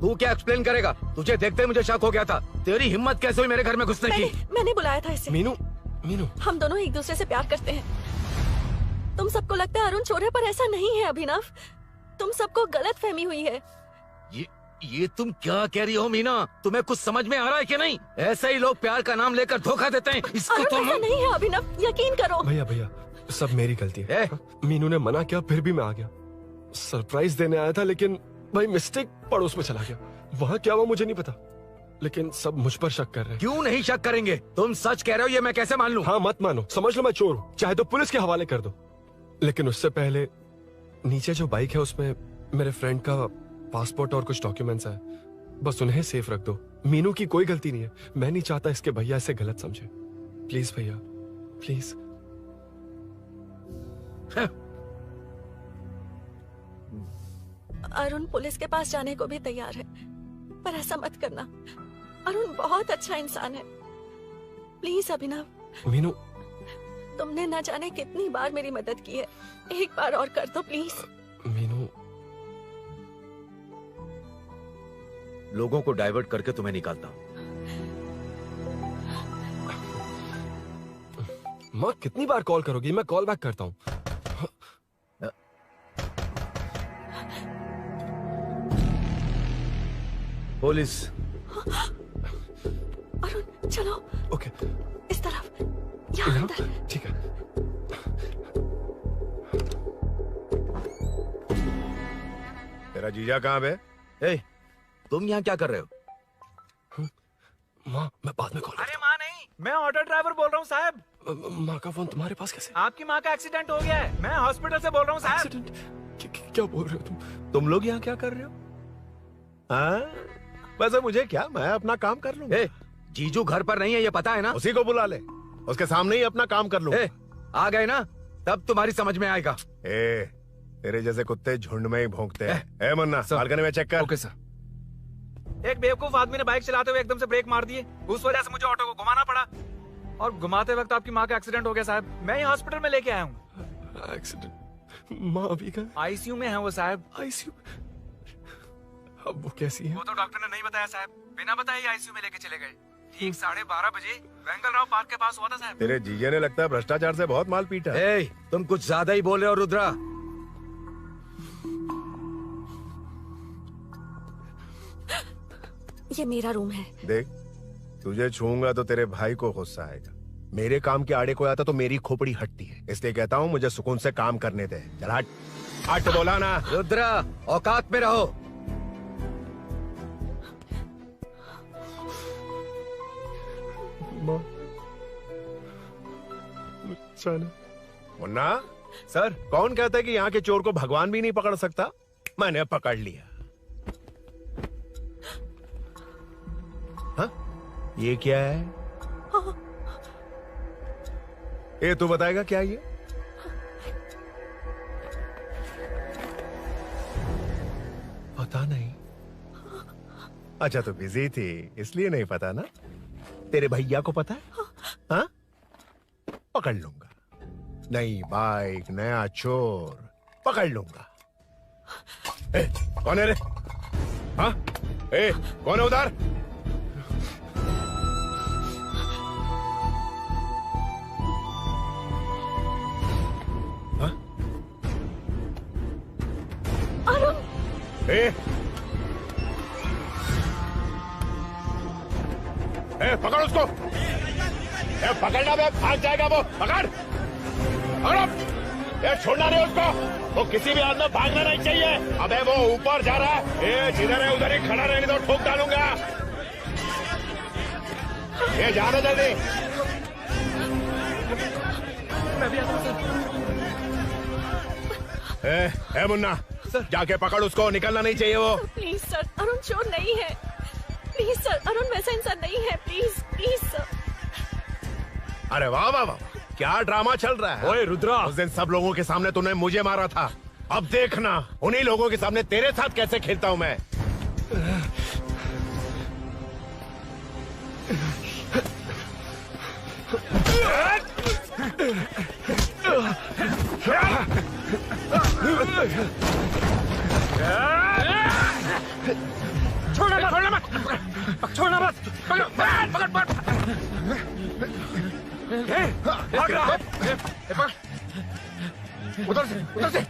Speaker 5: तू क्या एक्सप्लेन करेगा? तुझे देखते ही मुझे शक हो गया था। तेरी हिम्मत कैसे हुई मेरे घर में घुसने की?
Speaker 7: मैंने बुलाया था इसे।
Speaker 4: मीनू, मीनू,
Speaker 7: हम दोनों एक दूसरे से प्यार करते हैं। तुम सबको लगता है अरुण चोर है, पर ऐसा नहीं है अभिनव। तुम सबको गलत फहमी हुई है।
Speaker 5: ये तुम क्या कह रही हो मीना? तुम्हें कुछ समझ में आ रहा है कि नहीं? ऐसे ही लोग प्यार का नाम लेकर धोखा देते हैं। इसको
Speaker 7: अरुण
Speaker 5: तुम
Speaker 7: ऐसा नहीं है अभिनव, यकीन करो।
Speaker 4: भैया सब मेरी गलती है। मीनू ने मना किया, फिर भी मैं आ गया। सरप्राइज देने आया था, लेकिन भाई मिस्टेक पड़ोस में चला गया। वहाँ क्या हुआ मुझे नहीं पता, लेकिन सब मुझ पर शक कर रहे हैं।
Speaker 5: क्यों नहीं शक करेंगे? तुम सच कह रहे हो, ये मैं कैसे मान लूं?
Speaker 4: हाँ मत मानो, समझ लो मैं चोर हूँ, चाहे तो पुलिस के हवाले कर दो। लेकिन उससे पहले नीचे जो बाइक है उसमें मेरे फ्रेंड का पासपोर्ट और कुछ डॉक्यूमेंट्स है, बस उन्हें सेफ रख दो। मीनू की कोई गलती नहीं है। मैं नहीं चाहता इसके भैया इसे गलत समझे। प्लीज भैया, प्लीज।
Speaker 7: अरुण पुलिस के पास जाने को भी तैयार है, पर ऐसा मत करना। अरुण बहुत अच्छा इंसान है। प्लीज अभिनव।
Speaker 4: मीनू,
Speaker 7: तुमने न जाने कितनी बार मेरी मदद की है, एक बार और कर दो प्लीज।
Speaker 4: मीनू,
Speaker 5: लोगों को डाइवर्ट करके तुम्हें निकालता हूँ।
Speaker 4: माँ कितनी बार कॉल करोगी? मैं कॉल बैक करता हूँ।
Speaker 5: पुलिस।
Speaker 7: अरुण चलो।
Speaker 4: ओके।
Speaker 7: इस तरफ, यहाँ अंदर।
Speaker 4: ठीक है।
Speaker 15: तेरा जीजा कहाँ है?
Speaker 5: तुम यहाँ क्या कर रहे हो?
Speaker 4: माँ मैं बाद में कॉल।
Speaker 12: अरे माँ नहीं, मैं ऑटो ड्राइवर बोल रहा हूँ साहब।
Speaker 4: माँ का फोन तुम्हारे पास कैसे?
Speaker 12: आपकी माँ का एक्सीडेंट हो गया है, मैं हॉस्पिटल से बोल रहा हूँ साहब।
Speaker 4: क्या बोल रहे हो
Speaker 15: तुम लोग यहाँ क्या कर रहे हो? हाँ, वैसे मुझे क्या, मैं अपना काम कर लूँ।
Speaker 5: जीजू घर पर नहीं है, ये पता है ना?
Speaker 15: उसी को बुला ले, उसके सामने ही अपना काम कर लूँ।
Speaker 5: आ गए ना, तब तुम्हारी समझ में आएगा।
Speaker 15: तेरे जैसे कुत्ते झुंड में ही भौंकते हैं। मुन्ना, बालकनी में चेक कर।
Speaker 5: Okay sir.
Speaker 12: एक बेवकूफ आदमी ने बाइक चलाते हुए एकदम से ब्रेक मार दिए, उस वजह से मुझे ऑटो को घुमाना पड़ा, और घुमाते वक्त आपकी माँ का एक्सीडेंट हो गया साहब। मैं ही हॉस्पिटल में लेके आया हूँ।
Speaker 4: एक्सीडेंट? माँ अभी कहाँ?
Speaker 12: आईसीयू में है वो साहब।
Speaker 4: आईसीयू? अब वो कैसी है?
Speaker 12: वो तो डॉक्टर ने नहीं बताया साहब, बिना बताए आईसीयू में लेके चले गए। ठीक 12:30 बजे वेंगल राव पार्क के पास हुआ था साहब।
Speaker 15: तेरे जीजे ने लगता है भ्रष्टाचार से बहुत माल पीटा।
Speaker 5: तुम कुछ ज्यादा ही बोल रहे हो रुद्रा।
Speaker 7: ये मेरा रूम है।
Speaker 15: देख, तुझे छूंगा तो तेरे भाई को गुस्सा आएगा। मेरे काम के आड़े को आता तो मेरी खोपड़ी हटती है, इसलिए कहता हूँ मुझे सुकून से काम करने दे। चल हट, हट बोला ना।
Speaker 5: रुद्रा, औकात में रहो।
Speaker 15: मुन्ना सर, कौन कहता है कि यहाँ के चोर को भगवान भी नहीं पकड़ सकता? मैंने पकड़ लिया। हाँ? ये क्या है? ये तू बताएगा क्या ये? पता नहीं। अच्छा तो बिजी थी इसलिए नहीं पता ना। तेरे भैया को पता है? हाँ? पकड़ लूंगा। नई बाइक, नया चोर, पकड़ लूंगा। ए, कौन है रे? हाँ? ए, कौन है उधर? हाँ? ए, पकड़ उसको। पकड़ना बे, भाग जाएगा वो। पकड़, छोड़ना नहीं उसको। वो किसी भी हाल में भागना नहीं चाहिए। अबे वो ऊपर जा रहा है। जिधर है उधर ही खड़ा रहने दो, ठोक डालूंगा। ये जाना जल्दी।
Speaker 12: मैं भी आता हूं
Speaker 15: सर। मुन्ना जाके पकड़ उसको, निकलना नहीं चाहिए वो।
Speaker 7: प्लीज सर, अरुण चोर नहीं है। प्लीज सर, अरुण वैसा इंसान नहीं है। Please please sir.
Speaker 15: अरे वाह वाह वाह, क्या ड्रामा चल रहा है।
Speaker 4: ओए रुद्रा,
Speaker 15: उस दिन सब लोगों के सामने तूने मुझे मारा था। अब देखना उन्हीं लोगों के सामने तेरे साथ कैसे खेलता हूं मैं।
Speaker 12: छोड़ना मत, छोड़ना मत, छोड़ना मत। पकड़, पकड़, पकड़। भाग रहा है। पकड़। उधर से, उधर से।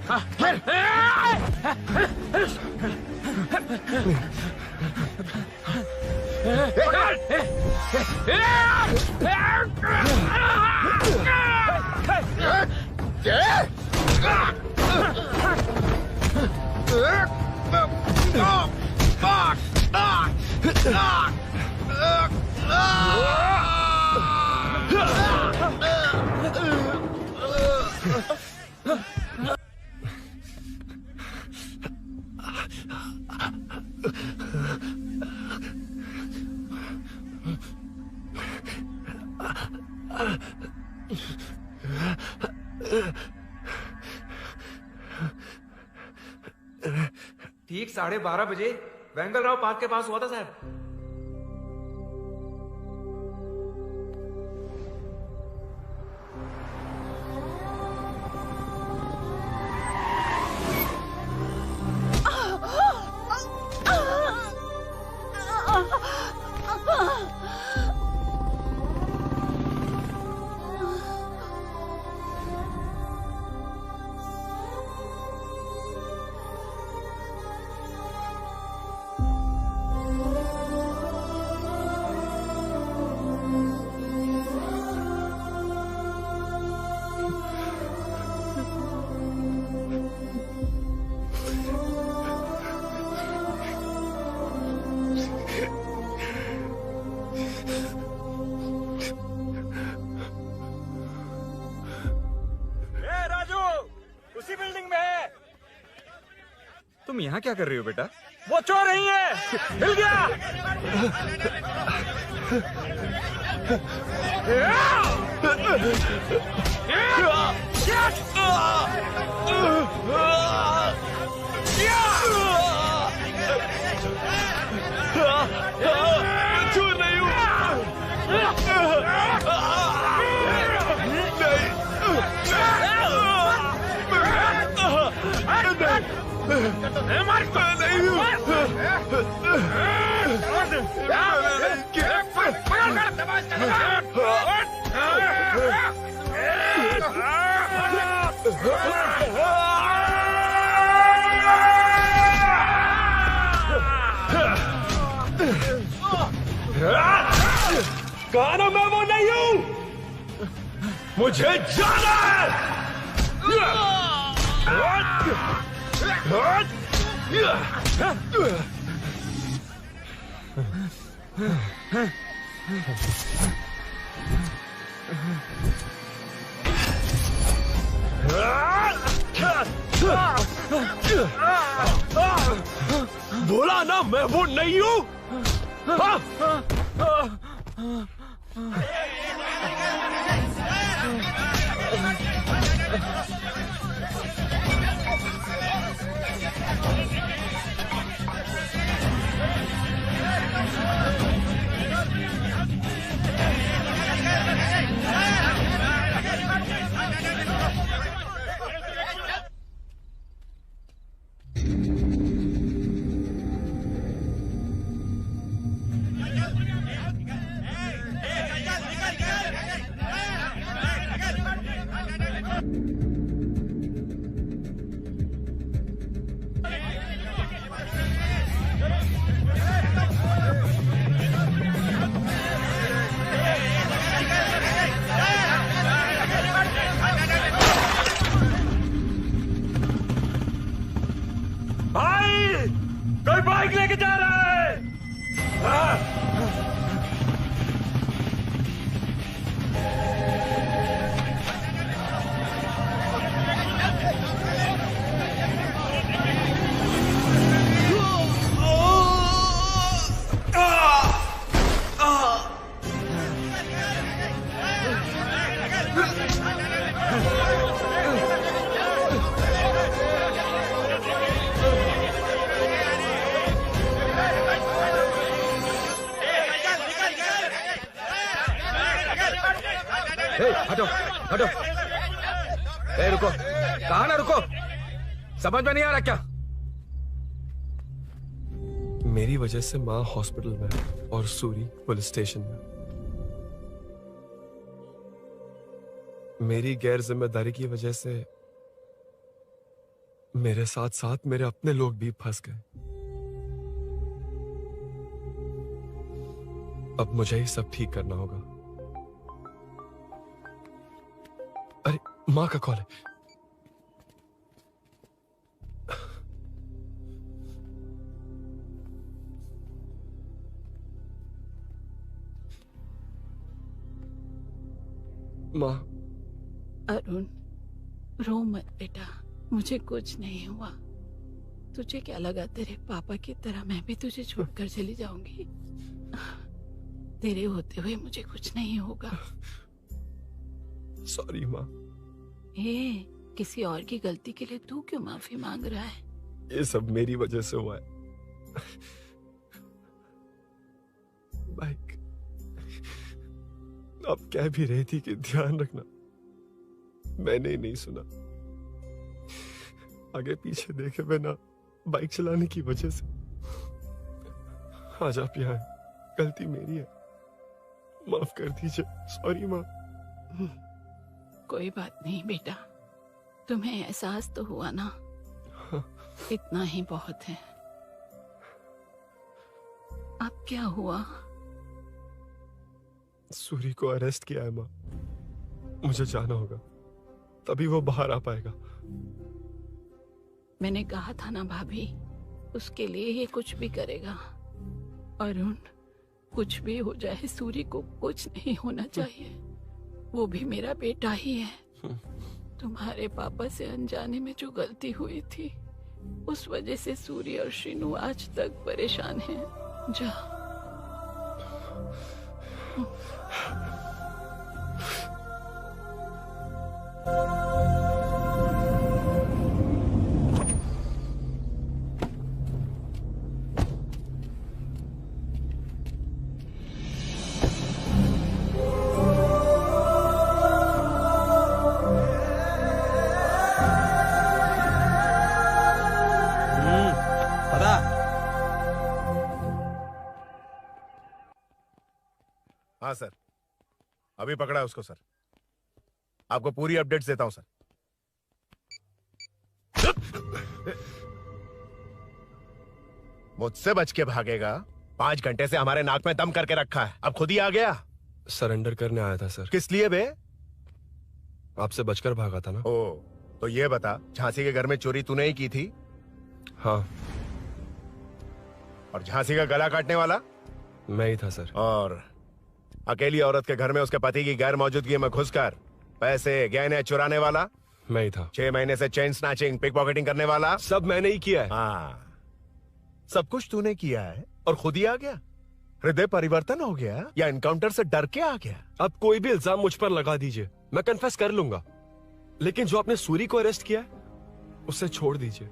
Speaker 12: ठीक 12:30 बजे वेंगल राव पार्क के पास हुआ था साहब।
Speaker 1: तुम यहाँ क्या कर रही हो बेटा?
Speaker 12: वो चोर नहीं है, हिल गया।
Speaker 21: चोर नहीं हूँ। कहा ना मैं वो नहीं हूँ, मुझे जाना है। बोला ना मैं वो नहीं हूँ।
Speaker 18: बाइक लेके जा रहा है।
Speaker 5: हटो हटो। रुको, कहा ना रुको, समझ में नहीं आ रहा क्या?
Speaker 4: मेरी वजह से माँ हॉस्पिटल में और सूरी पुलिस स्टेशन में। मेरी गैर जिम्मेदारी की वजह से मेरे साथ साथ मेरे अपने लोग भी फंस गए। अब मुझे ही सब ठीक करना होगा। अरे माँ का कॉल है। माँ।
Speaker 14: अरुण, रो मत बेटा, मुझे कुछ नहीं हुआ। तुझे क्या लगा तेरे पापा की तरह मैं भी तुझे छोड़कर चली जाऊंगी? तेरे होते हुए मुझे कुछ नहीं होगा।
Speaker 4: सॉरी माँ।
Speaker 14: किसी और की गलती के लिए तू क्यों माफी मांग रहा है?
Speaker 4: ये सब मेरी वजह से हुआ है। बाइक अब कह भी रही थी कि ध्यान रखना, मैंने ही नहीं सुना। आगे पीछे देखे बिना बाइक चलाने की वजह से आज आप यहाँ हैं। गलती मेरी है, माफ कर दीजिए। सॉरी माँ।
Speaker 14: कोई बात नहीं बेटा, तुम्हें एहसास तो हुआ ना? इतना ही बहुत है। अब क्या हुआ?
Speaker 4: सूरी को अरेस्ट किया है माँ। मुझे जाना होगा, तभी वो बाहर आ पाएगा।
Speaker 14: मैंने कहा था ना भाभी, उसके लिए ये कुछ भी करेगा। अरुण, कुछ भी हो जाए सूरी को कुछ नहीं होना चाहिए। वो भी मेरा बेटा ही है। तुम्हारे पापा से अनजाने में जो गलती हुई थी, उस वजह से सूरी और शीनू आज तक परेशान हैं। जा।
Speaker 15: हाँ सर, अभी पकड़ा है उसको सर। आपको पूरी अपडेट्स देता हूं सर। मुझसे बच के भागेगा? 5 घंटे से हमारे नाक में दम करके रखा है, अब खुद ही आ गया।
Speaker 4: सरेंडर करने आया था सर।
Speaker 15: किस लिए बे?
Speaker 4: आपसे बचकर भागा था ना।
Speaker 15: ओ, तो ये बता, झांसी के घर में चोरी तूने ही की थी?
Speaker 4: हाँ।
Speaker 15: और झांसी का गला काटने वाला?
Speaker 4: मैं ही था सर।
Speaker 15: और अकेली औरत के घर में उसके पति की गैर मौजूदगी में घुसकर पैसे गहने चुराने वाला?
Speaker 4: मैं ही था।
Speaker 15: 6 महीने से चेन स्नैचिंग, पिक पॉकेटिंग करने वाला?
Speaker 4: सब मैंने ही किया है।
Speaker 15: हाँ, सब कुछ तूने किया है और खुद ही आ गया? हृदय परिवर्तन हो गया या एनकाउंटर से डर के आ गया?
Speaker 4: अब कोई भी इल्जाम मुझ पर लगा दीजिए, मैं कन्फेस कर लूंगा। लेकिन जो आपने सूरी को अरेस्ट किया है, उसे छोड़ दीजिए,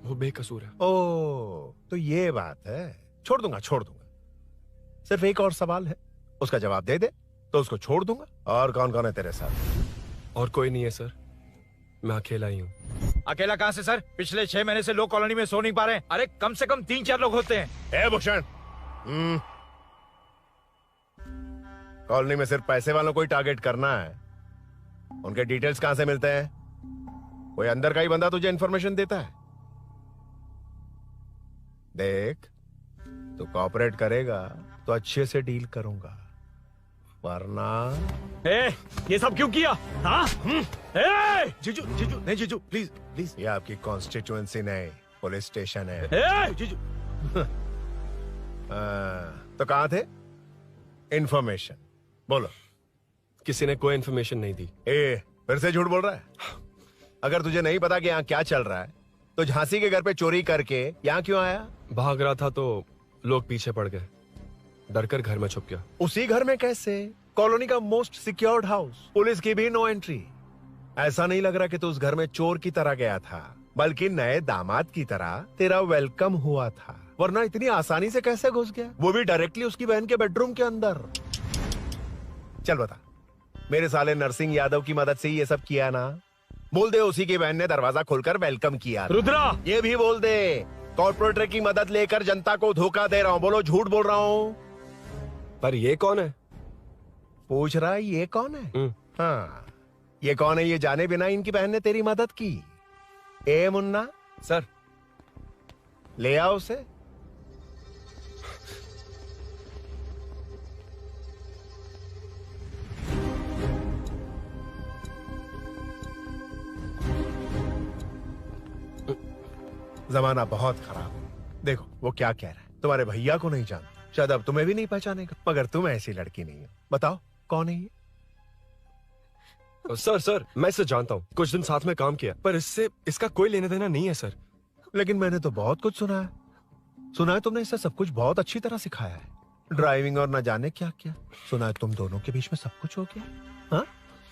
Speaker 4: वो बेकसूर है।
Speaker 15: ओ, तो ये बात है। छोड़ दूंगा, छोड़ दूंगा। सिर्फ एक और सवाल है, उसका जवाब दे दे तो उसको छोड़ दूंगा। और कौन कौन है तेरे साथ?
Speaker 4: और कोई नहीं है सर, मैं अकेला ही हूँ।
Speaker 18: अकेला कहाँ से सर? पिछले 6 महीने से लोग कॉलोनी में सो नहीं पा रहे हैं। अरे कम से कम 3-4 लोग होते हैं।
Speaker 15: भूषण, कॉलोनी में सिर्फ पैसे वालों को ही टारगेट करना है। उनके डिटेल्स कहां से मिलते हैं? कोई अंदर का ही बंदा तुझे इंफॉर्मेशन देता है? देख, तू कोऑपरेट करेगा तो अच्छे से डील करूंगा, वरना
Speaker 18: ये सब क्यों किया? हाँ?
Speaker 15: जीजू, जीजू, नहीं जीजू, प्लीज प्लीज। ये आपकी कॉन्स्टिट्यूएंसी नहीं, पुलिस स्टेशन है।
Speaker 18: जीजू,
Speaker 15: तो कहाँ थे? इंफॉर्मेशन बोलो।
Speaker 4: किसी ने कोई इन्फॉर्मेशन नहीं दी।
Speaker 15: फिर से झूठ बोल रहा है? अगर तुझे नहीं पता कि यहाँ क्या चल रहा है तो झांसी के घर पे चोरी करके यहाँ क्यों आया?
Speaker 4: भाग रहा था तो लोग पीछे पड़ गए, डरकर घर में छुप गया।
Speaker 15: उसी घर में कैसे? कॉलोनी का मोस्ट सिक्योर्ड हाउस, पुलिस की भी नो एंट्री। ऐसा नहीं लग रहा कि तू उस घर में चोर की तरह गया था, बल्कि नए दामाद की तरह तेरा वेलकम हुआ था। वरना इतनी आसानी से कैसे घुस गया, वो भी डायरेक्टली उसकी बहन के बेडरूम के अंदर? चल बता, मेरे साले नरसिंह यादव की मदद से ही ये सब किया ना? बोल दे उसी की बहन ने दरवाजा खोलकर वेलकम किया।
Speaker 4: रुद्रा,
Speaker 15: ये भी बोल दे कॉर्पोरेटर की मदद लेकर जनता को धोखा दे रहा हूँ। बोलो झूठ बोल रहा हूँ?
Speaker 4: पर ये कौन है?
Speaker 15: पूछ रहा है ये कौन है? हाँ, ये कौन है ये जाने बिना इनकी बहन ने तेरी मदद की। ए मुन्ना
Speaker 12: सर,
Speaker 15: ले आओ उसे। जमाना बहुत खराब है। देखो वो क्या कह रहा है, तुम्हारे भैया को नहीं जानता, शायद अब तुम्हें भी नहीं पहचानेगा, मगर तुम ऐसी लड़की नहीं हो। बताओ कौन है ये?
Speaker 4: सर मैं इसे जानता हूँ, कुछ दिन साथ में काम किया, पर इससे इसका कोई लेना देना नहीं है सर।
Speaker 15: लेकिन मैंने तो बहुत कुछ सुना है। सुना है तुमने इसे सब कुछ बहुत अच्छी तरह सिखाया है, ड्राइविंग और न जाने क्या क्या। सुना है तुम दोनों के बीच में सब कुछ हो गया। हाँ,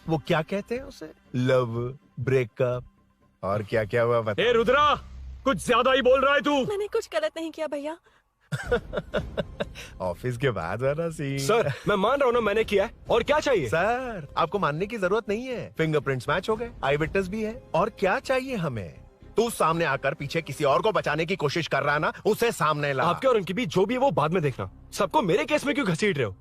Speaker 15: वो क्या कहते हैं उसे, लव, ब्रेकअप और क्या क्या हुआ बता।
Speaker 4: ए रुद्रा, कुछ ज्यादा ही बोल रहा है तू।
Speaker 7: मैंने कुछ गलत नहीं किया भैया।
Speaker 15: ऑफिस के बाद वाला सीन।
Speaker 4: सर मैं मान रहा हूँ ना मैंने किया है, और क्या चाहिए?
Speaker 15: सर आपको मानने की जरूरत नहीं है, फिंगरप्रिंट्स मैच हो गए, आई विटनेस भी है, और क्या चाहिए हमें? तू सामने आकर पीछे किसी और को बचाने की कोशिश कर रहा है ना, उसे सामने ला।
Speaker 4: आपके और उनके बीच जो भी है वो बाद में देखना, सबको मेरे केस में क्यों घसीट रहे हो?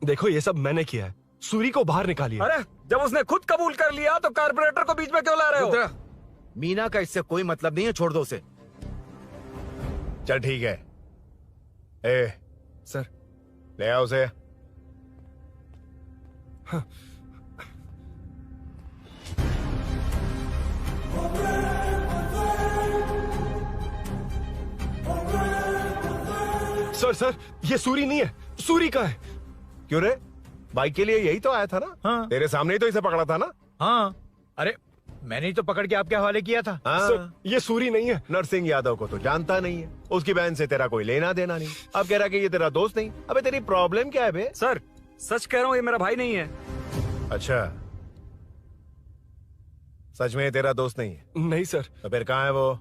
Speaker 4: देखो ये सब मैंने किया है, सूरी को बाहर निकालिए।
Speaker 12: अरे जब उसने खुद कबूल कर लिया तो कारपोरेटर को बीच में क्यों ला रहे हो?
Speaker 5: मीना का इससे कोई मतलब नहीं है, छोड़ दो उसे।
Speaker 15: चल ठीक है। ए
Speaker 12: सर,
Speaker 15: ले आओ उसे।
Speaker 4: हाँ। सर ये सूरी नहीं है, सूरी का है।
Speaker 15: क्यों रे, बाइक के लिए यही तो आया था ना?
Speaker 5: हाँ।
Speaker 15: तेरे सामने ही तो इसे पकड़ा था ना?
Speaker 5: हाँ, अरे मैंने ही तो पकड़ के आपके हवाले किया था।
Speaker 15: हाँ।
Speaker 4: सर ये सूरी नहीं है।
Speaker 15: नरसिंह यादव को तो जानता नहीं है, उसकी बहन से तेरा कोई लेना देना नहीं, अब कह रहा कि ये तेरा दोस्त नहीं। अबे तेरी प्रॉब्लम क्या है बे?
Speaker 12: सर सच कह रहा हूँ, ये मेरा भाई नहीं है।
Speaker 15: अच्छा, सच में ये तेरा दोस्त नहीं है?
Speaker 4: नहीं सर।
Speaker 15: तो फिर कहाँ है वो?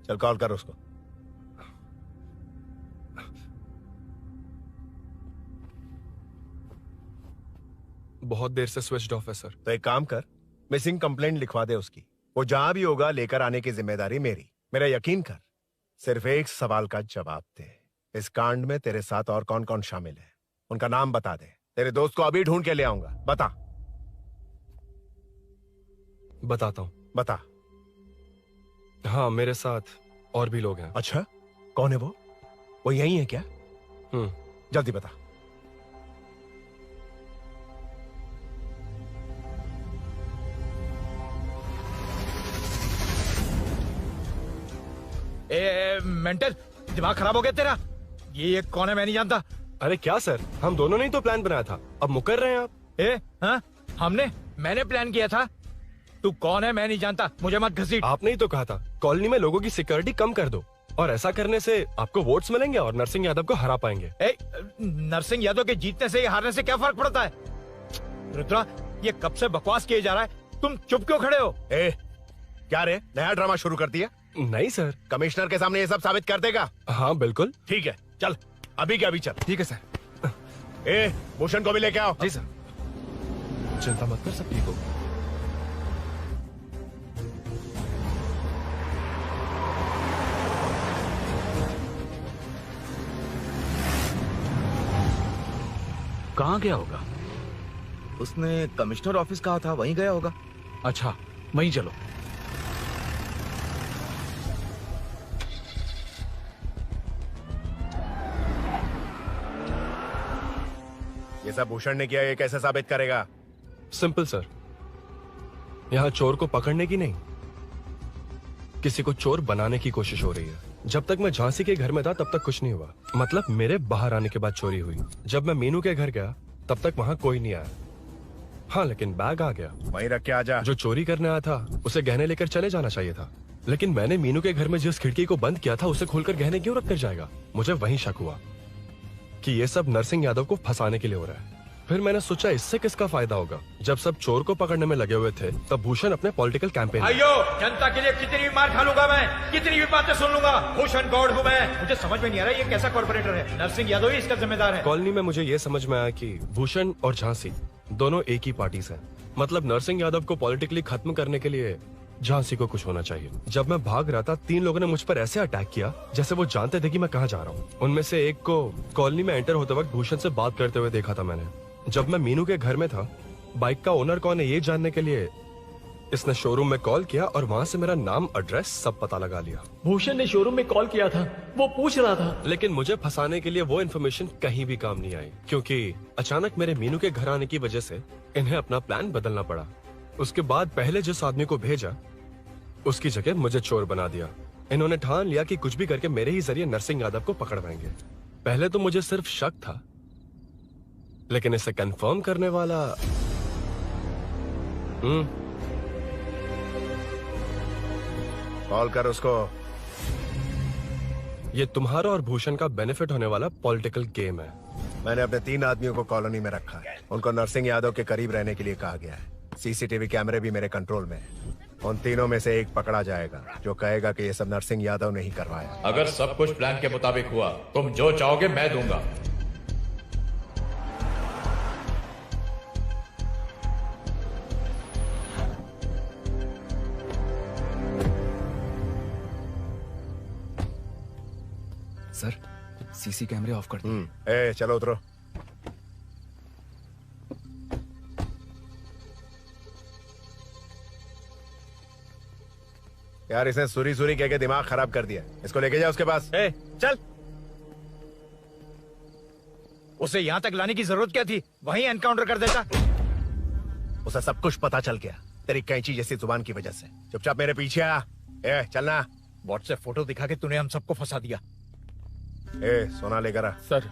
Speaker 15: चल कॉल कर उसको।
Speaker 4: बहुत देर से स्विच ऑफ है सर।
Speaker 15: तो एक काम कर, मिसिंग कंप्लेंट लिखवा दे उसकी, वो जहां भी होगा लेकर आने की जिम्मेदारी मेरी। मेरा यकीन कर, सिर्फ एक सवाल का जवाब दे, इस कांड में तेरे साथ और कौन कौन शामिल है, उनका नाम बता दे। तेरे दोस्त को अभी ढूंढ के ले आऊंगा, बता।
Speaker 4: बताता हूँ।
Speaker 15: बता।
Speaker 4: हाँ मेरे साथ और भी लोग हैं।
Speaker 15: अच्छा, कौन है वो? वो यही है क्या? जल्दी बता।
Speaker 5: मेंटल दिमाग खराब हो गया तेरा? ये कौन है, मैं नहीं जानता।
Speaker 4: अरे क्या सर, हम दोनों ने ही तो प्लान बनाया था, अब मुकर रहे हैं आप?
Speaker 5: हाँ, मैंने प्लान किया था। तू कौन है मैं नहीं जानता, मुझे मत घसीट।
Speaker 4: आपने ही तो कहा था कॉलोनी में लोगों की सिक्योरिटी कम कर दो, और ऐसा करने से आपको वोट्स मिलेंगे और नरसिंह यादव को हरा पाएंगे।
Speaker 5: नरसिंह यादव के जीतने से या हारने से क्या फर्क पड़ता है? रुद्रा, ये कब से बकवास किए जा रहा है, तुम चुप क्यों खड़े हो?
Speaker 15: क्या रे, नया ड्रामा शुरू कर दिया?
Speaker 4: नहीं सर।
Speaker 15: कमिश्नर के सामने ये सब साबित कर देगा?
Speaker 4: हाँ बिल्कुल।
Speaker 15: ठीक है, चल अभी के अभी चल।
Speaker 12: ठीक है सर।
Speaker 15: भूषण को भी लेके आओ।
Speaker 12: जी सर।
Speaker 4: चिंता मत कर, सब ठीक हो।
Speaker 1: कहाँ गया होगा?
Speaker 5: उसने कमिश्नर ऑफिस कहा था, वहीं गया होगा।
Speaker 1: अच्छा, वहीं चलो।
Speaker 15: ये सब भूषण ने किया, ये कैसे साबित करेगा?
Speaker 4: सिंपल सर, यहाँ चोर को पकड़ने की नहीं, किसी को चोर बनाने की कोशिश हो रही है। जब तक मैं झांसी के घर में था तब तक कुछ नहीं हुआ, मतलब मेरे बाहर आने के बाद चोरी हुई। जब मैं मीनू के घर गया तब तक वहाँ कोई नहीं आया। हाँ, लेकिन बैग आ गया।
Speaker 15: वहीं रख के आ जा।
Speaker 4: जो चोरी करने आया था उसे गहने लेकर चले जाना चाहिए था, लेकिन मैंने मीनू के घर में जिस खिड़की को बंद किया था उसे खोलकर गहने क्यों रख कर जाएगा। मुझे वहीं शक हुआ कि ये सब नरसिंह यादव को फंसाने के लिए हो रहा है। फिर मैंने सोचा इससे किसका फायदा होगा। जब सब चोर को पकड़ने में लगे हुए थे तब भूषण अपने पॉलिटिकल कैंपेन।
Speaker 18: अयो, जनता के लिए कितनी भी मार खा लूंगा मैं, कितनी भी बातें सुन लूंगा, भूषण गॉड हूँ मैं। मुझे समझ में नहीं आ रहा ये कैसा कॉर्पोरेटर है। नरसिंह यादव ही इसका जिम्मेदार है।
Speaker 4: कॉलोनी में मुझे ये समझ में आया कि भूषण और झांसी दोनों एक ही पार्टी से, मतलब नरसिंह यादव को पॉलिटिकली खत्म करने के लिए झांसी को कुछ होना चाहिए। जब मैं भाग रहा था 3 लोगों ने मुझ पर ऐसे अटैक किया जैसे वो जानते थे कि मैं कहाँ जा रहा हूँ। उनमें से एक को कॉलोनी में एंटर होते वक्त भूषण से बात करते हुए देखा था मैंने। जब मैं मीनू के घर में था, बाइक का ओनर कौन है ये जानने के लिए इसने शोरूम में कॉल किया और वहाँ से मेरा नाम, एड्रेस सब पता लगा लिया।
Speaker 2: भूषण ने शोरूम में कॉल किया था, वो पूछ रहा था।
Speaker 4: लेकिन मुझे फंसाने के लिए वो इन्फॉर्मेशन कहीं भी काम नहीं आई, क्योंकि अचानक मेरे मीनू के घर आने की वजह से इन्हें अपना प्लान बदलना पड़ा। उसके बाद पहले जिस आदमी को भेजा उसकी जगह मुझे चोर बना दिया। इन्होंने ठान लिया कि कुछ भी करके मेरे ही जरिए नरसिंह यादव को पकड़वाएंगे। पहले तो मुझे सिर्फ शक था, लेकिन इसे कंफर्म करने वाला
Speaker 15: कॉल कर उसको।
Speaker 4: ये तुम्हारा और भूषण का बेनिफिट होने वाला पॉलिटिकल गेम है।
Speaker 15: मैंने अपने 3 आदमियों को कॉलोनी में रखा है। उनको नरसिंह यादव के करीब रहने के लिए कहा गया है। सीसीटीवी कैमरे भी मेरे कंट्रोल में है। उन तीनों में से एक पकड़ा जाएगा जो कहेगा कि ये सब नरसिंह यादव ने ही करवाया।
Speaker 18: अगर सब कुछ प्लान के मुताबिक हुआ, तुम जो चाहोगे मैं दूंगा।
Speaker 1: सर, सीसी कैमरे ऑफ कर दो।
Speaker 15: ए, चलो उतरो। यार इसने सुरी सुरी कह के दिमाग खराब कर दिया। इसको लेके जा उसके पास।
Speaker 12: ए, चल। उसे यहाँ तक लाने की जरूरत क्या थी? वहीं एनकाउंटर कर देता।
Speaker 15: उसे सब कुछ पता चल गया तेरी कैंची जैसी जुबान की वजह से। चुपचाप मेरे पीछे आ। ए, चलना।
Speaker 12: व्हाट्सएप फोटो दिखा के तूने हम सबको फंसा दिया।
Speaker 15: ए, सोना लेकर आ।
Speaker 12: सर।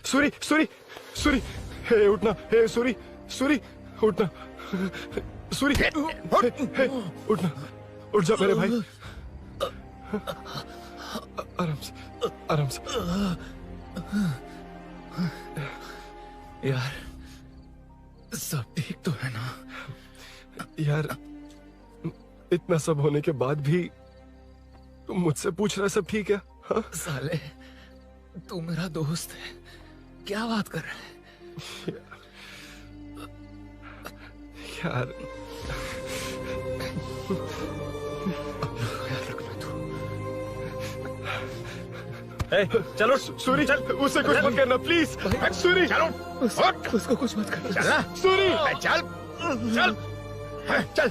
Speaker 4: सूरी, सूरी, सूरी, हे उठना, हे सूरी, सूरी, उठना, सूरी, हे, उठना, उठ जा मेरे भाई। आराम से, आराम से।
Speaker 1: यार, सब ठीक तो है ना?
Speaker 4: यार, इतना सब होने के बाद भी तुम मुझसे पूछ रहा है सब ठीक है? हाँ?
Speaker 1: साले, तू मेरा दोस्त है, क्या बात कर रहा है?
Speaker 4: यार,
Speaker 12: चलो
Speaker 4: सूरी, चल, उसे कुछ मत करना प्लीज। सूरी,
Speaker 15: चलो,
Speaker 1: उसको कुछ मत करना।
Speaker 4: सूरी,
Speaker 15: चल, चल, चल।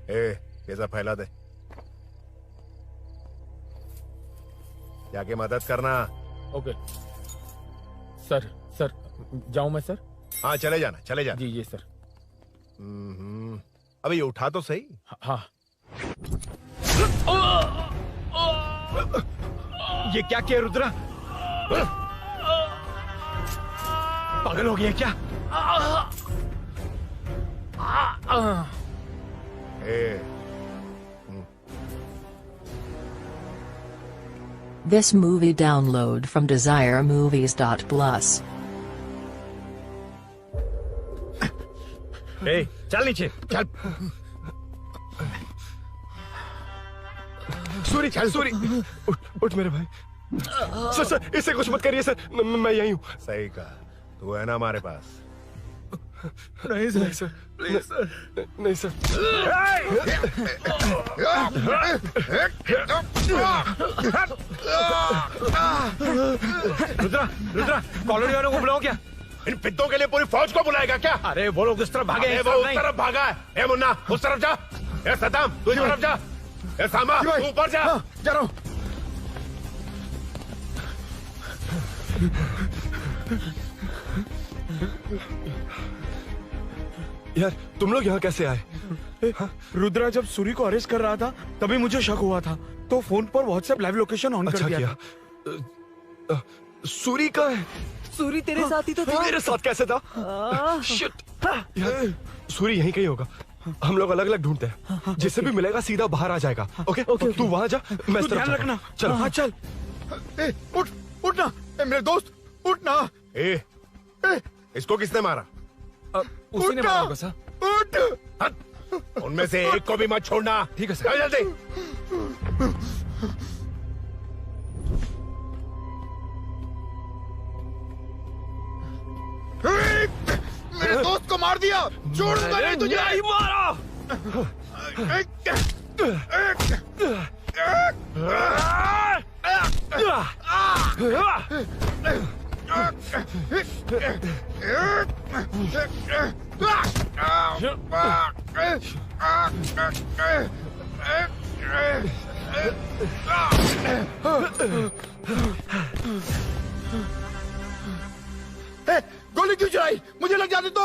Speaker 15: ए, ये सब फैला दे। जाके मदद करना।
Speaker 12: Okay sir. सर, जाऊं मैं सर?
Speaker 15: हाँ, चले जाना, चले जाना।
Speaker 12: जी ये सर।
Speaker 15: अबे ये उठा तो सही।
Speaker 12: हाँ। ये क्या किया रुद्रा? पागल हो गया क्या?
Speaker 16: This movie download from DesireMovies.plus.
Speaker 12: ए, चल नीचे, चल।
Speaker 4: सूरी, चल, सूरी, उठ मेरे भाई। सर, सर, इससे कुछ मत करिए सर, मैं यहीं हूँ।
Speaker 15: सही कहा, तू है ना हमारे पास।
Speaker 4: नहीं सर, नहीं सर, प्लीज सर, नहीं सर।
Speaker 12: रुद्रा, रुद्रा, कॉलोनी वालों को बुलाओ क्या?
Speaker 15: इन पिद्दों के लिए पूरी फौज को बुलाएगा क्या?
Speaker 12: अरे वो लोग उस तरफ भागे हैं।
Speaker 15: वो उस तरफ भागा है। ए मुन्ना, उस तरफ जा। ए सदाम, तू इस तरफ जा। ए सामा, तू ऊपर जा।
Speaker 21: जा रहा हूं।
Speaker 4: यार तुम लोग यहाँ कैसे आए?
Speaker 21: रुद्रा जब सूरी को अरेस्ट कर रहा था तभी मुझे शक हुआ था, तो फोन पर व्हाट्सएप लाइव लोकेशन ऑन कर दिया था।
Speaker 4: सूरी कहाँ है?
Speaker 3: सूरी तेरे साथ ही तो था।
Speaker 4: मेरे साथ कैसे था? शिट। यार सूरी यहीं कहीं होगा, हम लोग अलग अलग ढूंढते हैं, जिससे भी मिलेगा सीधा बाहर आ जाएगा। ओके तू वहां जा, मैं इस तरफ
Speaker 21: ध्यान
Speaker 4: जाता हूं।
Speaker 21: रखना।
Speaker 4: चल
Speaker 21: हाँ चल। उठ उठना मेरे दोस्त, उठना।
Speaker 15: इसको किसने मारा?
Speaker 1: उसी ने मारा होगा सर।
Speaker 15: उठ। उनमें से एक को भी मत छोड़ना।
Speaker 1: ठीक है सर।
Speaker 15: जल्दी।
Speaker 21: मेरे दोस्त को मार दिया, छोड़ूंगा नहीं तुझे।
Speaker 4: नहीं मारा।
Speaker 21: गोली क्यों चलाई? मुझे लग जाती तो।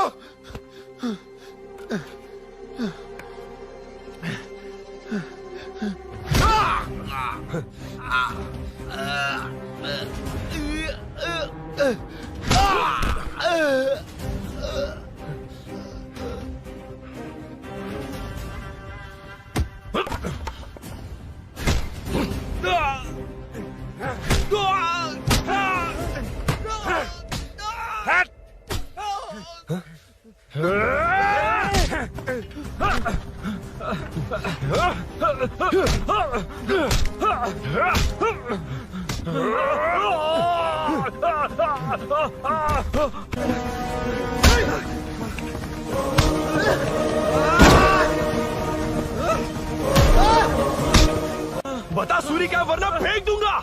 Speaker 4: बता सूरी क्या, वरना फेंक दूंगा।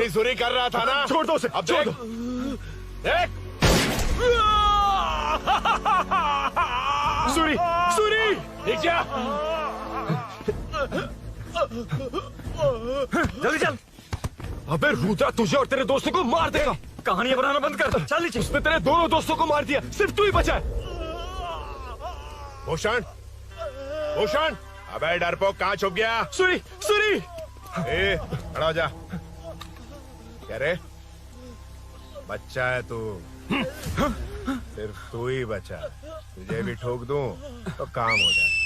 Speaker 15: सूरी कर रहा था ना?
Speaker 4: छोड़ दो उसे।
Speaker 15: अब
Speaker 4: छोड़ दो।
Speaker 15: देख।
Speaker 4: सूरी सूरी
Speaker 15: देख जा।
Speaker 4: जल्दी चल। अबे रुद्रा तुझे और तेरे दोस्तों को मार देगा।
Speaker 2: कहानियां बनाना बंद कर। चल नीचे।
Speaker 4: उसने तेरे दोनों दोस्तों को मार दिया, सिर्फ तू ही बचा है।
Speaker 15: भूषण, भूषण, अबे डरपोक कहाँ छुप गया?
Speaker 4: सूरी सूरी।
Speaker 15: खड़ा हो जा। क्या रे? बच्चा है तू, सिर्फ तू ही बचा। तुझे भी ठोक दूं तो काम हो जाए।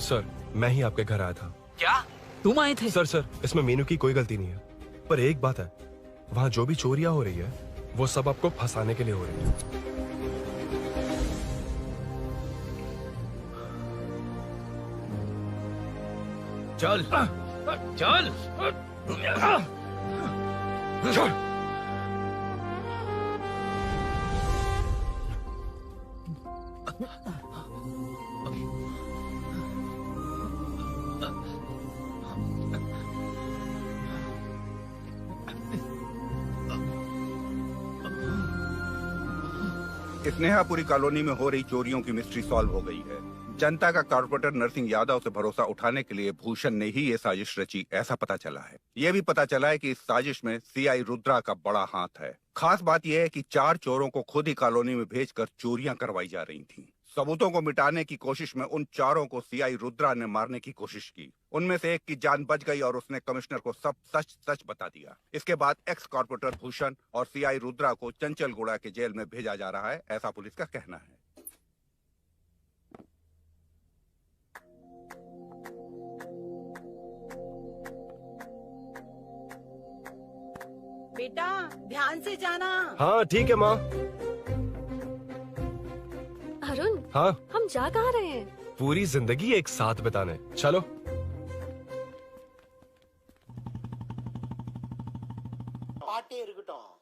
Speaker 4: सर मैं ही आपके घर आया था।
Speaker 3: क्या? तुम आए थे?
Speaker 4: सर इसमें मीनू की कोई गलती नहीं है, पर एक बात है, वहाँ जो भी चोरियां हो रही है वो सब आपको फंसाने के लिए हो रही है।
Speaker 1: चल चल चल।
Speaker 6: स्नेहापुरी कॉलोनी में हो रही चोरियों की मिस्ट्री सॉल्व हो गई है। जनता का कॉर्पोरेटर नरसिंह यादव से भरोसा उठाने के लिए भूषण ने ही ये साजिश रची, ऐसा पता चला है। ये भी पता चला है कि इस साजिश में सीआई रुद्रा का बड़ा हाथ है। खास बात यह है कि 4 चोरों को खुद ही कॉलोनी में भेजकर चोरियां करवाई जा रही थीं। सबूतों को मिटाने की कोशिश में उन 4 को सीआई रुद्रा ने मारने की कोशिश की। उनमें से एक की जान बच गई और उसने कमिश्नर को सब सच सच बता दिया। इसके बाद एक्स कॉर्पोरेटर भूषण और सीआई रुद्रा को चंचलगुड़ा के जेल में भेजा जा रहा है, ऐसा पुलिस का कहना है।
Speaker 14: बेटा ध्यान से जाना।
Speaker 4: हाँ ठीक है माँ।
Speaker 7: अरुण,
Speaker 4: हाँ
Speaker 7: हम जा कहाँ रहे हैं?
Speaker 4: पूरी जिंदगी एक साथ बिताने, चलो।
Speaker 21: பாட்டே இருக்கட்டும்.